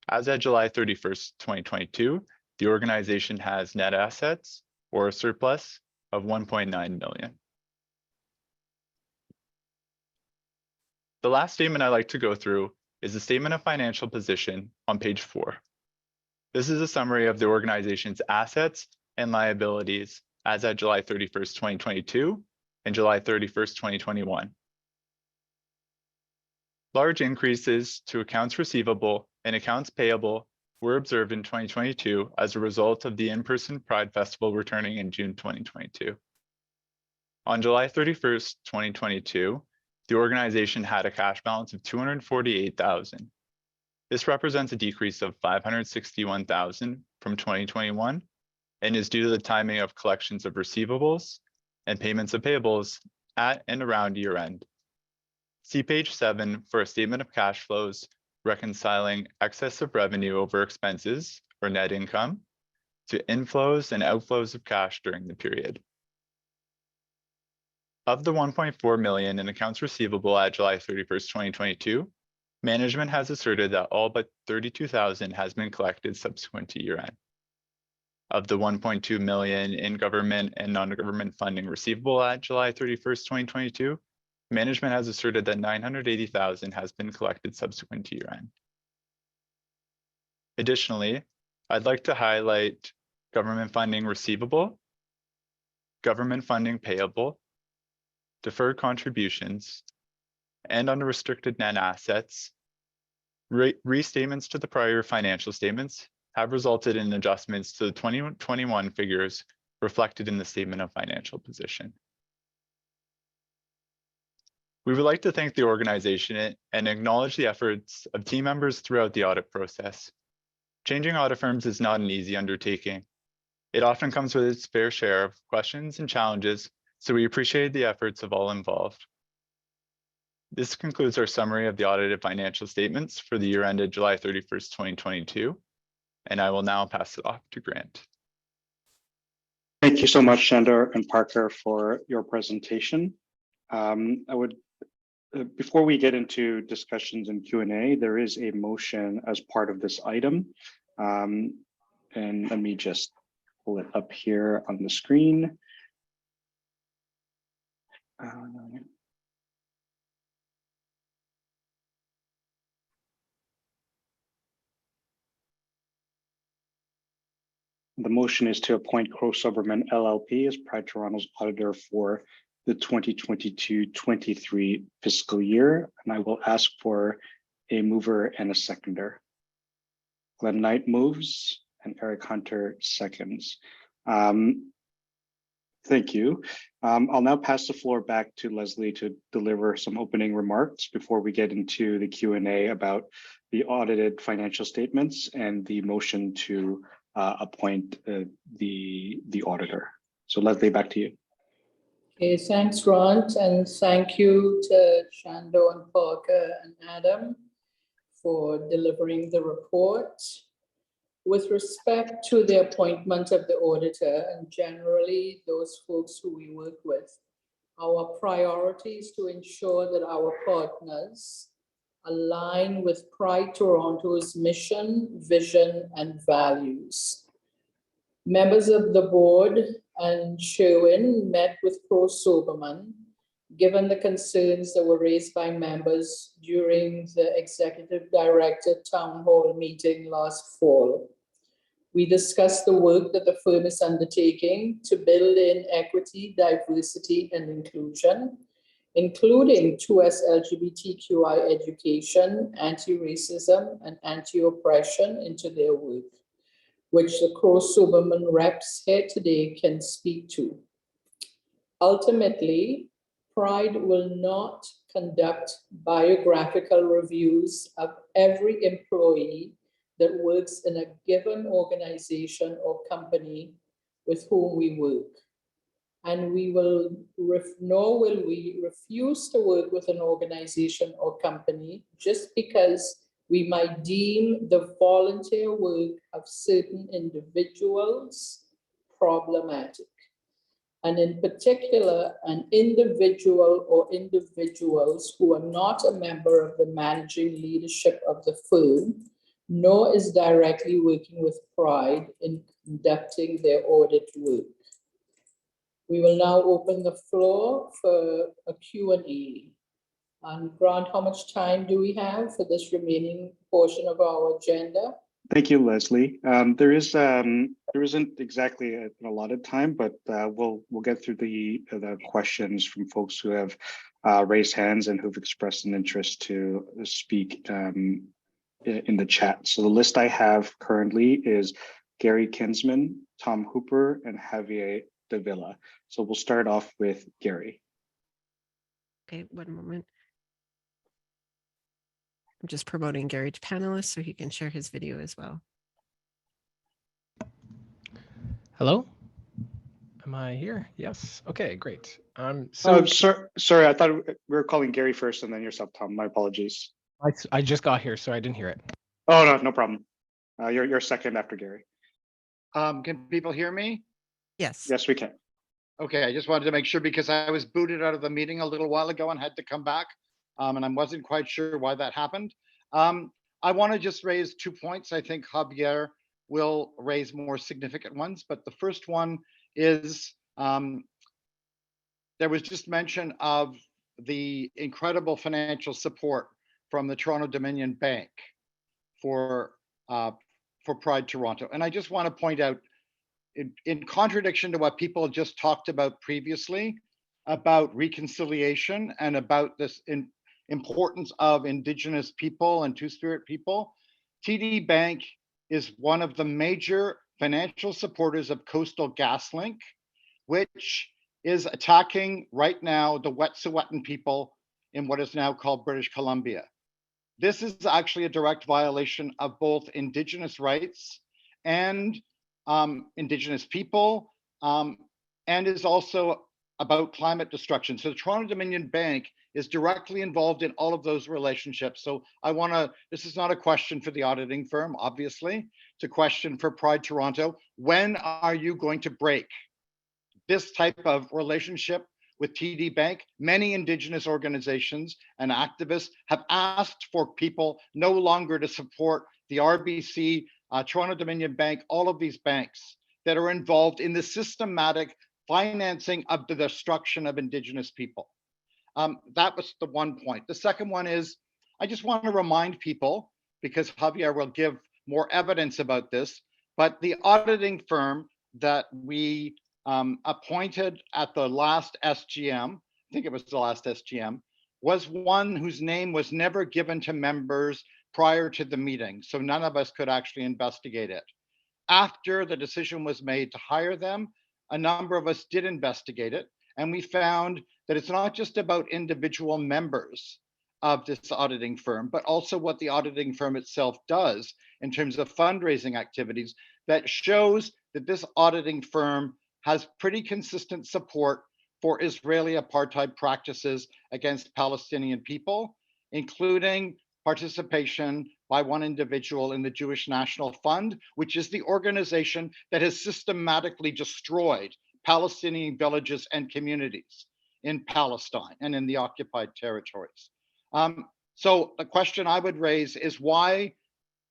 As at July 31st, 2022, the organization has net assets or a surplus of 1.9 million. The last statement I'd like to go through is the statement of financial position on page 4. This is a summary of the organization's assets and liabilities as at July 31st, 2022 and July 31st, 2021. Large increases to accounts receivable and accounts payable were observed in 2022 as a result of the in-person Pride Festival returning in June 2022. On July 31st, 2022, the organization had a cash balance of $248,000. This represents a decrease of $561,000 from 2021 and is due to the timing of collections of receivables and payments of payables at and around year end. See page 7 for a statement of cash flows reconciling excess of revenue over expenses or net income to inflows and outflows of cash during the period. Of the 1.4 million in accounts receivable at July 31st, 2022, management has asserted that all but 32,000 has been collected subsequent to year end. Of the 1.2 million in government and non-government funding receivable at July 31st, 2022, management has asserted that 980,000 has been collected subsequent to year end. Additionally, I'd like to highlight government funding receivable, government funding payable, deferred contributions, and unrestricted net assets. Restatements to the prior financial statements have resulted in adjustments to the 2021 figures reflected in the statement of financial position. We would like to thank the organization and acknowledge the efforts of team members throughout the audit process. Changing audit firms is not an easy undertaking. It often comes with its fair share of questions and challenges, so we appreciate the efforts of all involved. This concludes our summary of the audited financial statements for the year ended July 31st, 2022, and I will now pass it off to Grant. Thank you so much, Shandor and Parker, for your presentation. Before we get into discussions and Q&A, there is a motion as part of this item. And let me just pull it up here on the screen. The motion is to appoint Crowe Soberman LLP as Pride Toronto's auditor for the 2022-23 fiscal year, and I will ask for a mover and a seconder. Glenn Knight moves and Eric Hunter seconds. Thank you. I'll now pass the floor back to Leslie to deliver some opening remarks before we get into the Q&A about the audited financial statements and the motion to appoint the auditor. So Leslie, back to you. Okay, thanks, Grant, and thank you to Shandor and Parker and Adam for delivering the report. With respect to the appointment of the auditor and generally those folks who we work with, our priority is to ensure that our partners align with Pride Toronto's mission, vision, and values. Members of the board and Sherwin met with Crowe Soberman, given the concerns that were raised by members during the Executive Director Town Hall meeting last fall. We discussed the work that the firm is undertaking to build in equity, diversity, and inclusion, including towards LGBTQI education, anti-racism, and anti-oppression into their work, which the Crowe Soberman reps here today can speak to. Ultimately, Pride will not conduct biographical reviews of every employee that works in a given organization or company with whom we work. And nor will we refuse to work with an organization or company just because we might deem the volunteer work of certain individuals problematic. And in particular, an individual or individuals who are not a member of the managing leadership of the firm, nor is directly working with Pride in conducting their audit work. We will now open the floor for a Q&A. And Grant, how much time do we have for this remaining portion of our agenda? Thank you, Leslie. There isn't exactly an allotted time, but we'll get through the questions from folks who have raised hands and who've expressed an interest to speak in the chat. So the list I have currently is Gary Kinsman, Tom Hooper, and Javier Davila. So we'll start off with Gary. Okay, one moment. I'm just promoting Gary to panelist so he can share his video as well. Hello? Am I here? Yes. Okay, great. Sorry, I thought we were calling Gary first and then yourself, Tom. My apologies. I just got here, so I didn't hear it. Oh, no problem. You're second after Gary. Can people hear me? Yes. Yes, we can. Okay, I just wanted to make sure because I was booted out of the meeting a little while ago and had to come back. And I wasn't quite sure why that happened. I want to just raise 2 points. I think Javier will raise more significant ones, but the first one is there was just mention of the incredible financial support from the Toronto Dominion Bank for Pride Toronto. And I just want to point out, in contradiction to what people just talked about previously, about reconciliation and about this importance of Indigenous people and Two-Spirit people, TD Bank is one of the major financial supporters of Coastal GasLink, which is attacking right now the Wet'suwet'en people in what is now called British Columbia. This is actually a direct violation of both Indigenous rights and Indigenous people, and is also about climate destruction. So the Toronto Dominion Bank is directly involved in all of those relationships. So this is not a question for the auditing firm, obviously. It's a question for Pride Toronto. When are you going to break this type of relationship with TD Bank? Many Indigenous organizations and activists have asked for people no longer to support the RBC, Toronto Dominion Bank, all of these banks that are involved in the systematic financing of the destruction of Indigenous people. That was the one point. The second one is, I just want to remind people, because Javier will give more evidence about this, but the auditing firm that we appointed at the last SGM, I think it was the last SGM, was one whose name was never given to members prior to the meeting. So none of us could actually investigate it. After the decision was made to hire them, a number of us did investigate it. And we found that it's not just about individual members of this auditing firm, but also what the auditing firm itself does in terms of fundraising activities that shows that this auditing firm has pretty consistent support for Israeli apartheid practices against Palestinian people, including participation by one individual in the Jewish National Fund, which is the organization that has systematically destroyed Palestinian villages and communities in Palestine and in the occupied territories. So the question I would raise is, why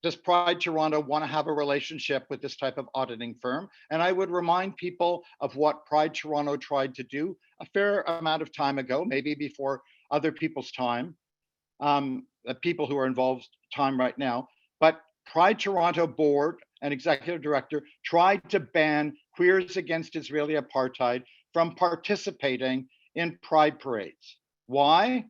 does Pride Toronto want to have a relationship with this type of auditing firm? And I would remind people of what Pride Toronto tried to do a fair amount of time ago, maybe before other people's time, people who are involved time right now. But Pride Toronto board and executive director tried to ban Queers Against Israeli Apartheid from participating in pride parades. Why?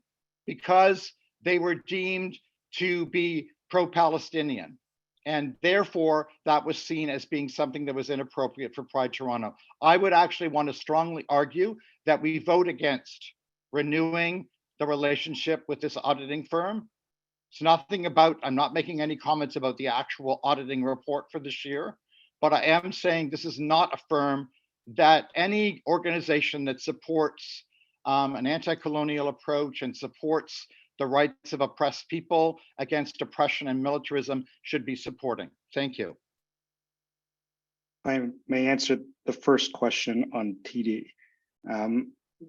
Because they were deemed to be pro-Palestinian. And therefore, that was seen as being something that was inappropriate for Pride Toronto. I would actually want to strongly argue that we vote against renewing the relationship with this auditing firm. It's nothing about, I'm not making any comments about the actual auditing report for this year, but I am saying this is not a firm that any organization that supports an anti-colonial approach and supports the rights of oppressed people against oppression and militarism should be supporting. Thank you. I may answer the first question on TD.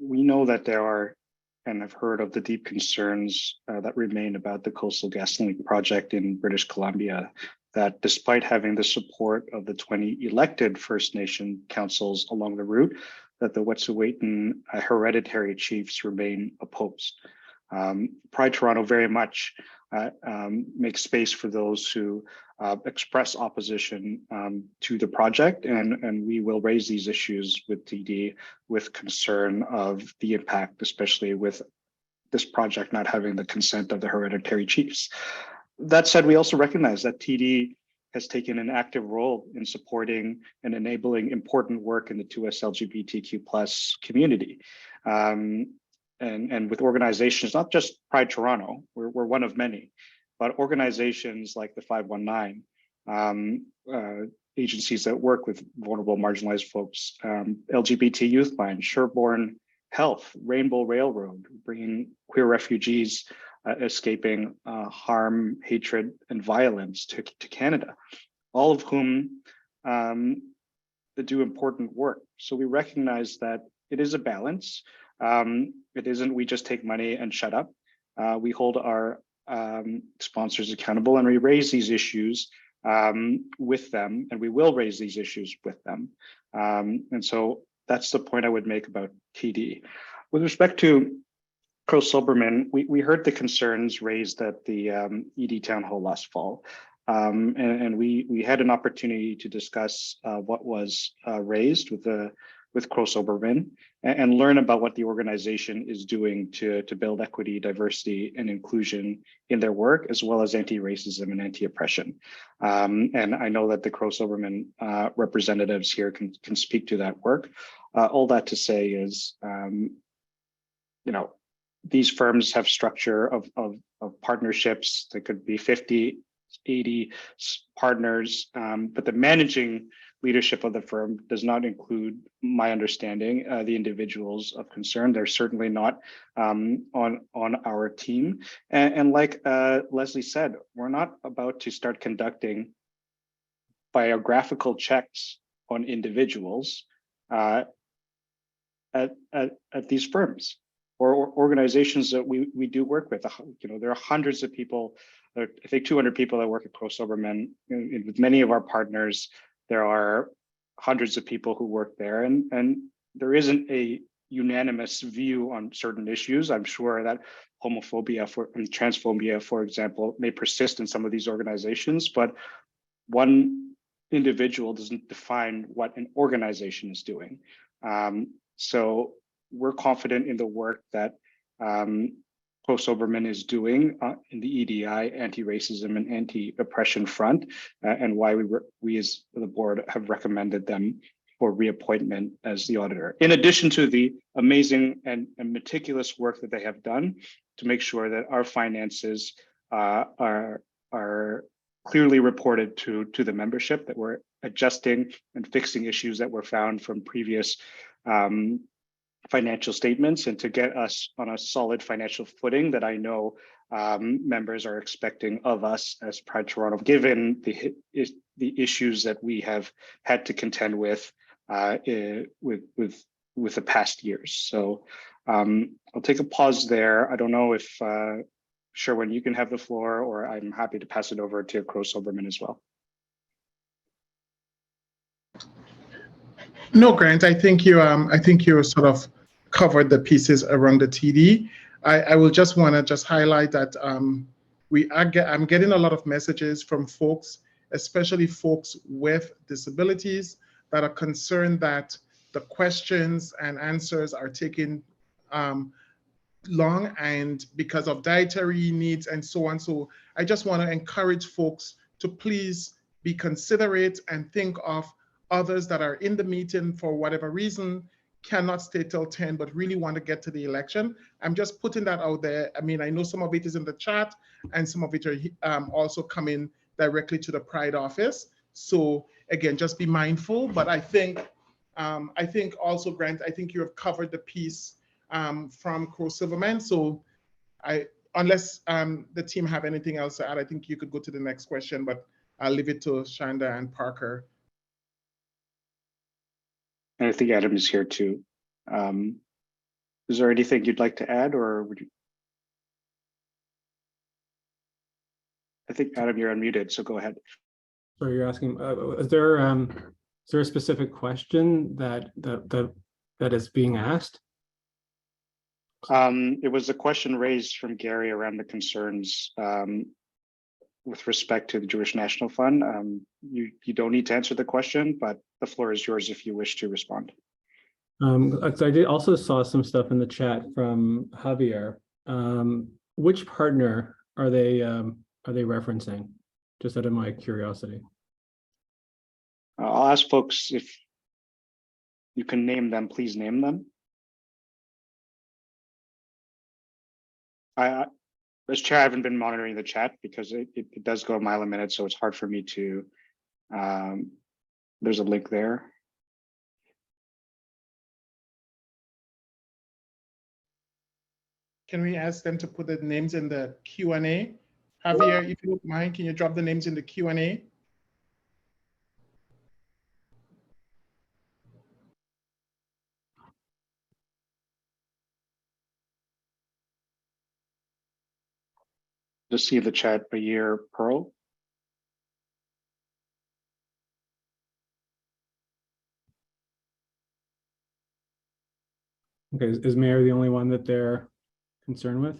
We know that there are, and I've heard of the deep concerns that remain about the Coastal GasLink project in British Columbia, that despite having the support of the 20 elected First Nation councils along the route, that the Wet'suwet'en hereditary chiefs remain opposed. Pride Toronto very much makes space for those who express opposition to the project, and we will raise these issues with TD with concern of the impact, especially with this project not having the consent of the hereditary chiefs. That said, we also recognize that TD has taken an active role in supporting and enabling important work in the 2S LGBTQ+ community. And with organizations, not just Pride Toronto, we're one of many, but organizations like the 519, agencies that work with vulnerable, marginalized folks, LGBT Youth Line, Sherborne Health, Rainbow Railroad, bringing queer refugees escaping harm, hatred, and violence to Canada, all of whom do important work. So we recognize that it is a balance. It isn't we just take money and shut up. We hold our sponsors accountable, and we raise these issues with them, and we will raise these issues with them. And so that's the point I would make about TD. With respect to Crow-Silberman, we heard the concerns raised at the ED Town Hall last fall. And we had an opportunity to discuss what was raised with Crow-Silberman and learn about what the organization is doing to build equity, diversity, and inclusion in their work, as well as anti-racism and anti-oppression. And I know that the Crow-Silberman representatives here can speak to that work. All that to say is, these firms have structure of partnerships that could be 50, 80 partners, but the managing leadership of the firm does not include, my understanding, the individuals of concern. They're certainly not on our team. And like Leslie said, we're not about to start conducting biographical checks on individuals at these firms or organizations that we do work with. There are hundreds of people, I think 200 people that work at Crow-Silberman. With many of our partners, there are hundreds of people who work there, and there isn't a unanimous view on certain issues. I'm sure that homophobia and transphobia, for example, may persist in some of these organizations, but one individual doesn't define what an organization is doing. So we're confident in the work that Crow-Silberman is doing in the EDI, anti-racism and anti-oppression front, and why we as the board have recommended them for reappointment as the auditor. In addition to the amazing and meticulous work that they have done to make sure that our finances are clearly reported to the membership, that we're adjusting and fixing issues that were found from previous financial statements, and to get us on a solid financial footing that I know members are expecting of us as Pride Toronto, given the issues that we have had to contend with the past years. So I'll take a pause there. I don't know if Sherwin, you can have the floor, or I'm happy to pass it over to Crow-Silberman as well. No, Grant, I think you sort of covered the pieces around the TD. I will just want to highlight that I'm getting a lot of messages from folks, especially folks with disabilities, that are concerned that the questions and answers are taking long, and because of dietary needs and so on. So I just want to encourage folks to please be considerate and think of others that are in the meeting for whatever reason, cannot stay till 10, but really want to get to the election. I'm just putting that out there. I mean, I know some of it is in the chat and some of it are also coming directly to the Pride office. So again, just be mindful. But I think also, Grant, I think you have covered the piece from Crow-Silberman. So unless the team have anything else to add, I think you could go to the next question, but I'll leave it to Shanda and Parker. And I think Adam is here too. Is there anything you'd like to add, or would you? I think Adam, you're unmuted, so go ahead. So you're asking, is there a specific question that is being asked? It was a question raised from Gary around the concerns with respect to the Jewish National Fund. You don't need to answer the question, but the floor is yours if you wish to respond. I also saw some stuff in the chat from Javier. Which partner are they referencing? Just out of my curiosity. I'll ask folks if you can name them, please name them. As chair, I haven't been monitoring the chat because it does go a mile a minute, so it's hard for me to, there's a link there. Can we ask them to put the names in the Q&A? Javier, if you don't mind, can you drop the names in the Q&A? Just see the chat a year, Pearl. Okay, is Mayor the only one that they're concerned with?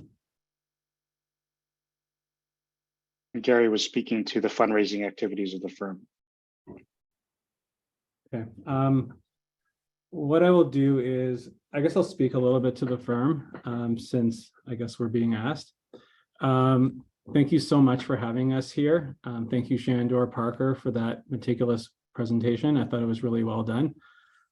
Gary was speaking to the fundraising activities of the firm. Okay. What I will do is, I guess I'll speak a little bit to the firm, since I guess we're being asked. Thank you so much for having us here. Thank you, Shandor Parker, for that meticulous presentation. I thought it was really well done.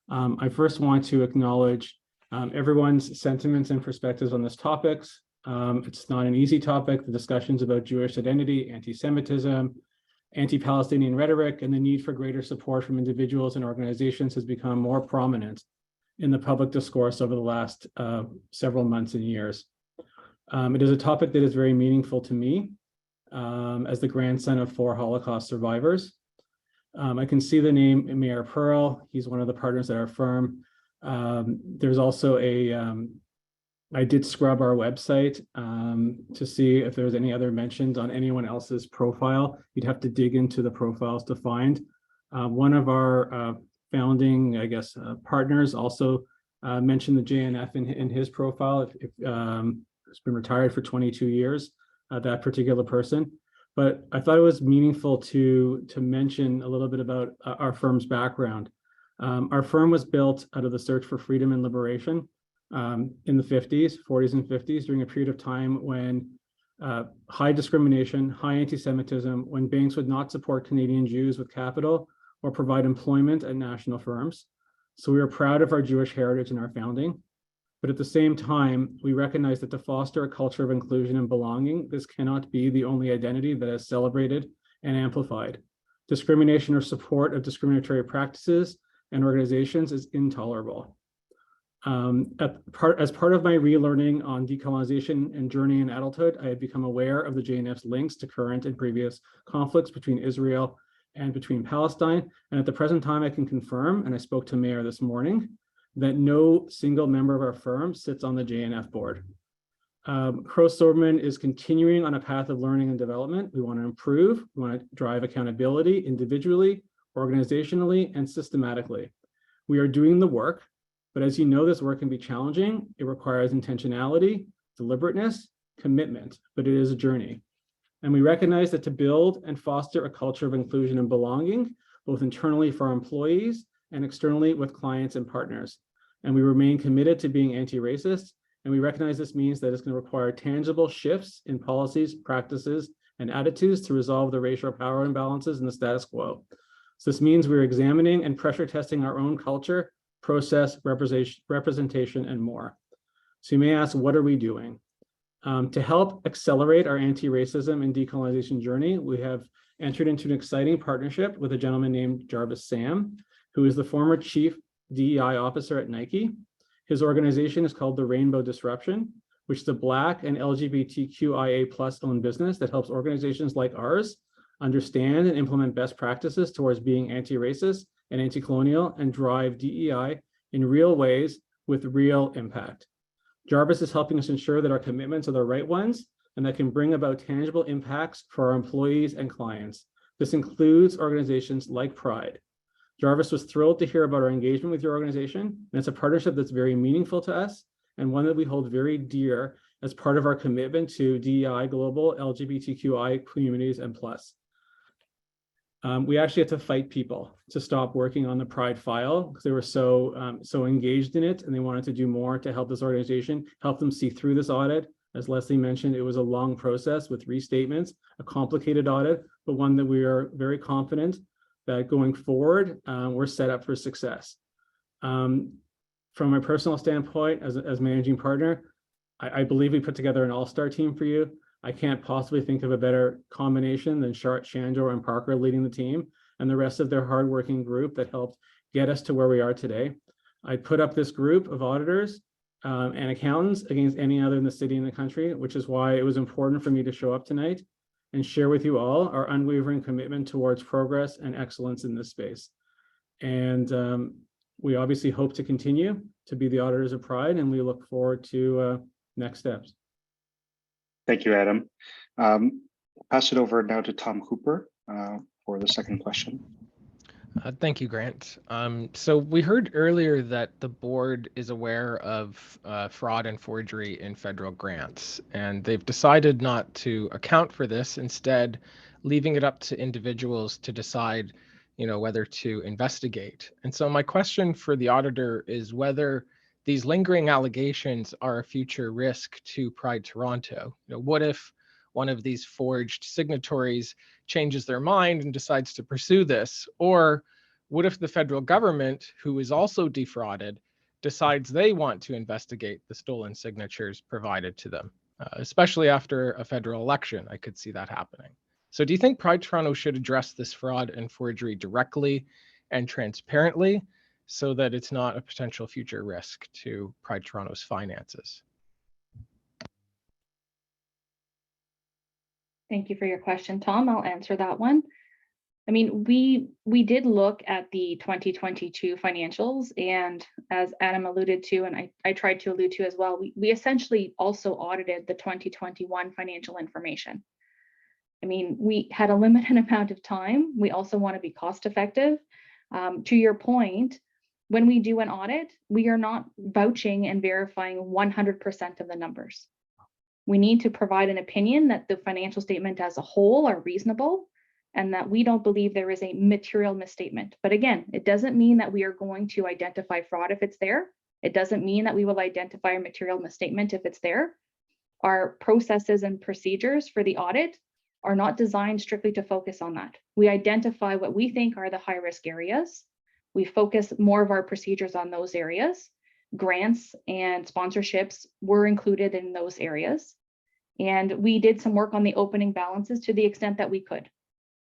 I first want to acknowledge everyone's sentiments and perspectives on this topics. It's not an easy topic. The discussions about Jewish identity, anti-Semitism, anti-Palestinian rhetoric, and the need for greater support from individuals and organizations has become more prominent in the public discourse over the last several months and years. It is a topic that is very meaningful to me as the grandson of 4 Holocaust survivors. I can see the name Mayor Pearl. He's one of the partners at our firm. There's also I did scrub our website to see if there was any other mentions on anyone else's profile. You'd have to dig into the profiles to find. One of our founding, I guess, partners also mentioned the JNF in his profile. It's been retired for 22 years, that particular person. But I thought it was meaningful to mention a little bit about our firm's background. Our firm was built out of the search for freedom and liberation in the 40s and 50s, during a period of time when high discrimination, high anti-Semitism, when banks would not support Canadian Jews with capital or provide employment at national firms. So we are proud of our Jewish heritage and our founding. But at the same time, we recognize that to foster a culture of inclusion and belonging, this cannot be the only identity that is celebrated and amplified. Discrimination or support of discriminatory practices and organizations is intolerable. As part of my relearning on decolonization and journey in adulthood, I had become aware of the JNF's links to current and previous conflicts between Israel and between Palestine. And at the present time, I can confirm, and I spoke to Mayor this morning, that no single member of our firm sits on the JNF board. Crow Soberman is continuing on a path of learning and development. We want to improve, we want to drive accountability individually, organizationally, and systematically. We are doing the work, but as you know, this work can be challenging. It requires intentionality, deliberateness, commitment, but it is a journey. And we recognize that to build and foster a culture of inclusion and belonging, both internally for our employees and externally with clients and partners. And we remain committed to being anti-racist. And we recognize this means that it's going to require tangible shifts in policies, practices, and attitudes to resolve the racial power imbalances in the status quo. So this means we're examining and pressure testing our own culture, process, representation, and more. So you may ask, what are we doing? To help accelerate our anti-racism and decolonization journey, we have entered into an exciting partnership with a gentleman named Jarvis Sam, who is the former chief DEI officer at Nike. His organization is called the Rainbow Disruption, which is a Black and LGBTQIA+ owned business that helps organizations like ours understand and implement best practices towards being anti-racist and anti-colonial and drive DEI in real ways with real impact. Jarvis is helping us ensure that our commitments are the right ones and that can bring about tangible impacts for our employees and clients. This includes organizations like Pride. Jarvis was thrilled to hear about our engagement with your organization, and it's a partnership that's very meaningful to us and one that we hold very dear as part of our commitment to DEI global LGBTQI communities and plus. We actually had to fight people to stop working on the Pride file because they were so engaged in it, and they wanted to do more to help this organization, help them see through this audit. As Leslie mentioned, it was a long process with restatements, a complicated audit, but one that we are very confident that going forward, we're set up for success. From a personal standpoint, as managing partner, I believe we put together an all-star team for you. I can't possibly think of a better combination than Shandor and Parker leading the team and the rest of their hardworking group that helped get us to where we are today. I put up this group of auditors and accountants against any other in the city and the country, which is why it was important for me to show up tonight and share with you all our unwavering commitment towards progress and excellence in this space. And we obviously hope to continue to be the auditors of Pride, and we look forward to next steps. Thank you, Adam. Pass it over now to Tom Cooper for the second question. Thank you, Grant. So we heard earlier that the board is aware of fraud and forgery in federal grants, and they've decided not to account for this, instead leaving it up to individuals to decide, whether to investigate. And so my question for the auditor is whether these lingering allegations are a future risk to Pride Toronto. What if one of these forged signatories changes their mind and decides to pursue this? Or what if the federal government, who is also defrauded, decides they want to investigate the stolen signatures provided to them? Especially after a federal election, I could see that happening. So do you think Pride Toronto should address this fraud and forgery directly and transparently so that it's not a potential future risk to Pride Toronto's finances? Thank you for your question, Tom. I'll answer that one. I mean, we did look at the 2022 financials, and as Adam alluded to, and I tried to allude to as well, we essentially also audited the 2021 financial information. I mean, we had a limited amount of time. We also want to be cost effective. To your point, when we do an audit, we are not vouching and verifying 100% of the numbers. We need to provide an opinion that the financial statement as a whole are reasonable and that we don't believe there is a material misstatement. But again, it doesn't mean that we are going to identify fraud if it's there. It doesn't mean that we will identify a material misstatement if it's there. Our processes and procedures for the audit are not designed strictly to focus on that. We identify what we think are the high risk areas. We focus more of our procedures on those areas. Grants and sponsorships were included in those areas. And we did some work on the opening balances to the extent that we could.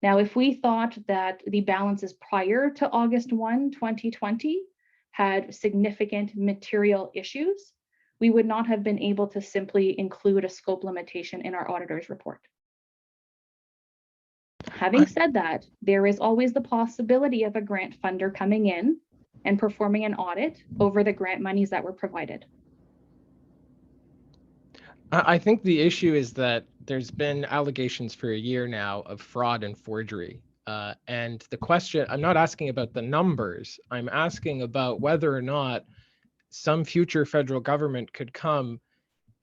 Now, if we thought that the balances prior to August 1, 2020 had significant material issues, we would not have been able to simply include a scope limitation in our auditor's report. Having said that, there is always the possibility of a grant funder coming in and performing an audit over the grant monies that were provided. I think the issue is that there's been allegations for a year now of fraud and forgery. And the question, I'm not asking about the numbers, I'm asking about whether or not some future federal government could come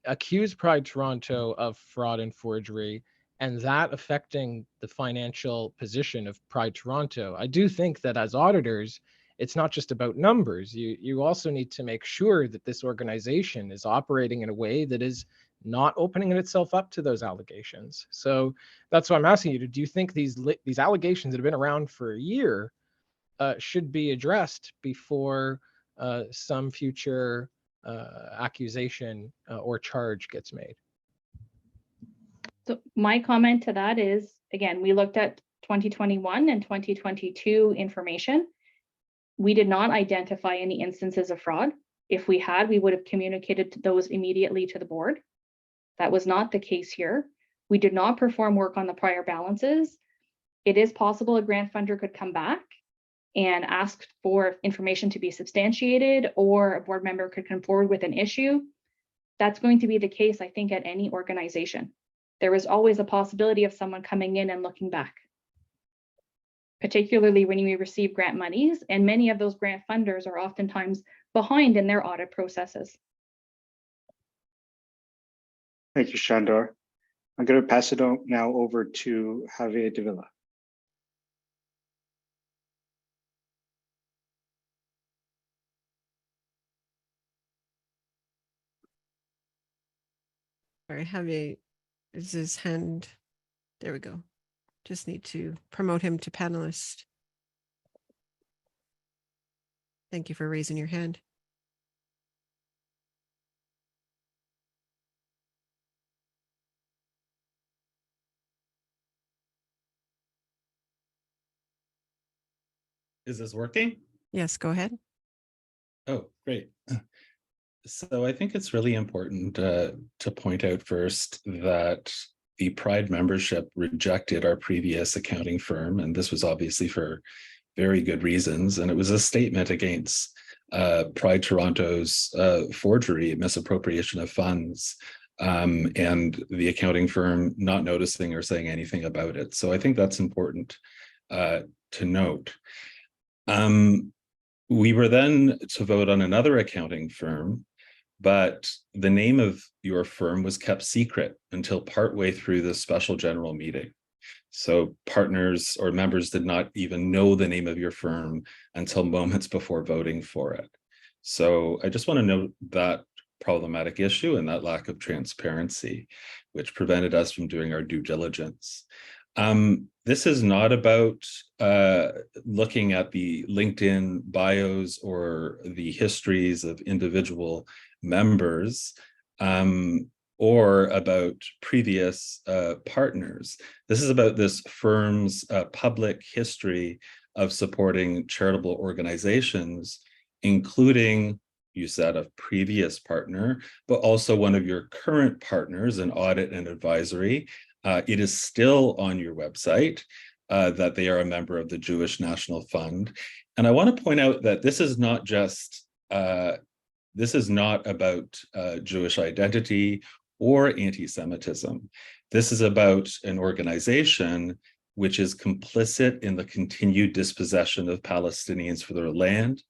accuse Pride Toronto of fraud and forgery, and that affecting the financial position of Pride Toronto. I do think that as auditors, it's not just about numbers. You also need to make sure that this organization is operating in a way that is not opening itself up to those allegations. So that's why I'm asking you, do you think these allegations that have been around for a year should be addressed before some future accusation or charge gets made? So my comment to that is, again, we looked at 2021 and 2022 information. We did not identify any instances of fraud. If we had, we would have communicated those immediately to the board. That was not the case here. We did not perform work on the prior balances. It is possible a grant funder could come back and ask for information to be substantiated, or a board member could come forward with an issue. That's going to be the case, I think, at any organization. There is always a possibility of someone coming in and looking back, particularly when you receive grant monies, and many of those grant funders are oftentimes behind in their audit processes. Thank you, Shandor. I'm going to pass it on now over to Javier Davila. Sorry, Javier, is his hand? There we go. Just need to promote him to panelist. Thank you for raising your hand. Is this working? Yes, go ahead. Oh, great. So I think it's really important to point out first that the Pride membership rejected our previous accounting firm, and this was obviously for very good reasons. And it was a statement against Pride Toronto's forgery, misappropriation of funds, and the accounting firm not noticing or saying anything about it. So I think that's important to note. We were then to vote on another accounting firm, but the name of your firm was kept secret until partway through the special general meeting. So partners or members did not even know the name of your firm until moments before voting for it. So I just want to note that problematic issue and that lack of transparency, which prevented us from doing our due diligence. This is not about looking at the LinkedIn bios or the histories of individual members, or about previous partners. This is about this firm's public history of supporting charitable organizations, including, you said, a previous partner, but also one of your current partners in audit and advisory. It is still on your website that they are a member of the Jewish National Fund. And I want to point out that this is not just, this is not about Jewish identity or anti-Semitism. This is about an organization which is complicit in the continued dispossession of Palestinians for their land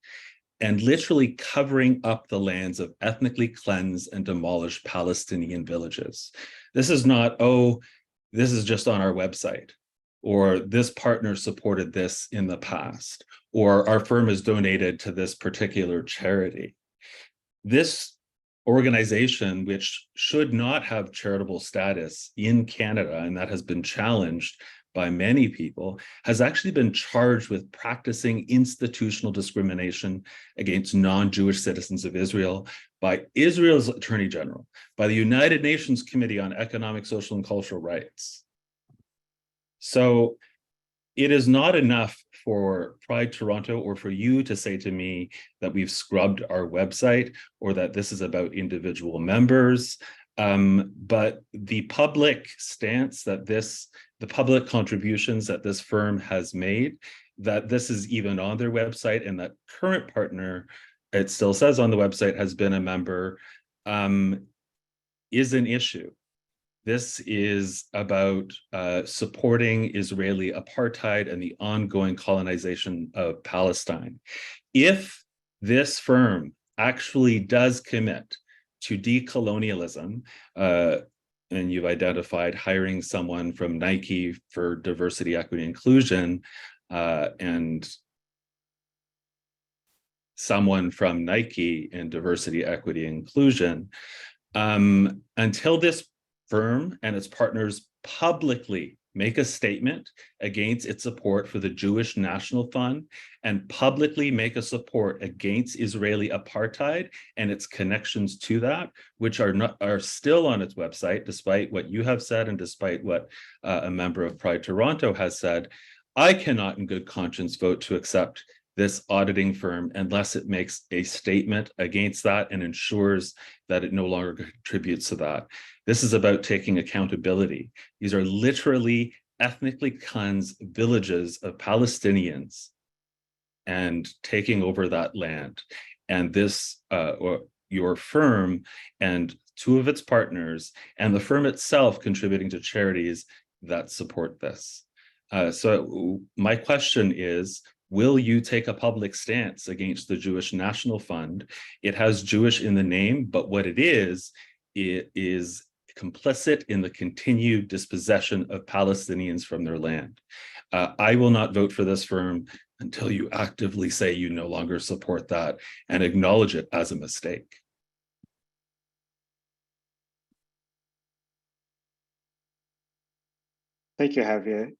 and literally covering up the lands of ethnically cleansed and demolished Palestinian villages. This is not, oh, this is just on our website, or this partner supported this in the past, or our firm has donated to this particular charity. This organization, which should not have charitable status in Canada, and that has been challenged by many people, has actually been charged with practicing institutional discrimination against non-Jewish citizens of Israel by Israel's Attorney General, by the United Nations Committee on Economic, Social, and Cultural Rights. So it is not enough for Pride Toronto or for you to say to me that we've scrubbed our website or that this is about individual members. But the public stance that the public contributions that this firm has made, that this is even on their website, and that current partner, it still says on the website, has been a member, is an issue. This is about supporting Israeli apartheid and the ongoing colonization of Palestine. If this firm actually does commit to decolonialism, and you've identified hiring someone from Nike for diversity, equity, inclusion, and someone from Nike in diversity, equity, inclusion, until this firm and its partners publicly make a statement against its support for the Jewish National Fund and publicly make a support against Israeli apartheid and its connections to that, which are still on its website, despite what you have said and despite what a member of Pride Toronto has said, I cannot in good conscience vote to accept this auditing firm unless it makes a statement against that and ensures that it no longer contributes to that. This is about taking accountability. These are literally ethnically cleansed villages of Palestinians and taking over that land. And this, or your firm and two of its partners and the firm itself contributing to charities that support this. So my question is, will you take a public stance against the Jewish National Fund? It has Jewish in the name, but what it is complicit in the continued dispossession of Palestinians from their land. I will not vote for this firm until you actively say you no longer support that and acknowledge it as a mistake. Thank you, Javier.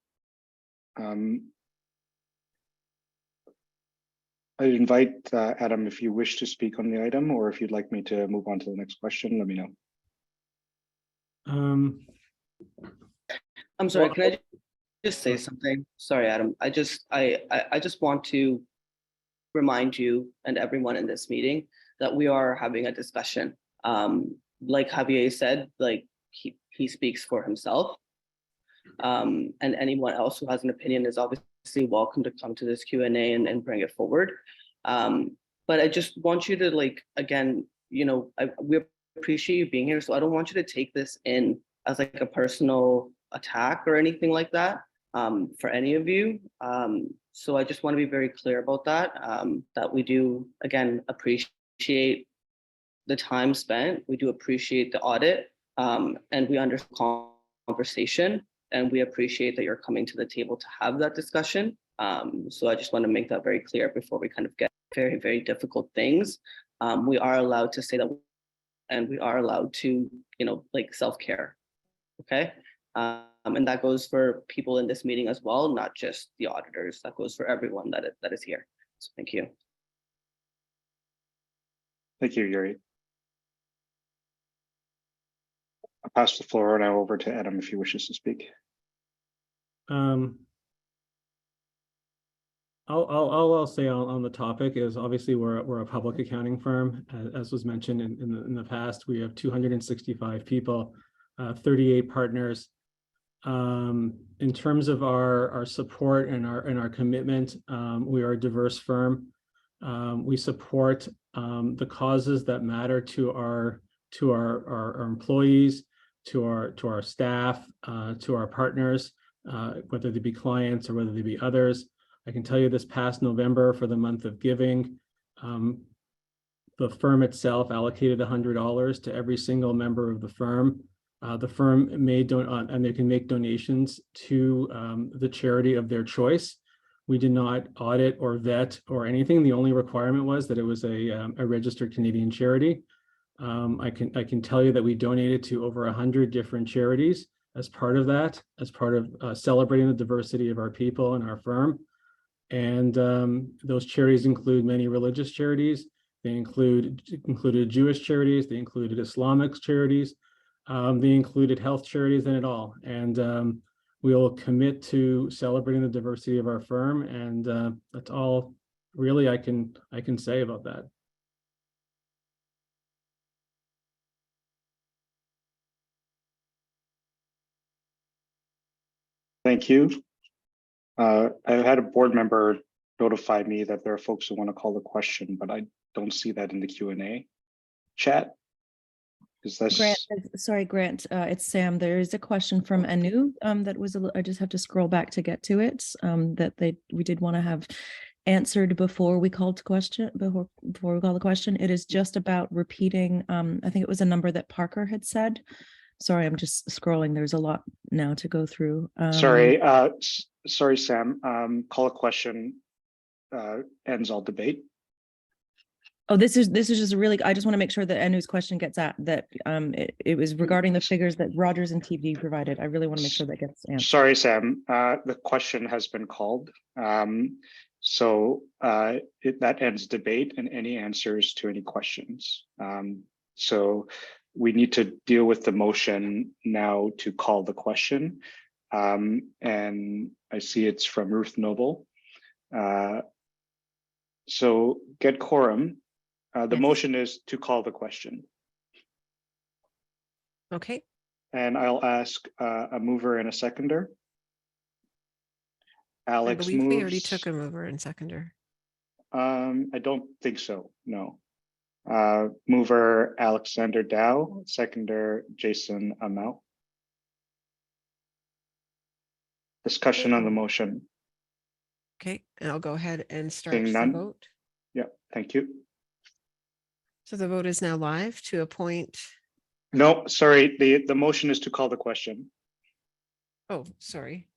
I'd invite Adam, if you wish to speak on the item, or if you'd like me to move on to the next question, let me know. I'm sorry, can I just say something? Sorry, Adam. I just want to remind you and everyone in this meeting that we are having a discussion. Like Javier said, like he speaks for himself. And anyone else who has an opinion is obviously welcome to come to this Q&A and bring it forward. But I just want you to, like, again, you know, we appreciate you being here. So I don't want you to take this in as like a personal attack or anything like that for any of you. So I just want to be very clear about that, that we do, again, appreciate the time spent. We do appreciate the audit, and we understand conversation, and we appreciate that you're coming to the table to have that discussion. So I just want to make that very clear before we kind of get very, very difficult things. We are allowed to say that, and we are allowed to, you know, like self-care, okay? And that goes for people in this meeting as well, not just the auditors. That goes for everyone that is here. So thank you. Thank you, Yuri. I'll pass the floor now over to Adam if he wishes to speak. I'll say on the topic is obviously we're a public accounting firm, as was mentioned in the past. We have 265 people, 38 partners. In terms of our support and our commitment, we are a diverse firm. We support the causes that matter to our employees, to our staff, to our partners, whether they be clients or whether they be others. I can tell you this past November, for the month of giving, the firm itself allocated $100 to every single member of the firm. The firm made and they can make donations to the charity of their choice. We did not audit or vet or anything. The only requirement was that it was a registered Canadian charity. I can tell you that we donated to over 100 different charities as part of that, as part of celebrating the diversity of our people and our firm. And those charities include many religious charities. They included Jewish charities. They included Islamic charities. They included health charities and it all. And we'll commit to celebrating the diversity of our firm. And that's all really I can say about that. Thank you. I had a board member notify me that there are folks who want to call the question, but I don't see that in the Q&A chat. Is this Grant? Sorry, Grant. It's Sam. There is a question from Anu that was I just have to scroll back to get to it. We did want to have answered before we called question before we call the question. It is just about repeating. I think it was a number that Parker had said. Sorry, I'm just scrolling. There's a lot now to go through. Sorry, Sam. Call a question ends all debate. Oh, this is just really, I just want to make sure that Anu's question gets at that. It was regarding the figures that Rogers and TV provided. I really want to make sure that gets answered. Sorry, Sam. The question has been called. So that ends debate and any answers to any questions. So we need to deal with the motion now to call the question. And I see it's from Ruth Noble. So get quorum. The Yes. motion is to call the question. Okay. And I'll ask a mover and a seconder. I Alex believe moves. we already took a mover and seconder. I don't think so, no. Mover Alexander Dow, seconder Jason Amel. Discussion on the motion. Okay, and I'll go ahead and start Seeing the none. vote. Yeah, thank you. So the vote is now live to appoint. No, sorry, the motion is to call the question. Oh, sorry.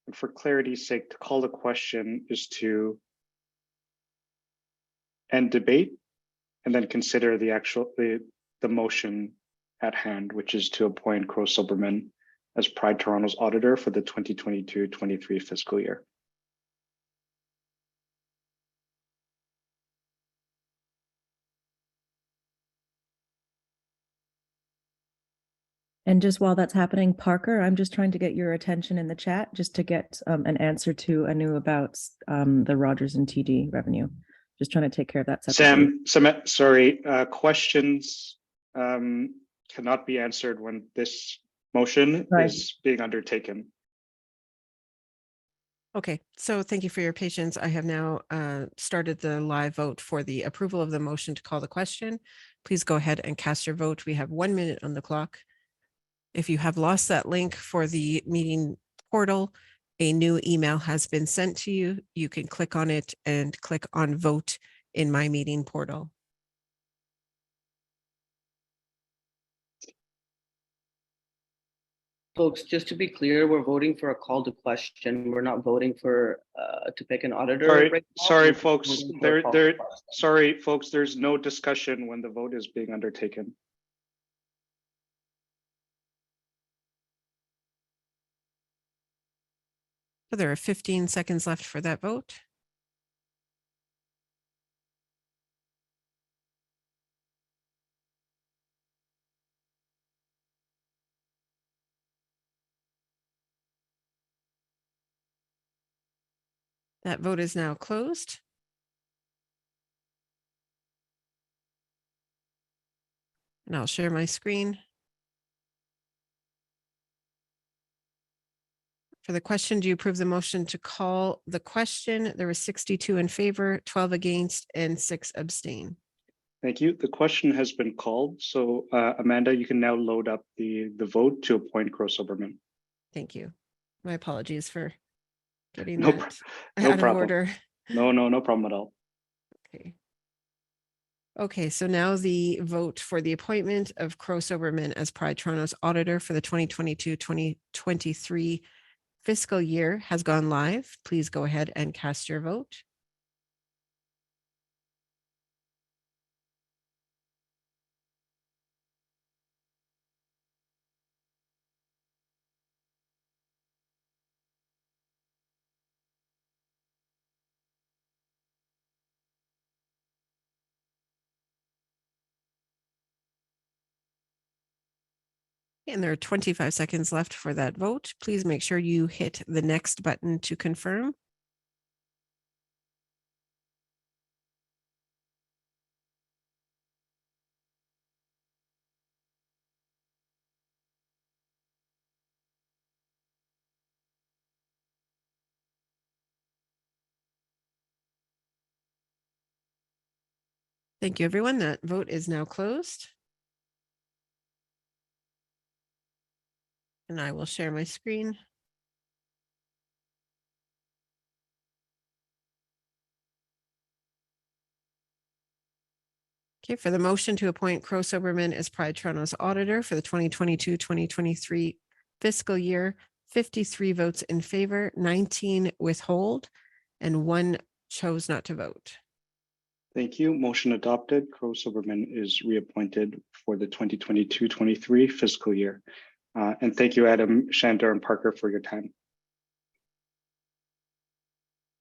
And for clarity's sake, to call the question is to end debate and then consider the motion at hand, which is to appoint Crow Silberman as Pride Toronto's auditor for the 2022-23 fiscal year. And just while that's happening, Parker, I'm just trying to get your attention in the chat just to get an answer to Anu about the Rogers and TD revenue. Just trying to take care of that separately. Sam, sorry, questions cannot be answered when this motion is being undertaken. Okay, so thank you for your patience. I have now started the live vote for the approval of the motion to call the question. Please go ahead and cast your vote. We have 1 minute on the clock. If you have lost that link for the meeting portal, a new email has been sent to you. You can click on it and click on vote in my meeting portal. Folks, just to be clear, we're voting for a call to question. We're not voting for to pick an auditor. Sorry, folks. Sorry, folks. There's no discussion when the vote is being undertaken. So there are 15 seconds left for that vote. That vote is now closed. And I'll share my screen. For the question, do you approve the motion to call the question? There was 62 in favor, 12 against, and 6 abstain. Thank you. The question has been called. So Amanda, you can now load up the vote to appoint Crow Silberman. Thank you. My apologies for getting No that no out of problem. order. No problem at all. Okay. Okay, so now the vote for the appointment of Crow Silberman as Pride Toronto's auditor for the 2022-2023 fiscal year has gone live. Please go ahead and cast your vote. And there are 25 seconds left for that vote. Please make sure you hit the next button to confirm. Thank you, everyone. That vote is now closed. And I will share my screen. Okay, for the motion to appoint Crow Silberman as Pride Toronto's auditor for the 2022-2023 fiscal year, 53 votes in favor, 19 withhold, and 1 chose not to vote. Thank you. Motion adopted. Crow Silberman is reappointed for the 2022-23 fiscal year. And thank you, Adam, Shandar, and Parker for your time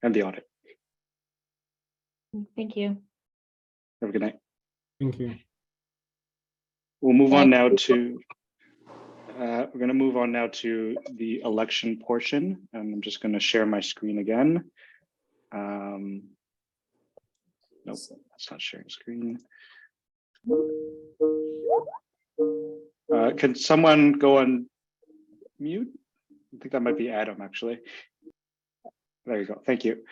and the audit. Thank you. Have a good night. Thank you. We'll move on now to, we're going to move on now to the election portion. And I'm just going to share my screen again. Nope, that's not sharing screen. Can someone go on mute? I think that might be Adam, actually. There you go. Thank you.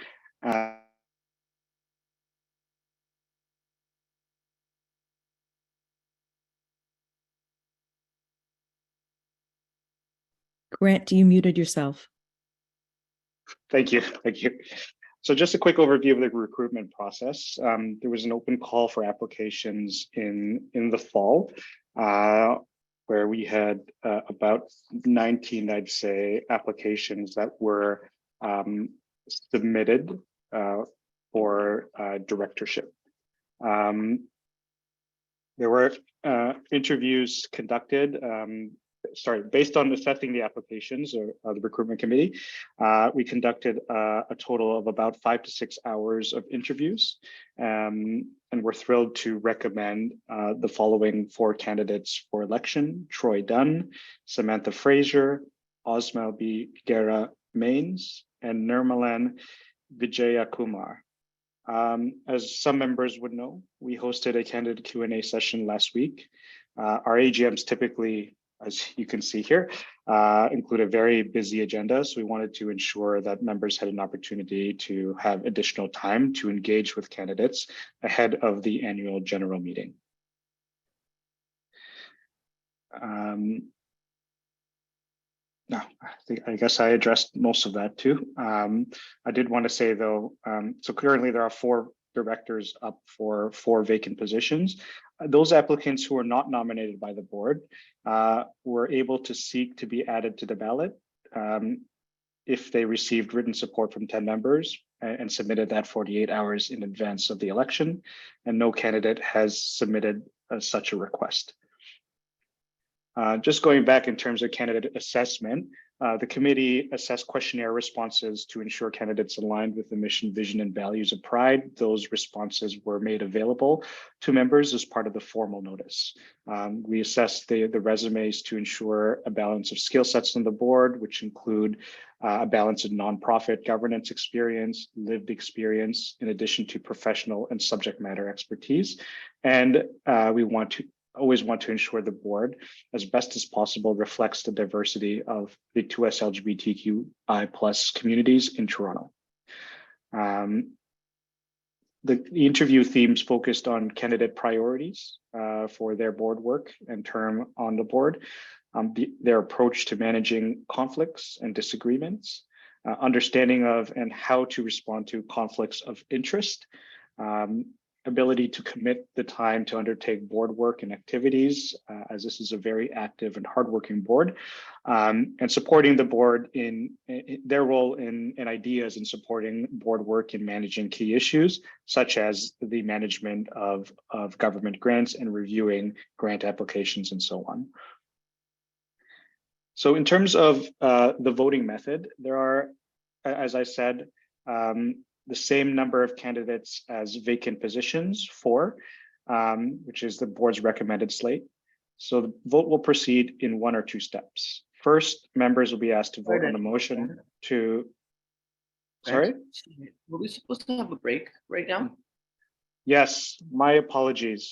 Grant, you muted yourself. Thank you. Thank you. So just a quick overview of the recruitment process. There was an open call for applications in the fall. where we had about 19, I'd say, applications that were submitted for directorship. There were interviews conducted, based on assessing the applications of the recruitment committee. We conducted a total of about 5 to 6 hours of interviews, and we're thrilled to recommend the following 4 candidates for election: Troy Dunn, Samantha Fraser, Osmal B. Guerra Mains, and Nirmalan Vijayakumar. As some members would know, we hosted a candidate Q&A session last week. Our AGMs typically, as you can see here, include a very busy agenda. So we wanted to ensure that members had an opportunity to have additional time to engage with candidates ahead of the annual general meeting. No, I guess I addressed most of that too. I did want to say though, so currently there are 4 directors up for 4 vacant positions. Those applicants who are not nominated by the board were able to seek to be added to the ballot if they received written support from 10 members and submitted that 48 hours in advance of the election, and no candidate has submitted such a request. Just going back in terms of candidate assessment, the committee assessed questionnaire responses to ensure candidates aligned with the mission, vision, and values of Pride. Those responses were made available to members as part of the formal notice. We assessed the resumes to ensure a balance of skill sets on the board, which include a balance of nonprofit governance experience, lived experience, in addition to professional and subject matter expertise. And we always want to ensure the board, as best as possible, reflects the diversity of the 2S LGBTQI+ communities in Toronto. The interview themes focused on candidate priorities for their board work and term on the board, their approach to managing conflicts and disagreements, understanding of and how to respond to conflicts of interest, ability to commit the time to undertake board work and activities, as this is a very active and hardworking board, and supporting the board in their role in ideas in supporting board work in managing key issues, such as the management of government grants and reviewing grant applications and so on. So in terms of the voting method, there are, as I said, the same number of candidates as vacant positions, 4, which is the board's recommended slate. So the vote will proceed in 1 or 2 steps. First, members will be asked to vote on a motion to, sorry? Were we supposed to have a break right now? Yes, my apologies.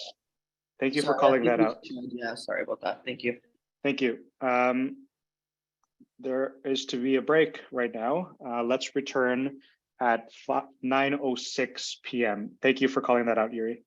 Thank you for calling that out. Yeah, sorry about that. Thank you. Thank you. There is to be a break right now. Let's return at 9:06 p.m. Thank you for calling that out, Yuri.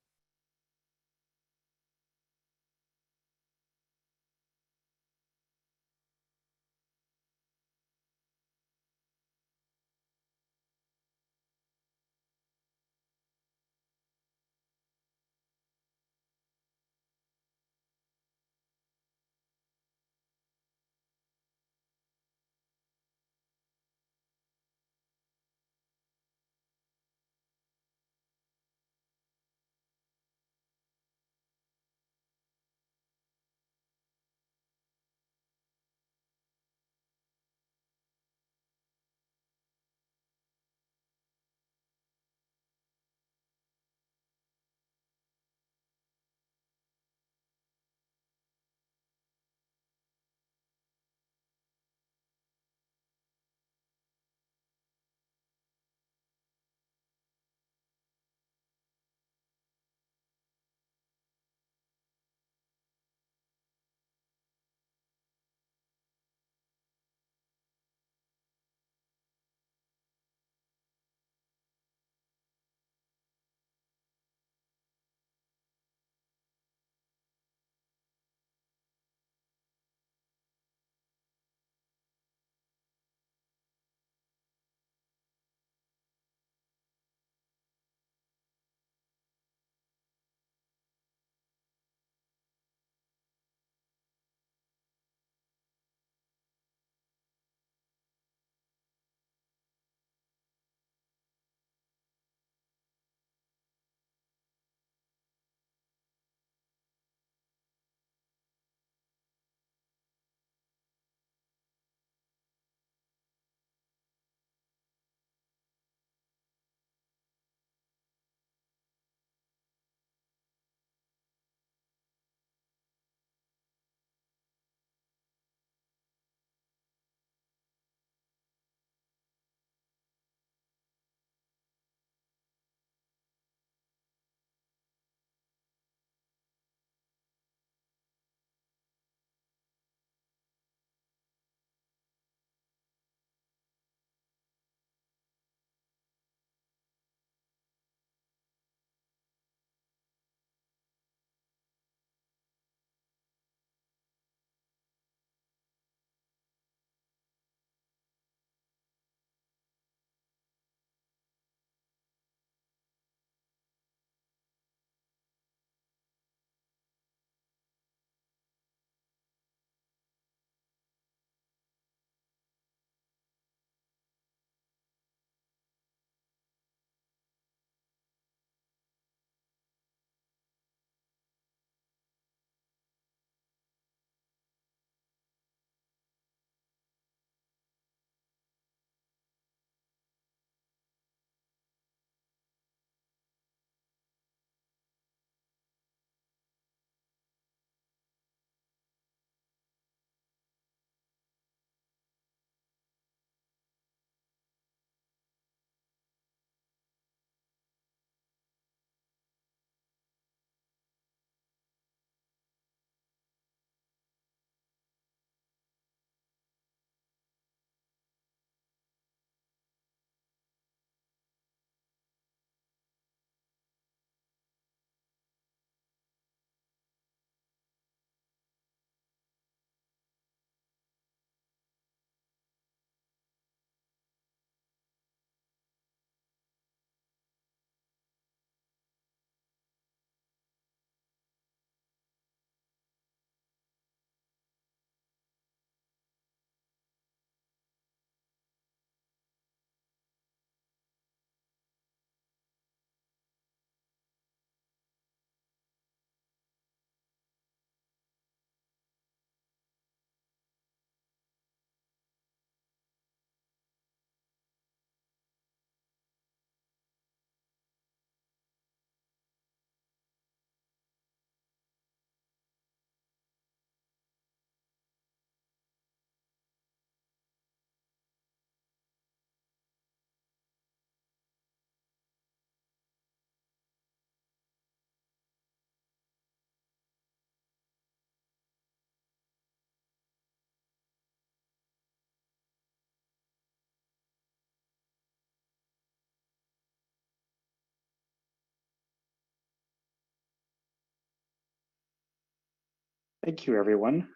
Thank you, everyone.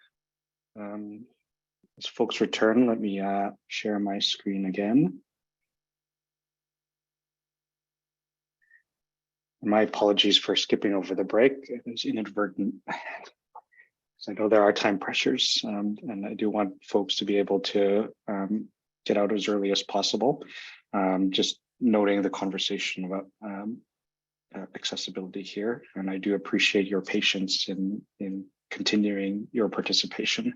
As folks return, let me share my screen again. My apologies for skipping over the break. It was inadvertent. I know there are time pressures, and I do want folks to be able to get out as early as possible. Just noting the conversation about accessibility here, and I do appreciate your patience in continuing your participation.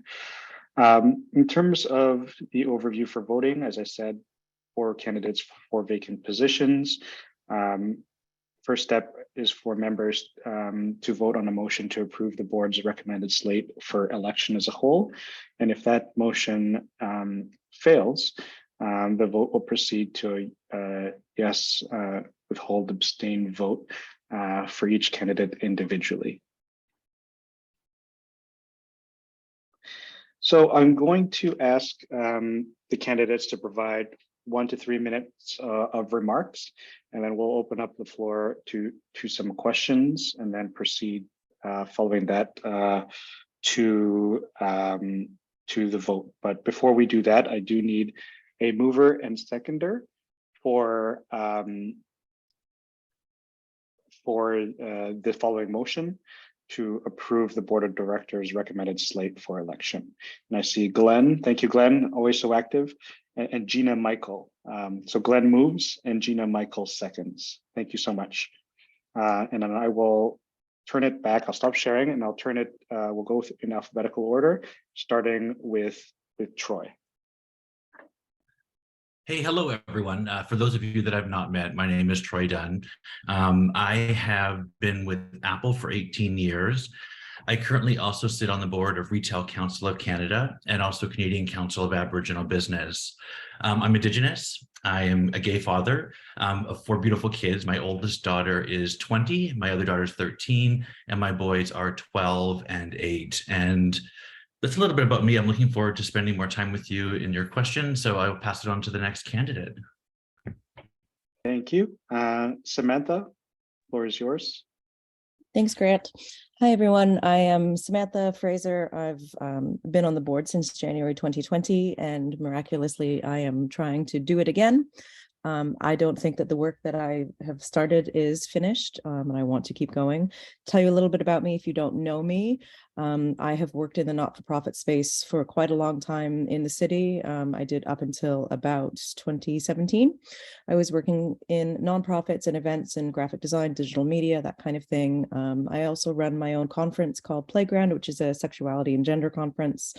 In terms of the overview for voting, as I said, 4 candidates for vacant positions. First step is for members to vote on a motion to approve the board's recommended slate for election as a whole. And if that motion fails, the vote will proceed to a yes, withhold, abstain vote for each candidate individually. So I'm going to ask the candidates to provide 1 to 3 minutes of remarks, and then we'll open up the floor to some questions, and then proceed following that to the vote. But before we do that, I do need a mover and seconder for the following motion to approve the board of directors recommended slate for election. And I see Glenn. Thank you, Glenn, always so active. And Gina Michael. So Glenn moves and Gina Michael seconds. Thank you so much. And then I will turn it back. I'll stop sharing and I'll turn it, we'll go in alphabetical order, starting with Troy. Hey, hello, everyone. For those of you that I've not met, my name is Troy Dunn. I have been with Apple for 18 years. I currently also sit on the board of Retail Council of Canada and also Canadian Council of Aboriginal Business. I'm Indigenous. I am a gay father of 4 beautiful kids. My oldest daughter is 20, my other daughter is 13, and my boys are 12 and 8. And that's a little bit about me. I'm looking forward to spending more time with you in your questions, so I will pass it on to the next candidate. Thank you. Samantha, floor is yours. Thanks, Grant. Hi, everyone. I am Samantha Fraser. I've been on the board since January 2020, and miraculously, I am trying to do it again. I don't think that the work that I have started is finished, and I want to keep going. Tell you a little bit about me if you don't know me. I have worked in the not-for-profit space for quite a long time in the city. I did up until about 2017. I was working in nonprofits and events and graphic design, digital media, that kind of thing. I also run my own conference called Playground, which is a sexuality and gender conference.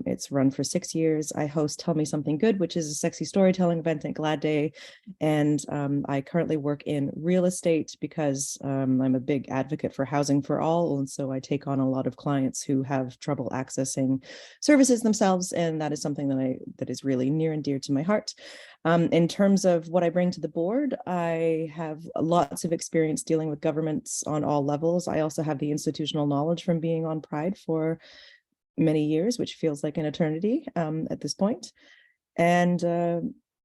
It's run for 6 years. I host Tell Me Something Good, which is a sexy storytelling event at Glad Day. And I currently work in real estate because I'm a big advocate for housing for all. And so I take on a lot of clients who have trouble accessing services themselves. And that is something that is really near and dear to my heart. In terms of what I bring to the board, I have lots of experience dealing with governments on all levels. I also have the institutional knowledge from being on Pride for many years, which feels like an eternity at this point. And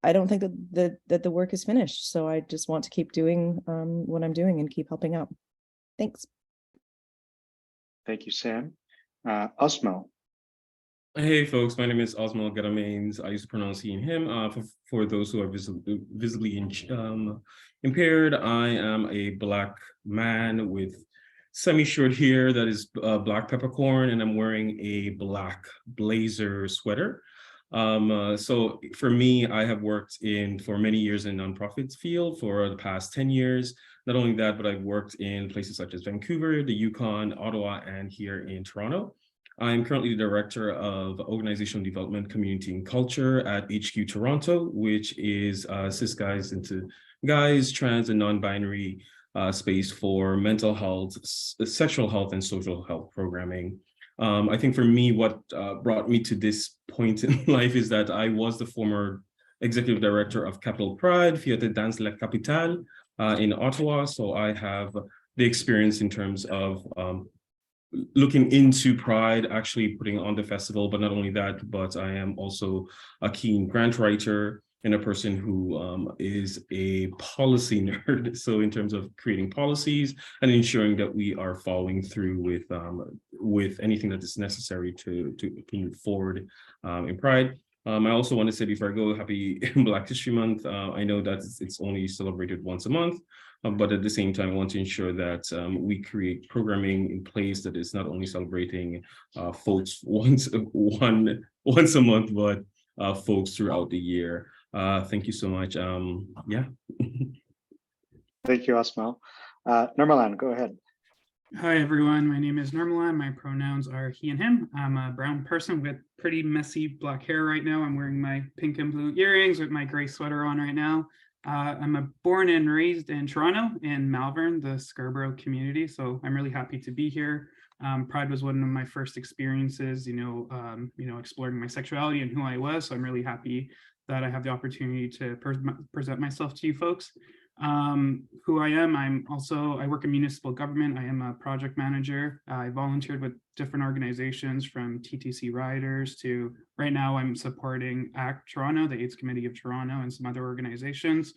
I don't think that the work is finished. So I just want to keep doing what I'm doing and keep helping out. Thanks. Thank you, Sam. Osmo. Hey folks, my name is Osmo Gadamains. I used to pronounce he and him. For those who are visibly impaired, I am a Black man with semi-short hair that is black peppercorn, and I'm wearing a black blazer sweater. So for me, I have worked for many years in nonprofits field for the past 10 years. Not only that, but I've worked in places such as Vancouver, the Yukon, Ottawa, and here in Toronto. I'm currently the Director of Organizational Development, Community and Culture at HQ Toronto, which is cis guys into guys, trans and non-binary space for mental health, sexual health, and social health programming. I think for me, what brought me to this point in life is that I was the former executive director of Capital Pride, Fiat Dans la Capitale in Ottawa. So I have the experience in terms of looking into Pride, actually putting on the festival, but not only that, but I am also a keen grant writer and a person who is a policy nerd. So in terms of creating policies and ensuring that we are following through with anything that is necessary to move forward in Pride. I also want to say before I go, happy Black History Month. I know that it's only celebrated once a month, but at the same time, I want to ensure that we create programming in place that is not only celebrating folks once a month, but folks throughout the year. Thank you so much. Yeah. Thank you, Asmal. Nirmalan, go ahead. Hi, everyone. My name is Nirmalan. My pronouns are he and him. I'm a brown person with pretty messy black hair right now. I'm wearing my pink and blue earrings with my gray sweater on right now. I'm born and raised in Toronto, in Malvern, the Scarborough community. So I'm really happy to be here. Pride was one of my first experiences, exploring my sexuality and who I was. So I'm really happy that I have the opportunity to present myself to you folks. Who I am, I work in municipal government. I am a project manager. I volunteered with different organizations from TTC Riders to right now I'm supporting ACT Toronto, the AIDS Committee of Toronto, and some other organizations.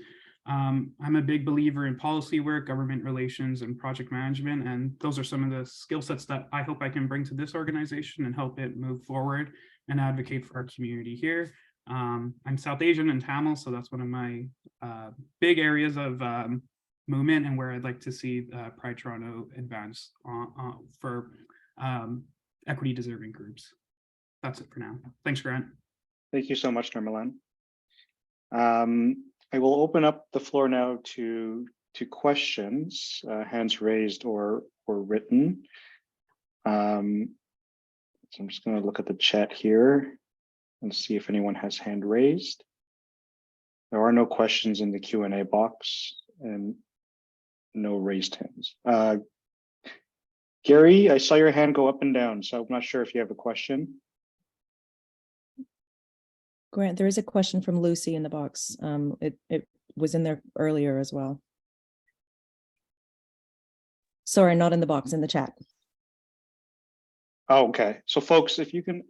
I'm a big believer in policy work, government relations, and project management. And those are some of the skill sets that I hope I can bring to this organization and help it move forward and advocate for our community here. I'm South Asian and Tamil, so that's one of my big areas of movement and where I'd like to see Pride Toronto advance for equity deserving groups. That's it for now. Thanks, Grant. Thank you so much, Nirmalan. I will open up the floor now to questions, hands raised or written. So I'm just going to look at the chat here and see if anyone has hand raised. There are no questions in the Q&A box and no raised hands. Gary, I saw your hand go up and down, so I'm not sure if you have a question. Grant, there is a question from Lucy in the box. It was in there earlier as well. Sorry, not in the box, in the chat. Oh, okay. So folks, if you can,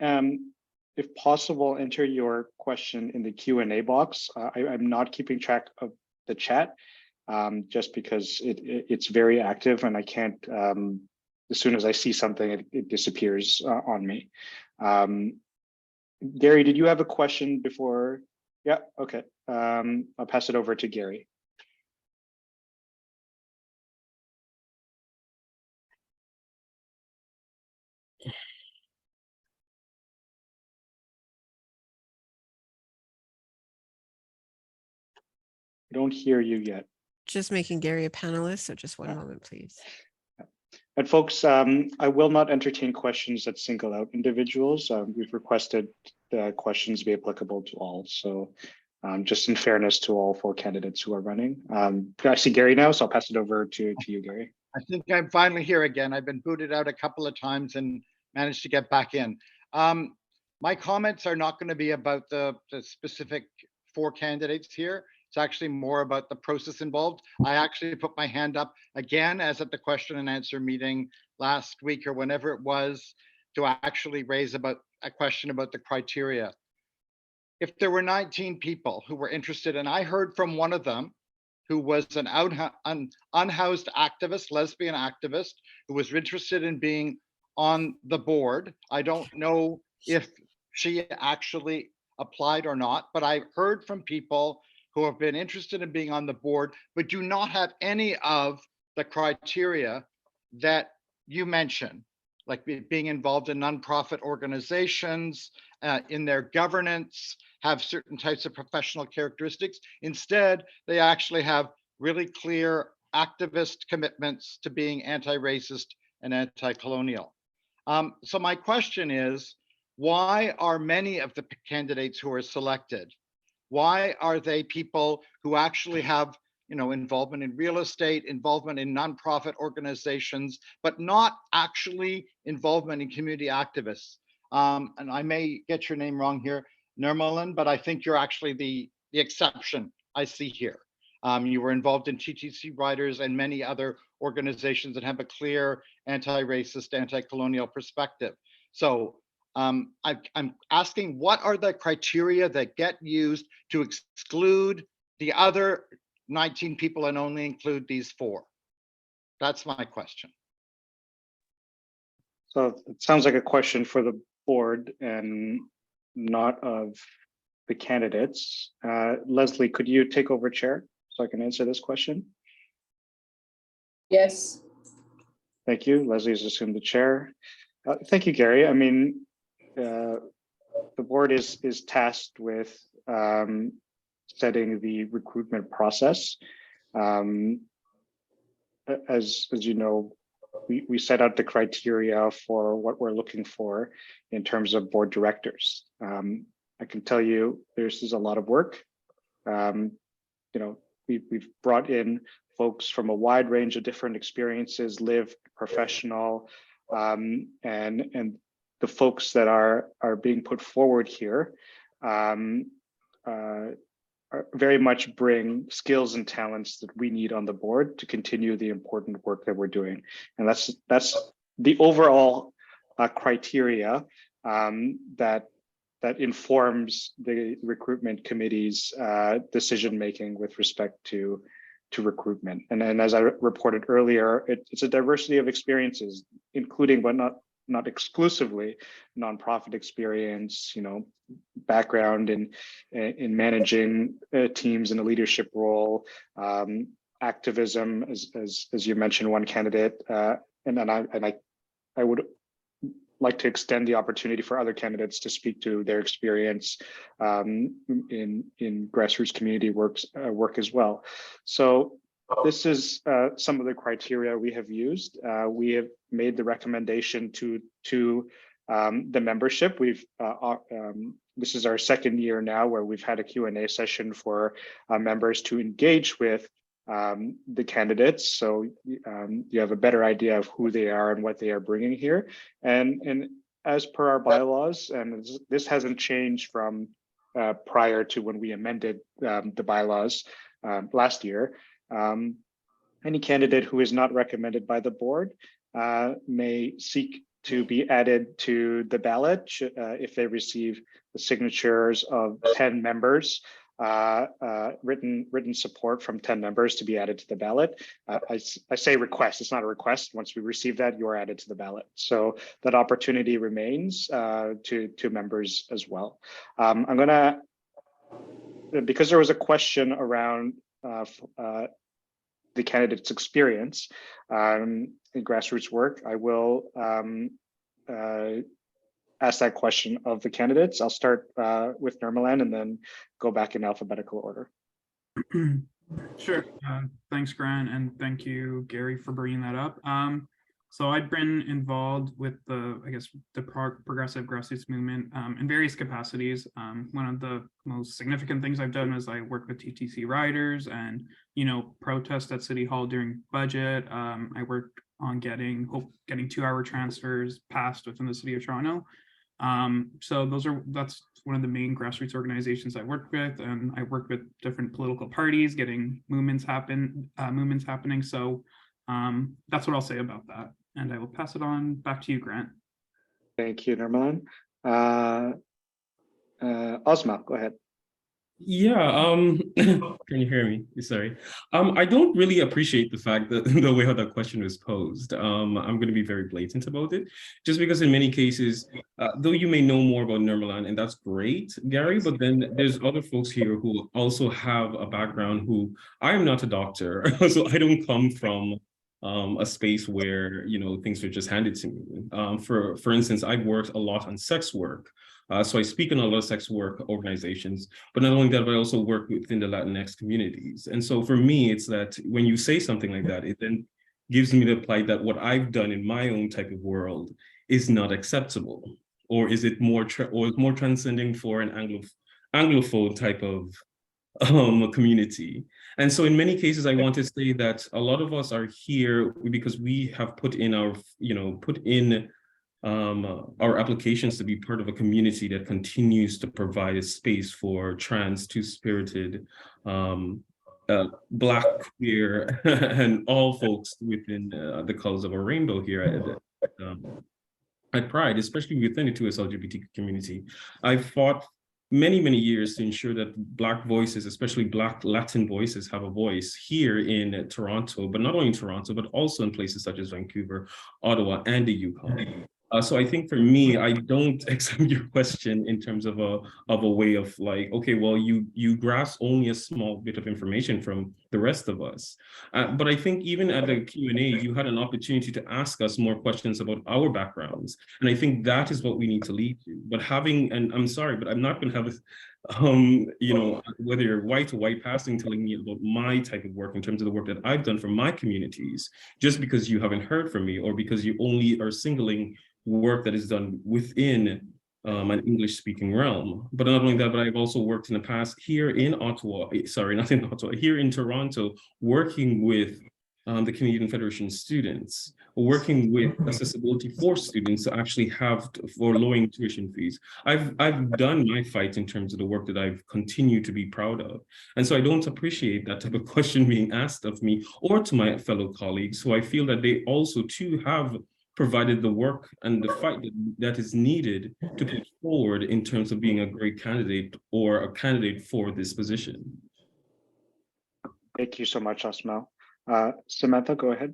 if possible, enter your question in the Q&A box. I'm not keeping track of the chat just because it's very active and I can't, as soon as I see something, it disappears on me. Gary, did you have a question before? Yeah, okay. I'll pass it over to Gary. I don't hear you yet. Just making Gary a panelist, so just one moment, please. And folks, I will not entertain questions that single out individuals. We've requested the questions be applicable to all. So just in fairness to all 4 candidates who are running. I see Gary now, so I'll pass it over to you, Gary. I think I'm finally here again. I've been booted out a couple of times and managed to get back in. My comments are not going to be about the specific 4 candidates here. It's actually more about the process involved. I actually put my hand up again, as at the question and answer meeting last week or whenever it was, to actually raise about a question about the criteria. If there were 19 people who were interested, and I heard from one of them, who was an unhoused activist, lesbian activist, who was interested in being on the board. I don't know if she actually applied or not, but I heard from people who have been interested in being on the board, but do not have any of the criteria that you mentioned, like being involved in nonprofit organizations, in their governance, have certain types of professional characteristics. Instead, they actually have really clear activist commitments to being anti-racist and anti-colonial. So my question is, why are many of the candidates who are selected, why are they people who actually have, involvement in real estate, involvement in nonprofit organizations, but not actually involvement in community activists? And I may get your name wrong here, Nirmalan, but I think you're actually the exception I see here. You were involved in TTC Riders and many other organizations that have a clear anti-racist, anti-colonial perspective. So I'm asking, what are the criteria that get used to exclude the other 19 people and only include these 4? That's my question. So it sounds like a question for the board and not of the candidates. Leslie, could you take over chair so I can answer this question? Yes. Thank you. Leslie's assumed the chair. Thank you, Gary. I mean, the board is tasked with setting the recruitment process. As you know, we set out the criteria for what we're looking for in terms of board directors. I can tell you this is a lot of work. You know, we've brought in folks from a wide range of different experiences, lived, professional, and the folks that are being put forward here very much bring skills and talents that we need on the board to continue the important work that we're doing. And that's the overall criteria that informs the recruitment committee's decision-making with respect to recruitment. And then, as I reported earlier, it's a diversity of experiences, including but not exclusively nonprofit experience, you know, background in managing teams in a leadership role, activism, as you mentioned, one candidate, and then I would like to extend the opportunity for other candidates to speak to their experience in grassroots community work as well. So this is some of the criteria we have used. We have made the recommendation to the membership. We've this is our second year now where we've had a Q&A session for members to engage with the candidates, so you have a better idea of who they are and what they are bringing here. And as per our bylaws, and this hasn't changed from prior to when we amended the bylaws last year, any candidate who is not recommended by the board may seek to be added to the ballot if they receive the signatures of 10 members, written support from 10 members to be added to the ballot. I say request, it's not a request. Once we receive that, you are added to the ballot. So that opportunity remains to members as well. I'm gonna, because there was a question around the candidate's experience in grassroots work, I will ask that question of the candidates. I'll start with Nirmalan and then go back in alphabetical order. Sure. Thanks, Grant, and thank you, Gary, for bringing that up. So I've been involved with the progressive grassroots movement in various capacities. One of the most significant things I've done is I work with TTC riders and, you know, protest at City Hall during budget. I worked on getting 2-hour transfers passed within the City of Toronto. So that's one of the main grassroots organizations I work with, and I work with different political parties, getting movements happening. So that's what I'll say about that. And I will pass it on back to you, Grant. Thank you, Nirmalan. Ozma, go ahead. Yeah, can you hear me? Sorry. I don't really appreciate the fact that the way how that question was posed. I'm going to be very blatant about it, just because in many cases, though you may know more about Nirmalan, and that's great, Gary, but then there's other folks here who also have a background who, I am not a doctor, so I don't come from a space where, you know, things are just handed to me. For instance, I've worked a lot on sex work. So I speak in a lot of sex work organizations, but not only that, but I also work within the Latinx communities. And so for me, it's that when you say something like that, it then gives me the plight that what I've done in my own type of world is not acceptable, or is it more more transcending for an Anglophone type of community. And so in many cases, I want to say that a lot of us are here because we have put in our, our applications to be part of a community that continues to provide a space for trans, two-spirited, Black, queer, and all folks within the colors of a rainbow here at Pride, especially within the 2S LGBT community. I've fought many, many years to ensure that Black voices, especially Black Latin voices, have a voice here in Toronto, but not only in Toronto, but also in places such as Vancouver, Ottawa, and the Yukon. So I think for me, I don't accept your question in terms of a way of like, okay, well, you grasp only a small bit of information from the rest of us. But I think even at the Q&A, you had an opportunity to ask us more questions about our backgrounds. And I think that is what we need to lead to. But having, and I'm sorry, but I'm not going to have you know, whether you're white or white passing, telling me about my type of work in terms of the work that I've done for my communities, just because you haven't heard from me or because you only are singling work that is done within an English-speaking realm. But not only that, but I've also worked in the past here in Ottawa, sorry, not in Ottawa, here in Toronto, working with the Canadian Federation of Students, working with accessibility for students to actually have for lowering tuition fees. I've done my fight in terms of the work that I've continued to be proud of. And so I don't appreciate that type of question being asked of me or to my fellow colleagues, who I feel that they also too have provided the work and the fight that is needed to put forward in terms of being a great candidate or a candidate for this position. Thank you so much, Osmo. Samantha, go ahead.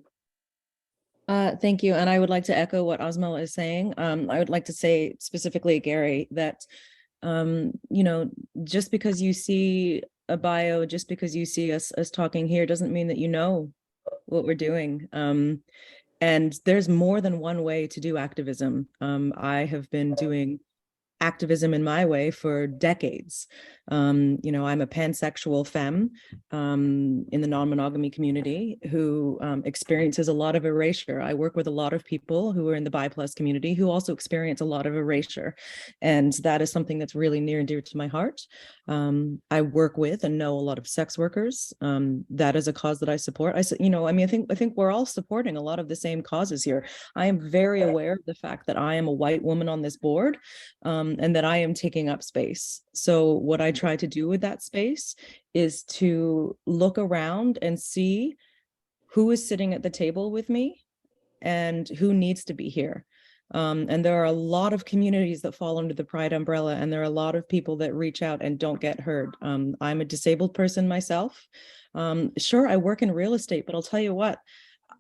Thank you. And I would like to echo what Osmo is saying. I would like to say specifically, Gary, that, you know, just because you see a bio, just because you see us talking here doesn't mean that you know what we're doing. And there's more than one way to do activism. I have been doing activism in my way for decades. You know, I'm a pansexual femme in the non-monogamy community who experiences a lot of erasure. I work with a lot of people who are in the bi+ community who also experience a lot of erasure. And that is something that's really near and dear to my heart. I work with and know a lot of sex workers. That is a cause that I support. You know, I mean, I think we're all supporting a lot of the same causes here. I am very aware of the fact that I am a white woman on this board, and that I am taking up space. So what I try to do with that space is to look around and see who is sitting at the table with me and who needs to be here. And there are a lot of communities that fall under the Pride umbrella, and there are a lot of people that reach out and don't get heard. I'm a disabled person myself. Sure, I work in real estate, but I'll tell you what,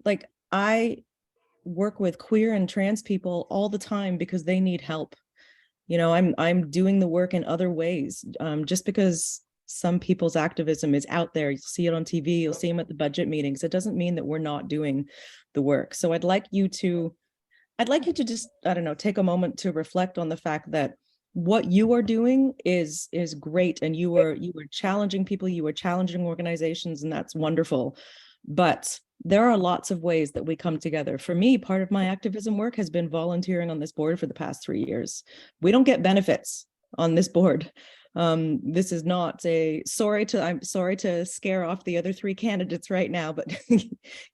like, I work with queer and trans people all the time because they need help. You know, I'm doing the work in other ways. Just because some people's activism is out there, you'll see it on TV, you'll see them at the budget meetings, it doesn't mean that we're not doing the work. So I'd like you to just, I don't know, take a moment to reflect on the fact that what you are doing is great, and you are challenging people, you are challenging organizations, and that's wonderful. But there are lots of ways that we come together. For me, part of my activism work has been volunteering on this board for the past 3 years. We don't get benefits on this board. This is not I'm sorry to scare off the other 3 candidates right now, but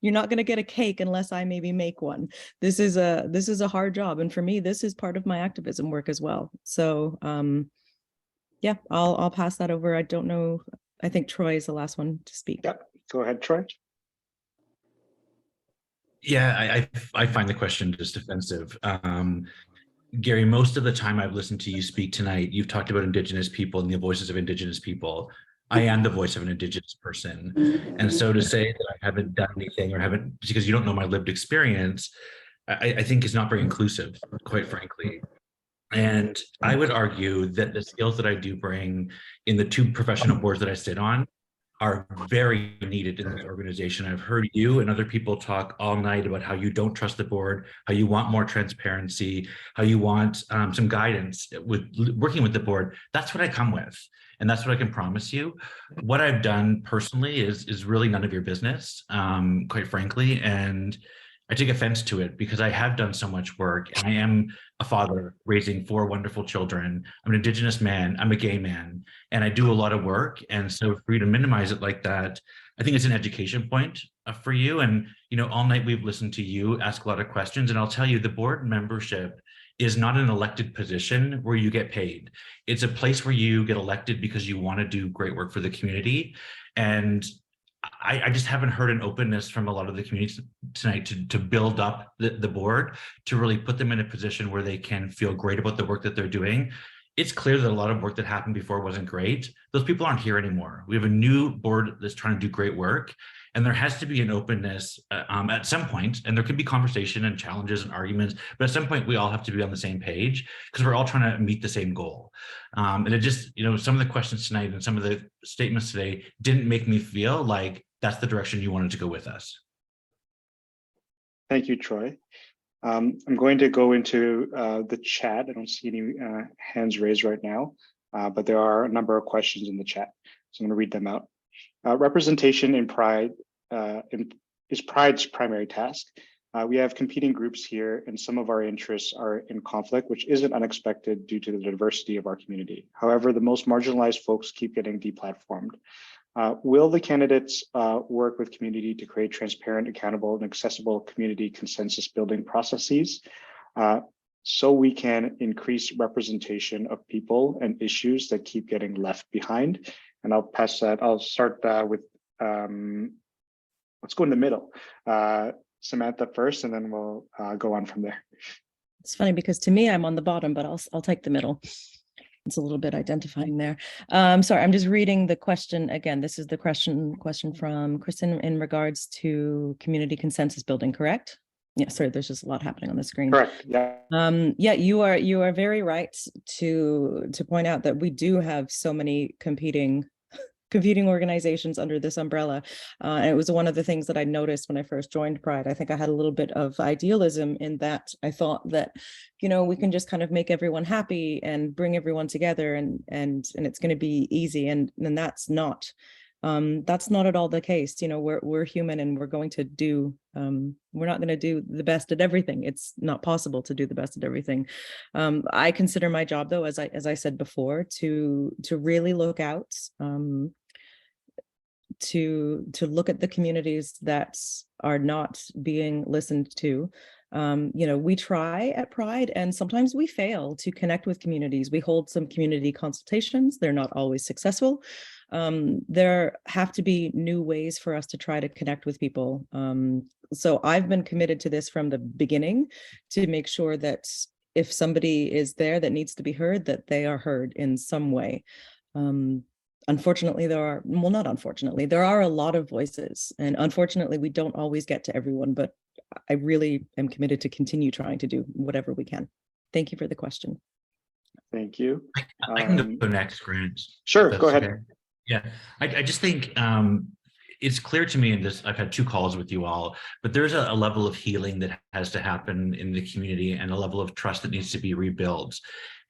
you're not going to get a cake unless I maybe make one. This is a hard job. And for me, this is part of my activism work as well. So yeah, I'll pass that over. I don't know. I think Troy is the last one to speak. Yep. Go ahead, Troy. Yeah, I find the question just offensive. Gary, most of the time I've listened to you speak tonight, you've talked about Indigenous people and the voices of Indigenous people. I am the voice of an Indigenous person. And so to say that I haven't done anything or haven't, because you don't know my lived experience, I think is not very inclusive, quite frankly. And I would argue that the skills that I do bring in the 2 professional boards that I sit on are very needed in this organization. I've heard you and other people talk all night about how you don't trust the board, how you want more transparency, how you want some guidance with working with the board. That's what I come with, and that's what I can promise you. What I've done personally is really none of your business, quite frankly, and I take offense to it because I have done so much work, and I am a father raising 4 wonderful children. I'm an Indigenous man, I'm a gay man, and I do a lot of work. And so for you to minimize it like that, I think it's an education point for you. And, you know, all night we've listened to you ask a lot of questions, and I'll tell you, the board membership is not an elected position where you get paid. It's a place where you get elected because you want to do great work for the community. And I just haven't heard an openness from a lot of the communities tonight to build up the board, to really put them in a position where they can feel great about the work that they're doing. It's clear that a lot of work that happened before wasn't great. Those people aren't here anymore. We have a new board that's trying to do great work. And there has to be an openness at some point, and there could be conversation and challenges and arguments, but at some point we all have to be on the same page because we're all trying to meet the same goal. And it just, some of the questions tonight and some of the statements today didn't make me feel like that's the direction you wanted to go with us. Thank you, Troy. I'm going to go into the chat. I don't see any hands raised right now, but there are a number of questions in the chat. So I'm going to read them out. Representation in Pride is Pride's primary task. We have competing groups here, and some of our interests are in conflict, which isn't unexpected due to the diversity of our community. However, the most marginalized folks keep getting deplatformed. Will the candidates work with community to create transparent, accountable, and accessible community consensus building processes so we can increase representation of people and issues that keep getting left behind? And I'll pass that. I'll start with, let's go in the middle. Samantha first, and then we'll go on from there. It's funny because to me, I'm on the bottom, but I'll take the middle. It's a little bit identifying there. Sorry, I'm just reading the question again. This is the question from Kristen in regards to community consensus building, correct? Yeah, sorry, there's just a lot happening on the screen. Correct. Yeah. Yeah, you are very right to point out that we do have so many competing organizations under this umbrella. And it was one of the things that I noticed when I first joined Pride. I think I had a little bit of idealism in that I thought that, we can just kind of make everyone happy and bring everyone together and it's going to be easy. And that's not at all the case. We're human and we're going to do, we're not going to do the best at everything. It's not possible to do the best at everything. I consider my job though, as I said before, to really look out, to look at the communities that are not being listened to. We try at Pride and sometimes we fail to connect with communities. We hold some community consultations. They're not always successful. There have to be new ways for us to try to connect with people. So I've been committed to this from the beginning to make sure that if somebody is there that needs to be heard, that they are heard in some way. Unfortunately, there are a lot of voices, and unfortunately, we don't always get to everyone, but I really am committed to continue trying to do whatever we can. Thank you for the question. Thank you. I can go next, Grant. Sure, go ahead. Okay. Yeah, I just think it's clear to me in this, I've had 2 calls with you all, but there's a level of healing that has to happen in the community and a level of trust that needs to be rebuilt.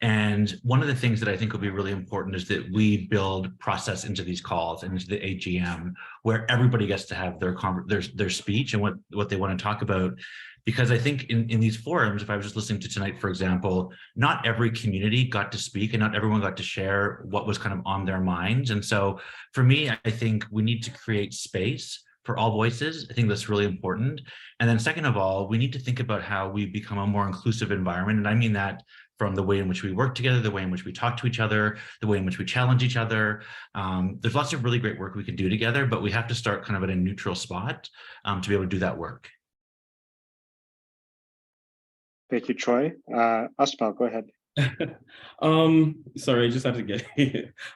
And one of the things that I think will be really important is that we build process into these calls and into the AGM, where everybody gets to have their speech and what they want to talk about. Because I think in these forums, if I was just listening to tonight, for example, not every community got to speak and not everyone got to share what was kind of on their minds. And so for me, I think we need to create space for all voices. I think that's really important. And then second of all, we need to think about how we become a more inclusive environment. And I mean that from the way in which we work together, the way in which we talk to each other, the way in which we challenge each other. There's lots of really great work we can do together, but we have to start kind of at a neutral spot to be able to do that work. Thank you, Troy. Asmal, go ahead. Sorry, I just had to get,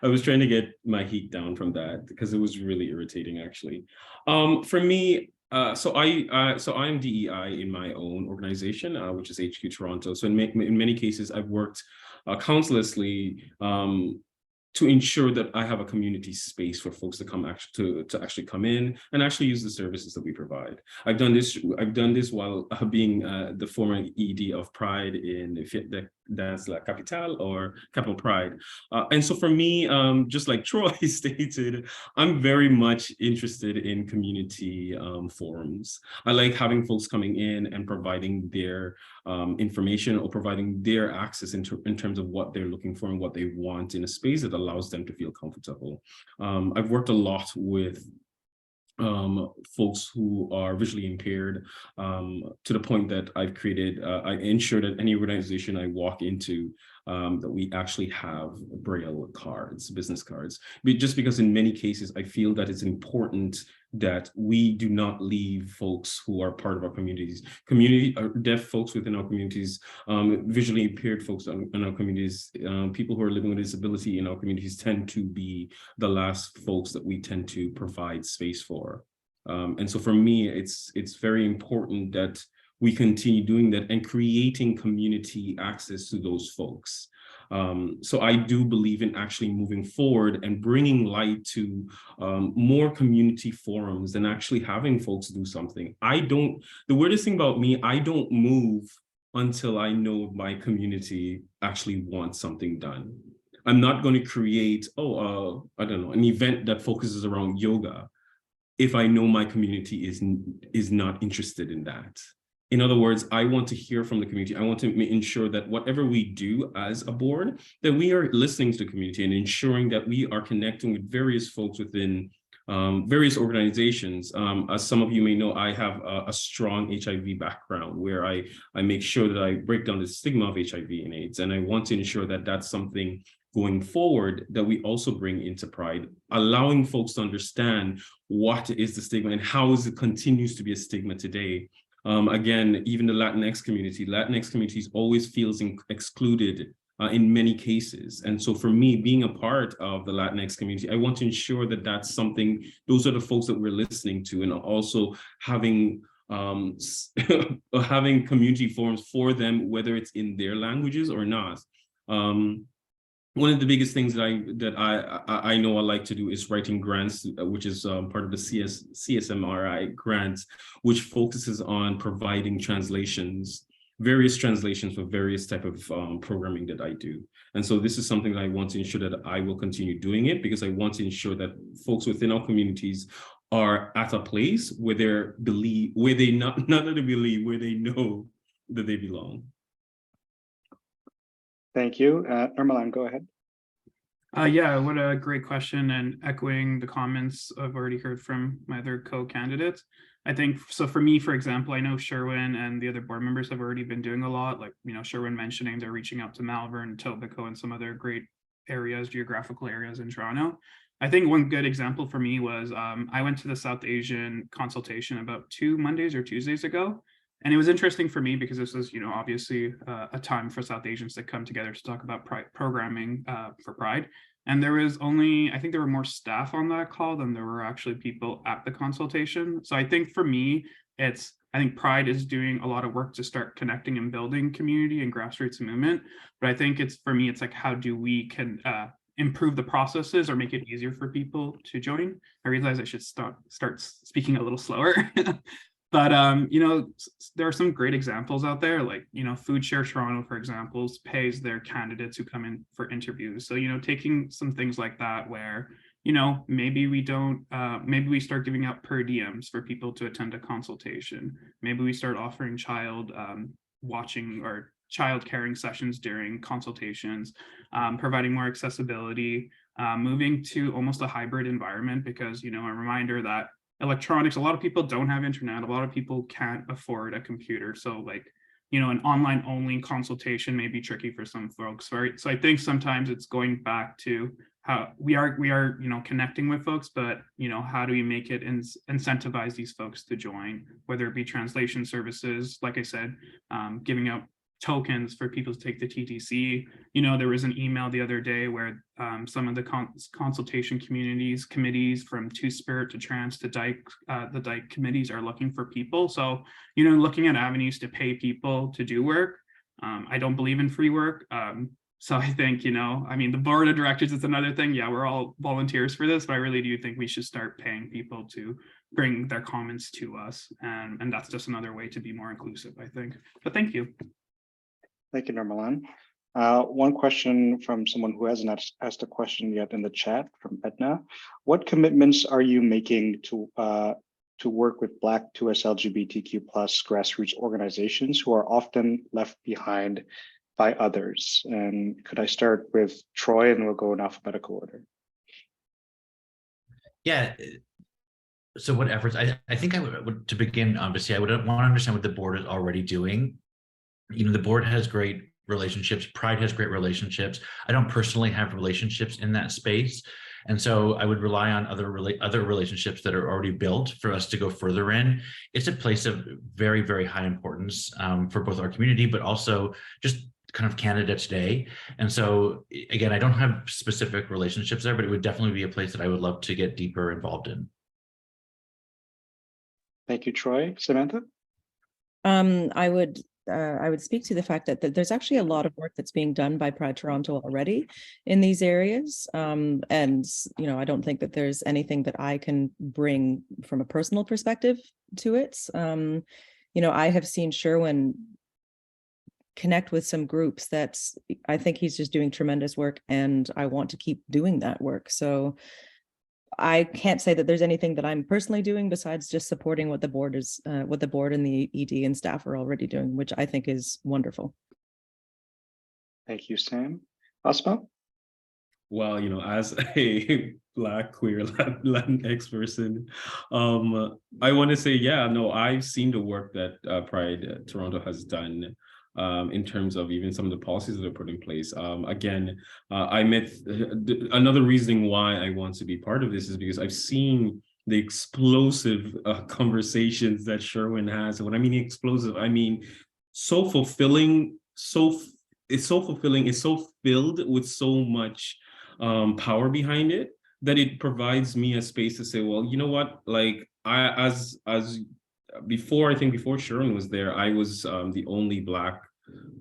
I was trying to get my heat down from that because it was really irritating actually. For me, so I'm DEI in my own organization, which is HQ Toronto. So in many cases, I've worked counselessly to ensure that I have a community space for folks to come to actually come in and actually use the services that we provide. I've done this while being the former ED of Pride in the Dance La Capitale or Capital Pride. And so for me, just like Troy stated, I'm very much interested in community forums. I like having folks coming in and providing their information or providing their access in terms of what they're looking for and what they want in a space that allows them to feel comfortable. I've worked a lot with folks who are visually impaired to the point that I've created, I ensure that any organization I walk into that we actually have Braille cards, business cards. But just because in many cases, I feel that it's important that we do not leave folks who are part of our communities, deaf folks within our communities, visually impaired folks in our communities, people who are living with disability in our communities tend to be the last folks that we tend to provide space for. And so for me, it's very important that we continue doing that and creating community access to those folks. So I do believe in actually moving forward and bringing light to more community forums and actually having folks do something. The weirdest thing about me, I don't move until I know my community actually wants something done. I'm not going to create, I don't know, an event that focuses around yoga if I know my community is not interested in that. In other words, I want to hear from the community. I want to ensure that whatever we do as a board, that we are listening to the community and ensuring that we are connecting with various folks within various organizations. As some of you may know, I have a strong HIV background where I make sure that I break down the stigma of HIV and AIDS. And I want to ensure that that's something going forward that we also bring into Pride, allowing folks to understand what is the stigma and how it continues to be a stigma today. Again, even the Latinx communities always feels excluded in many cases. And so for me, being a part of the Latinx community, I want to ensure that that's something, those are the folks that we're listening to, and also having having community forums for them, whether it's in their languages or not. One of the biggest things that I know I like to do is writing grants, which is part of the CSMRI grants, which focuses on providing translations, various translations for various type of programming that I do. And so this is something that I want to ensure that I will continue doing it, because I want to ensure that folks within our communities are at a place where they know that they belong. Thank you. Ermelan, go ahead. Yeah, what a great question, and echoing the comments I've already heard from my other co-candidates. I think, so for me, for example, I know Sherwin and the other board members have already been doing a lot, like, Sherwin mentioning they're reaching out to Malvern, Etobicoke, and some other great areas, geographical areas in Toronto. I think one good example for me was I went to the South Asian consultation about 2 Mondays or Tuesdays ago. And it was interesting for me because this was, obviously a time for South Asians to come together to talk about programming for Pride. And there was I think there were more staff on that call than there were actually people at the consultation. So I think for me, I think Pride is doing a lot of work to start connecting and building community and grassroots movement. But I think for me, it's like, how do we improve the processes or make it easier for people to join? I realize I should start speaking a little slower. But, there are some great examples out there, like, Food Share Toronto, for example, pays their candidates who come in for interviews. So, taking some things like that where, maybe maybe we start giving out per diems for people to attend a consultation. Maybe we start offering child watching or child caring sessions during consultations, providing more accessibility, moving to almost a hybrid environment, because, a reminder that electronics, a lot of people don't have internet, a lot of people can't afford a computer, so like, an online only consultation may be tricky for some folks, right? So I think sometimes it's going back to how we are connecting with folks, but how do we make it incentivize these folks to join, whether it be translation services, like I said, giving out tokens for people to take the TTC. There was an email the other day where some of the consultation committees from Two-Spirit to Trans to Dyke, the Dyke committees are looking for people. So, looking at avenues to pay people to do work. I don't believe in free work. So I think, the board of directors is another thing. Yeah, we're all volunteers for this, but I really do think we should start paying people to bring their comments to us. And that's just another way to be more inclusive, I think. But thank you. Thank you, Nirmalan. One question from someone who hasn't asked a question yet in the chat, from Edna. What commitments are you making to work with Black 2S LGBTQ+ grassroots organizations who are often left behind by others? And could I start with Troy, and we'll go in alphabetical order? Yeah. So what efforts? I think I would to begin, obviously, I would want to understand what the board is already doing. The board has great relationships. Pride has great relationships. I don't personally have relationships in that space. And so I would rely on other relationships that are already built for us to go further in. It's a place of very, very high importance for both our community, but also just kind of Canada today. And so again, I don't have specific relationships there, but it would definitely be a place that I would love to get deeper involved in. Thank you, Troy. Samantha? I would speak to the fact that there's actually a lot of work that's being done by Pride Toronto already in these areas. And, I don't think that there's anything that I can bring from a personal perspective to it. I have seen Sherwin connect with some groups that I think he's just doing tremendous work, and I want to keep doing that work. So I can't say that there's anything that I'm personally doing besides just supporting what the board and the ED and staff are already doing, which I think is wonderful. Thank you, Sam. Asma? Well, as a Black queer Latinx person, I want to say, yeah, no, I've seen the work that Pride Toronto has done in terms of even some of the policies that are put in place. Again, I met another reasoning why I want to be part of this is because I've seen the explosive conversations that Sherwin has. And when I mean explosive, I mean so fulfilling, it's so fulfilling, it's so filled with so much power behind it that it provides me a space to say, well, you know what, like as before, I think before Sharon was there, I was the only Black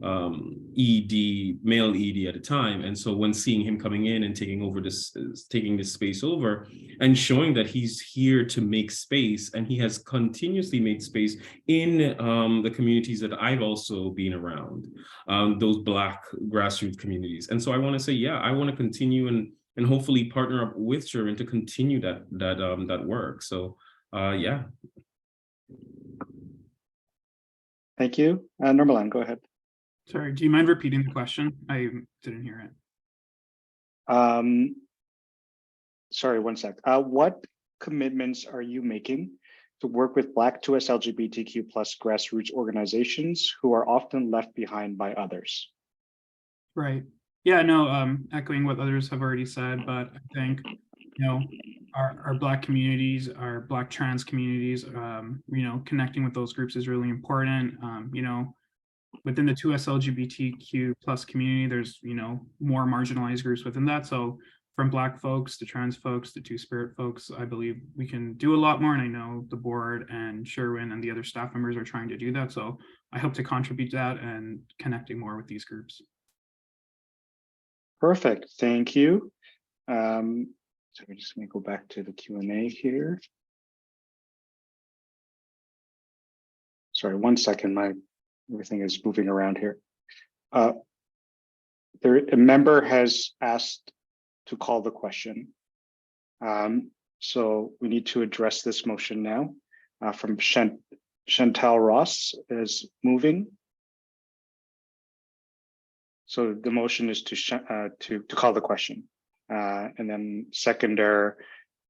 male ED at the time. And so when seeing him coming in and taking this space over and showing that he's here to make space, and he has continuously made space in the communities that I've also been around, those Black grassroots communities. And so I want to say, yeah, I want to continue and hopefully partner up with Sharon to continue that work. So yeah. Thank you. Normalan, go ahead. Sorry, do you mind repeating the question? I didn't hear it. Sorry, one sec. What commitments are you making to work with Black 2S LGBTQ plus grassroots organizations who are often left behind by others? Right. Yeah, no, echoing what others have already said, but I think, our Black communities, our Black trans communities, connecting with those groups is really important. Within the 2S LGBTQ plus community, there's, more marginalized groups within that. So from Black folks to trans folks to Two-Spirit folks, I believe we can do a lot more. And I know the board and Sherwin and the other staff members are trying to do that. So I hope to contribute to that and connecting more with these groups. Perfect, thank you. So we're just gonna go back to the Q&A here. Sorry, one second, everything is moving around here. A member has asked to call the question. So we need to address this motion now. From Chantal Ross is moving. So the motion is to call the question. And then seconder,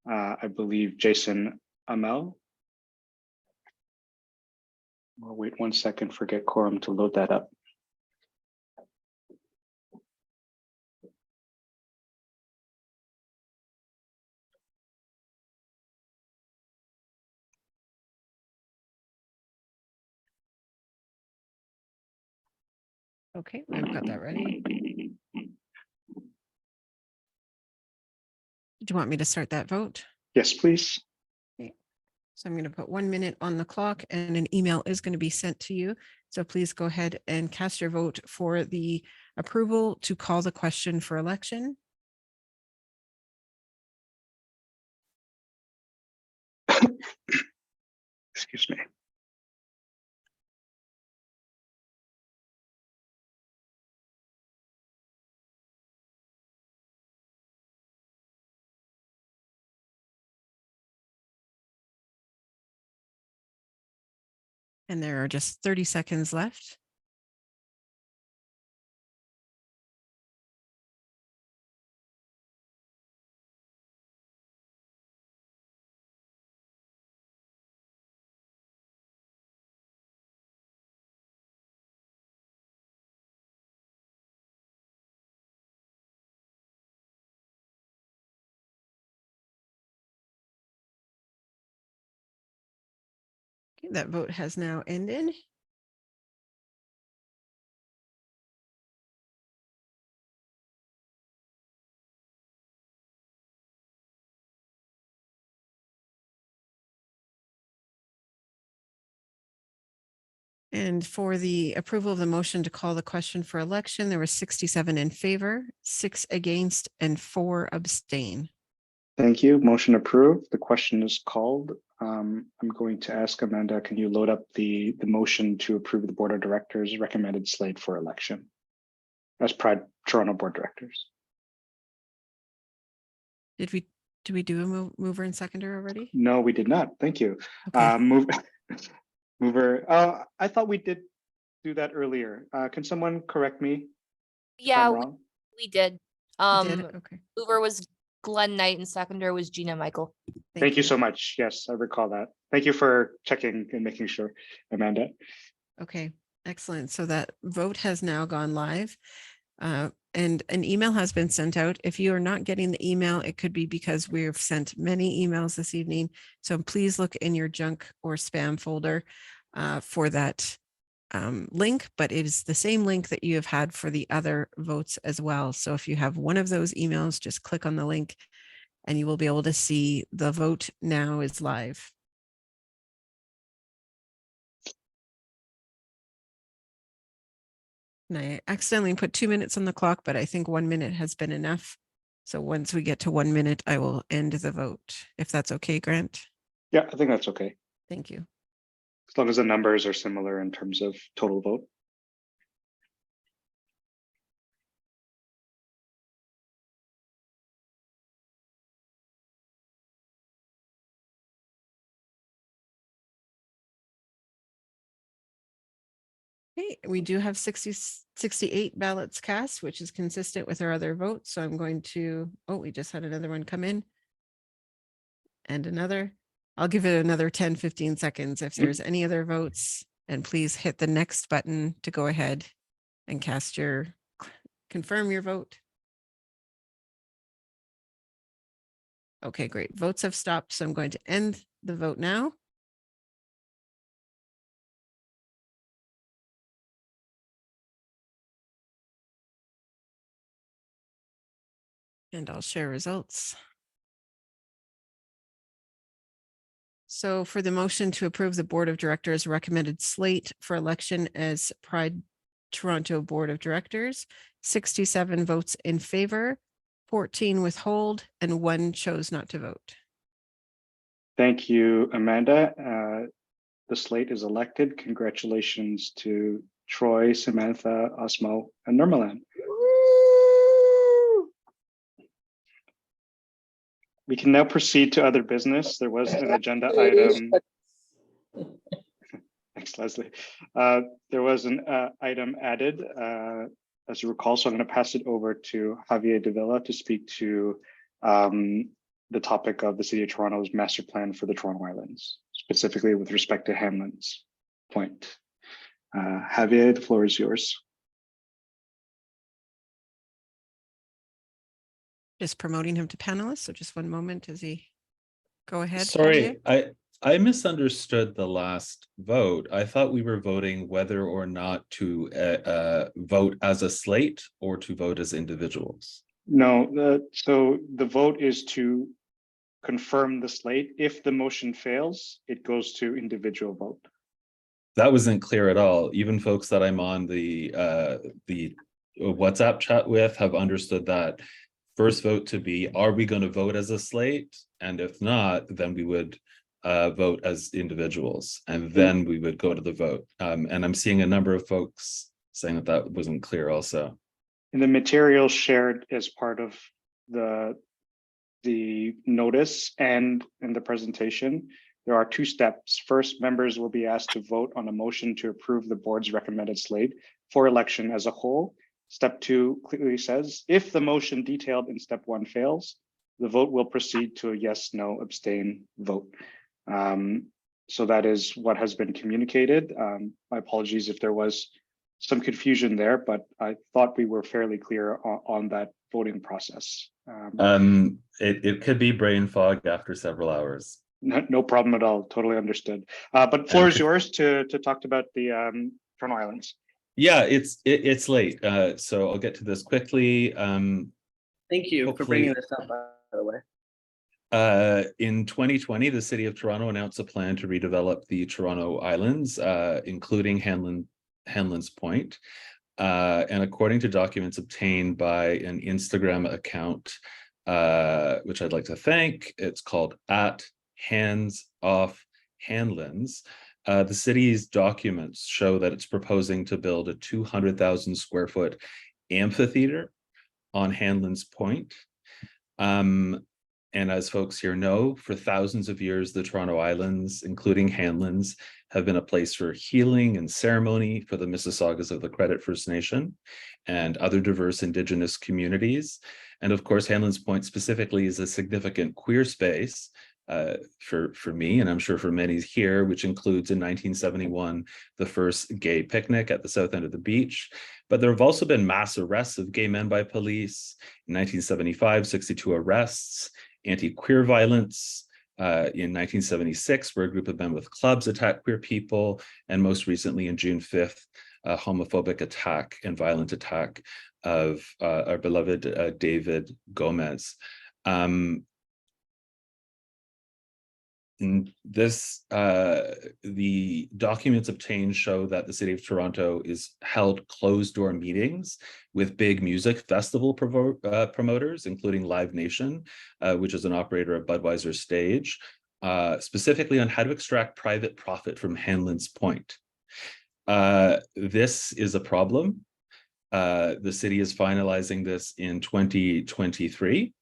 I believe Jason Amel. We'll wait 1 second for Get Quorum to load that up. Okay, I've got that ready. Do you want me to start that vote? Yes, please. Okay. So I'm going to put 1 minute on the clock, and an email is going to be sent to you. So please go ahead and cast your vote for the approval to call the question for election. Excuse me. And there are just 30 seconds left. Okay, that vote has now ended. And for the approval of the motion to call the question for election, there was 67 in favor, 6 against, and 4 abstain. Thank you. Motion approved. The question is called. I'm going to ask Amanda, can you load up the motion to approve the Board of Directors recommended slate for election as Pride Toronto Board Directors? Did we do a mover and seconder already? No, we did not. Thank you. Okay. Mover. I thought we did do that earlier. Can someone correct me? Yeah, wrong? we did. You did? Okay. Mover was Glenn Knight and seconder was Gina Michael. Thank you so much. Yes, I recall that. Thank you for checking and making sure, Amanda. Okay, excellent. So that vote has now gone live. And an email has been sent out. If you are not getting the email, it could be because we've sent many emails this evening. So please look in your junk or spam folder for that link, but it is the same link that you have had for the other votes as well. So if you have one of those emails, just click on the link and you will be able to see the vote now is live. And I accidentally put 2 minutes on the clock, but I think 1 minute has been enough. So once we get to 1 minute, I will end the vote, if that's okay, Grant. Yeah, I think that's okay. Thank you. As long as the numbers are similar in terms of total vote. Okay, we do have 68 ballots cast, which is consistent with our other votes. So I'm going to, oh, we just had another one come in. And another. I'll give it another 10, 15 seconds if there's any other votes. And please hit the next button to go ahead and confirm your vote. Okay, great. Votes have stopped. So I'm going to end the vote now. And I'll share results. So for the motion to approve the Board of Directors recommended slate for election as Pride Toronto Board of Directors, 67 votes in favor, 14 withhold, and 1 chose not to vote. Thank you, Amanda. The slate is elected. Congratulations to Troy, Samantha, Osmo, and Nirmalan. We can now proceed to other business. There was an agenda item. Thanks, Leslie. There was an item added, as you recall, so I'm going to pass it over to Javier Davila to speak to the topic of the City of Toronto's master plan for the Toronto Islands, specifically with respect to Hamlin's Point. Javier, the floor is yours. Just promoting him to panelist. So just one moment as he go ahead. Sorry, Javier. I misunderstood the last vote. I thought we were voting whether or not to vote as a slate or to vote as individuals. No, so the vote is to confirm the slate. If the motion fails, it goes to individual vote. That wasn't clear at all. Even folks that I'm on the WhatsApp chat with have understood that first vote to be, are we going to vote as a slate? And if not, then we would vote as individuals, and then we would go to the vote. And I'm seeing a number of folks saying that that wasn't clear also. In the materials shared as part of the notice and in the presentation, there are 2 steps. First, members will be asked to vote on a motion to approve the board's recommended slate for election as a whole. Step 2 clearly says, if the motion detailed in step 1 fails, the vote will proceed to a yes, no, abstain vote. So that is what has been communicated. My apologies if there was some confusion there, but I thought we were fairly clear on that voting process. It could be brain fog after several hours. No problem at all. Totally understood. But floor is yours to talk about the Toronto Islands. Yeah, it's late, so I'll get to this quickly. Thank you for bringing this up, by the way. In 2020, the City of Toronto announced a plan to redevelop the Toronto Islands, including Hanlan's Point. And according to documents obtained by an Instagram account, which I'd like to thank, it's called @HandsOffHanlands. The city's documents show that it's proposing to build a 200,000 square foot amphitheater on Hanlan's Point. And as folks here know, for thousands of years, the Toronto Islands, including Hanlan's, have been a place for healing and ceremony for the Mississaugas of the Credit First Nation and other diverse Indigenous communities. And of course, Hanlan's Point specifically is a significant queer space for me, and I'm sure for many here, which includes in 1971, the first gay picnic at the south end of the beach. But there have also been mass arrests of gay men by police. In 1975, 62 arrests, anti-queer violence. In 1976, where a group of men with clubs attacked queer people, and most recently in June 5th, a homophobic attack and violent attack of our beloved David Gomez. The documents obtained show that the City of Toronto is held closed door meetings with big music festival promoters, including Live Nation, which is an operator of Budweiser Stage, specifically on how to extract private profit from Hanlan's Point. This is a problem. The city is finalizing this in 2023.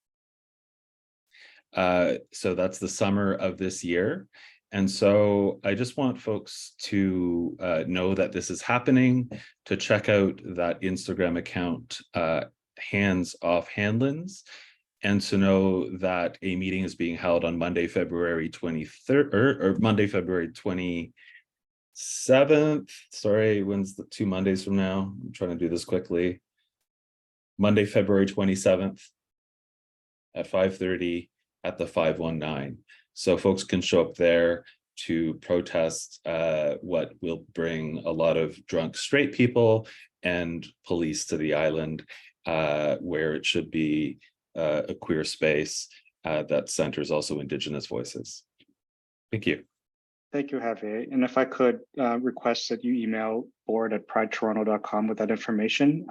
So that's the summer of this year. And so I just want folks to know that this is happening, to check out that Instagram account, @HandsOffHanlands, and to know that a meeting is being held on Monday, February 23rd, or Monday, February 27th. Sorry, when's the 2 Mondays from now? I'm trying to do this quickly. Monday, February 27th at 5:30. At the 519. So folks can show up there to protest what will bring a lot of drunk straight people and police to the island, where it should be a queer space that centers also Indigenous voices. Thank you. Thank you, Javier. And if I could request that you email board@pridetoronto.com with that information,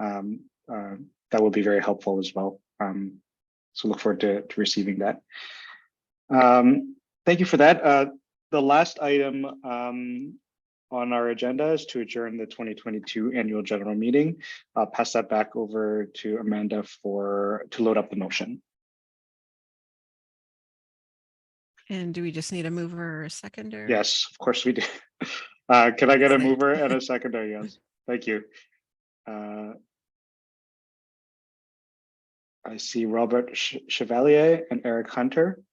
that would be very helpful as well. So look forward to receiving that. Thank you for that. The last item on our agenda is to adjourn the 2022 annual general meeting. I'll pass that back over to Amanda to load up the motion. And do we just need a mover or a seconder? Yes, of course we do. Can I get a mover and a seconder? Yes, thank you. I see Robert Chevalier and Eric Hunter.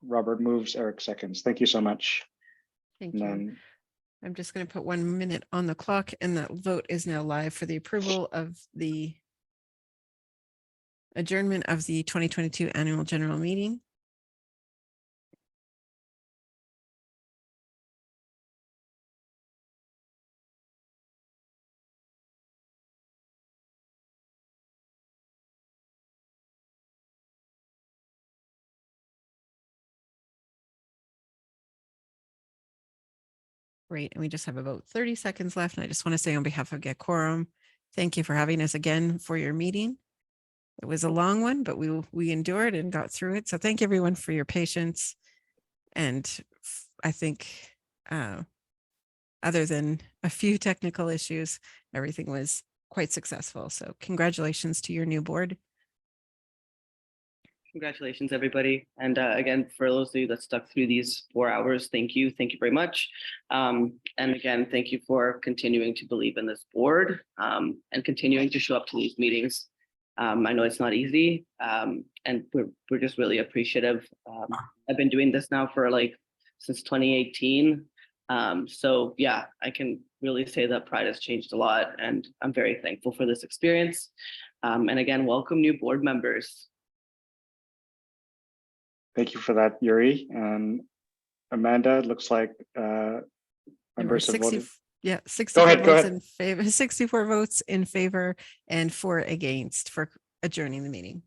Robert moves, Eric seconds. Thank you so much. Thank you. I'm just going to put 1 minute on the clock, and that vote is now live for the approval of the adjournment of the 2022 annual general meeting. Great, and we just have about 30 seconds left. And I just want to say on behalf of Get Quorum, thank you for having us again for your meeting. It was a long one, but we endured and got through it. So thank everyone for your patience. And I think other than a few technical issues, everything was quite successful. So congratulations to your new board. Congratulations, everybody. And again, for those of you that stuck through these 4 hours, thank you. Thank you very much. And again, thank you for continuing to believe in this board and continuing to show up to these meetings. I know it's not easy, and we're just really appreciative. I've been doing this now for since 2018. So yeah, I can really say that Pride has changed a lot, and I'm very thankful for this experience. And again, welcome new board members. Thank you for that, Yuri. And Amanda, it looks like There were members have 60, voted. yeah, 64 ahead, go votes ahead. in favor, 64 votes in favor and 4 against for adjourning the meeting.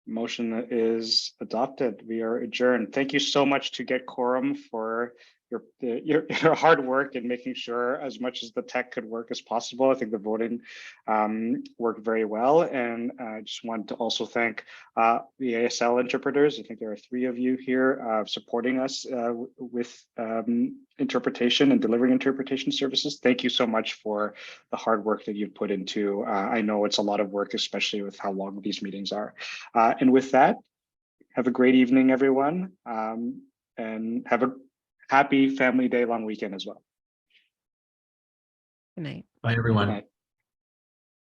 Motion is adopted. We are adjourned. Thank you so much to Get Quorum for your hard work in making sure as much as the tech could work as possible. I think the voting worked very well. And I just want to also thank the ASL interpreters. I think there are 3 of you here supporting us with interpretation and delivering interpretation services. Thank you so much for the hard work that you've put into. I know it's a lot of work, especially with how long these meetings are. And with that, have a great evening, everyone, and have a happy Family Day long weekend as well. Good night. Bye, everyone. Good night.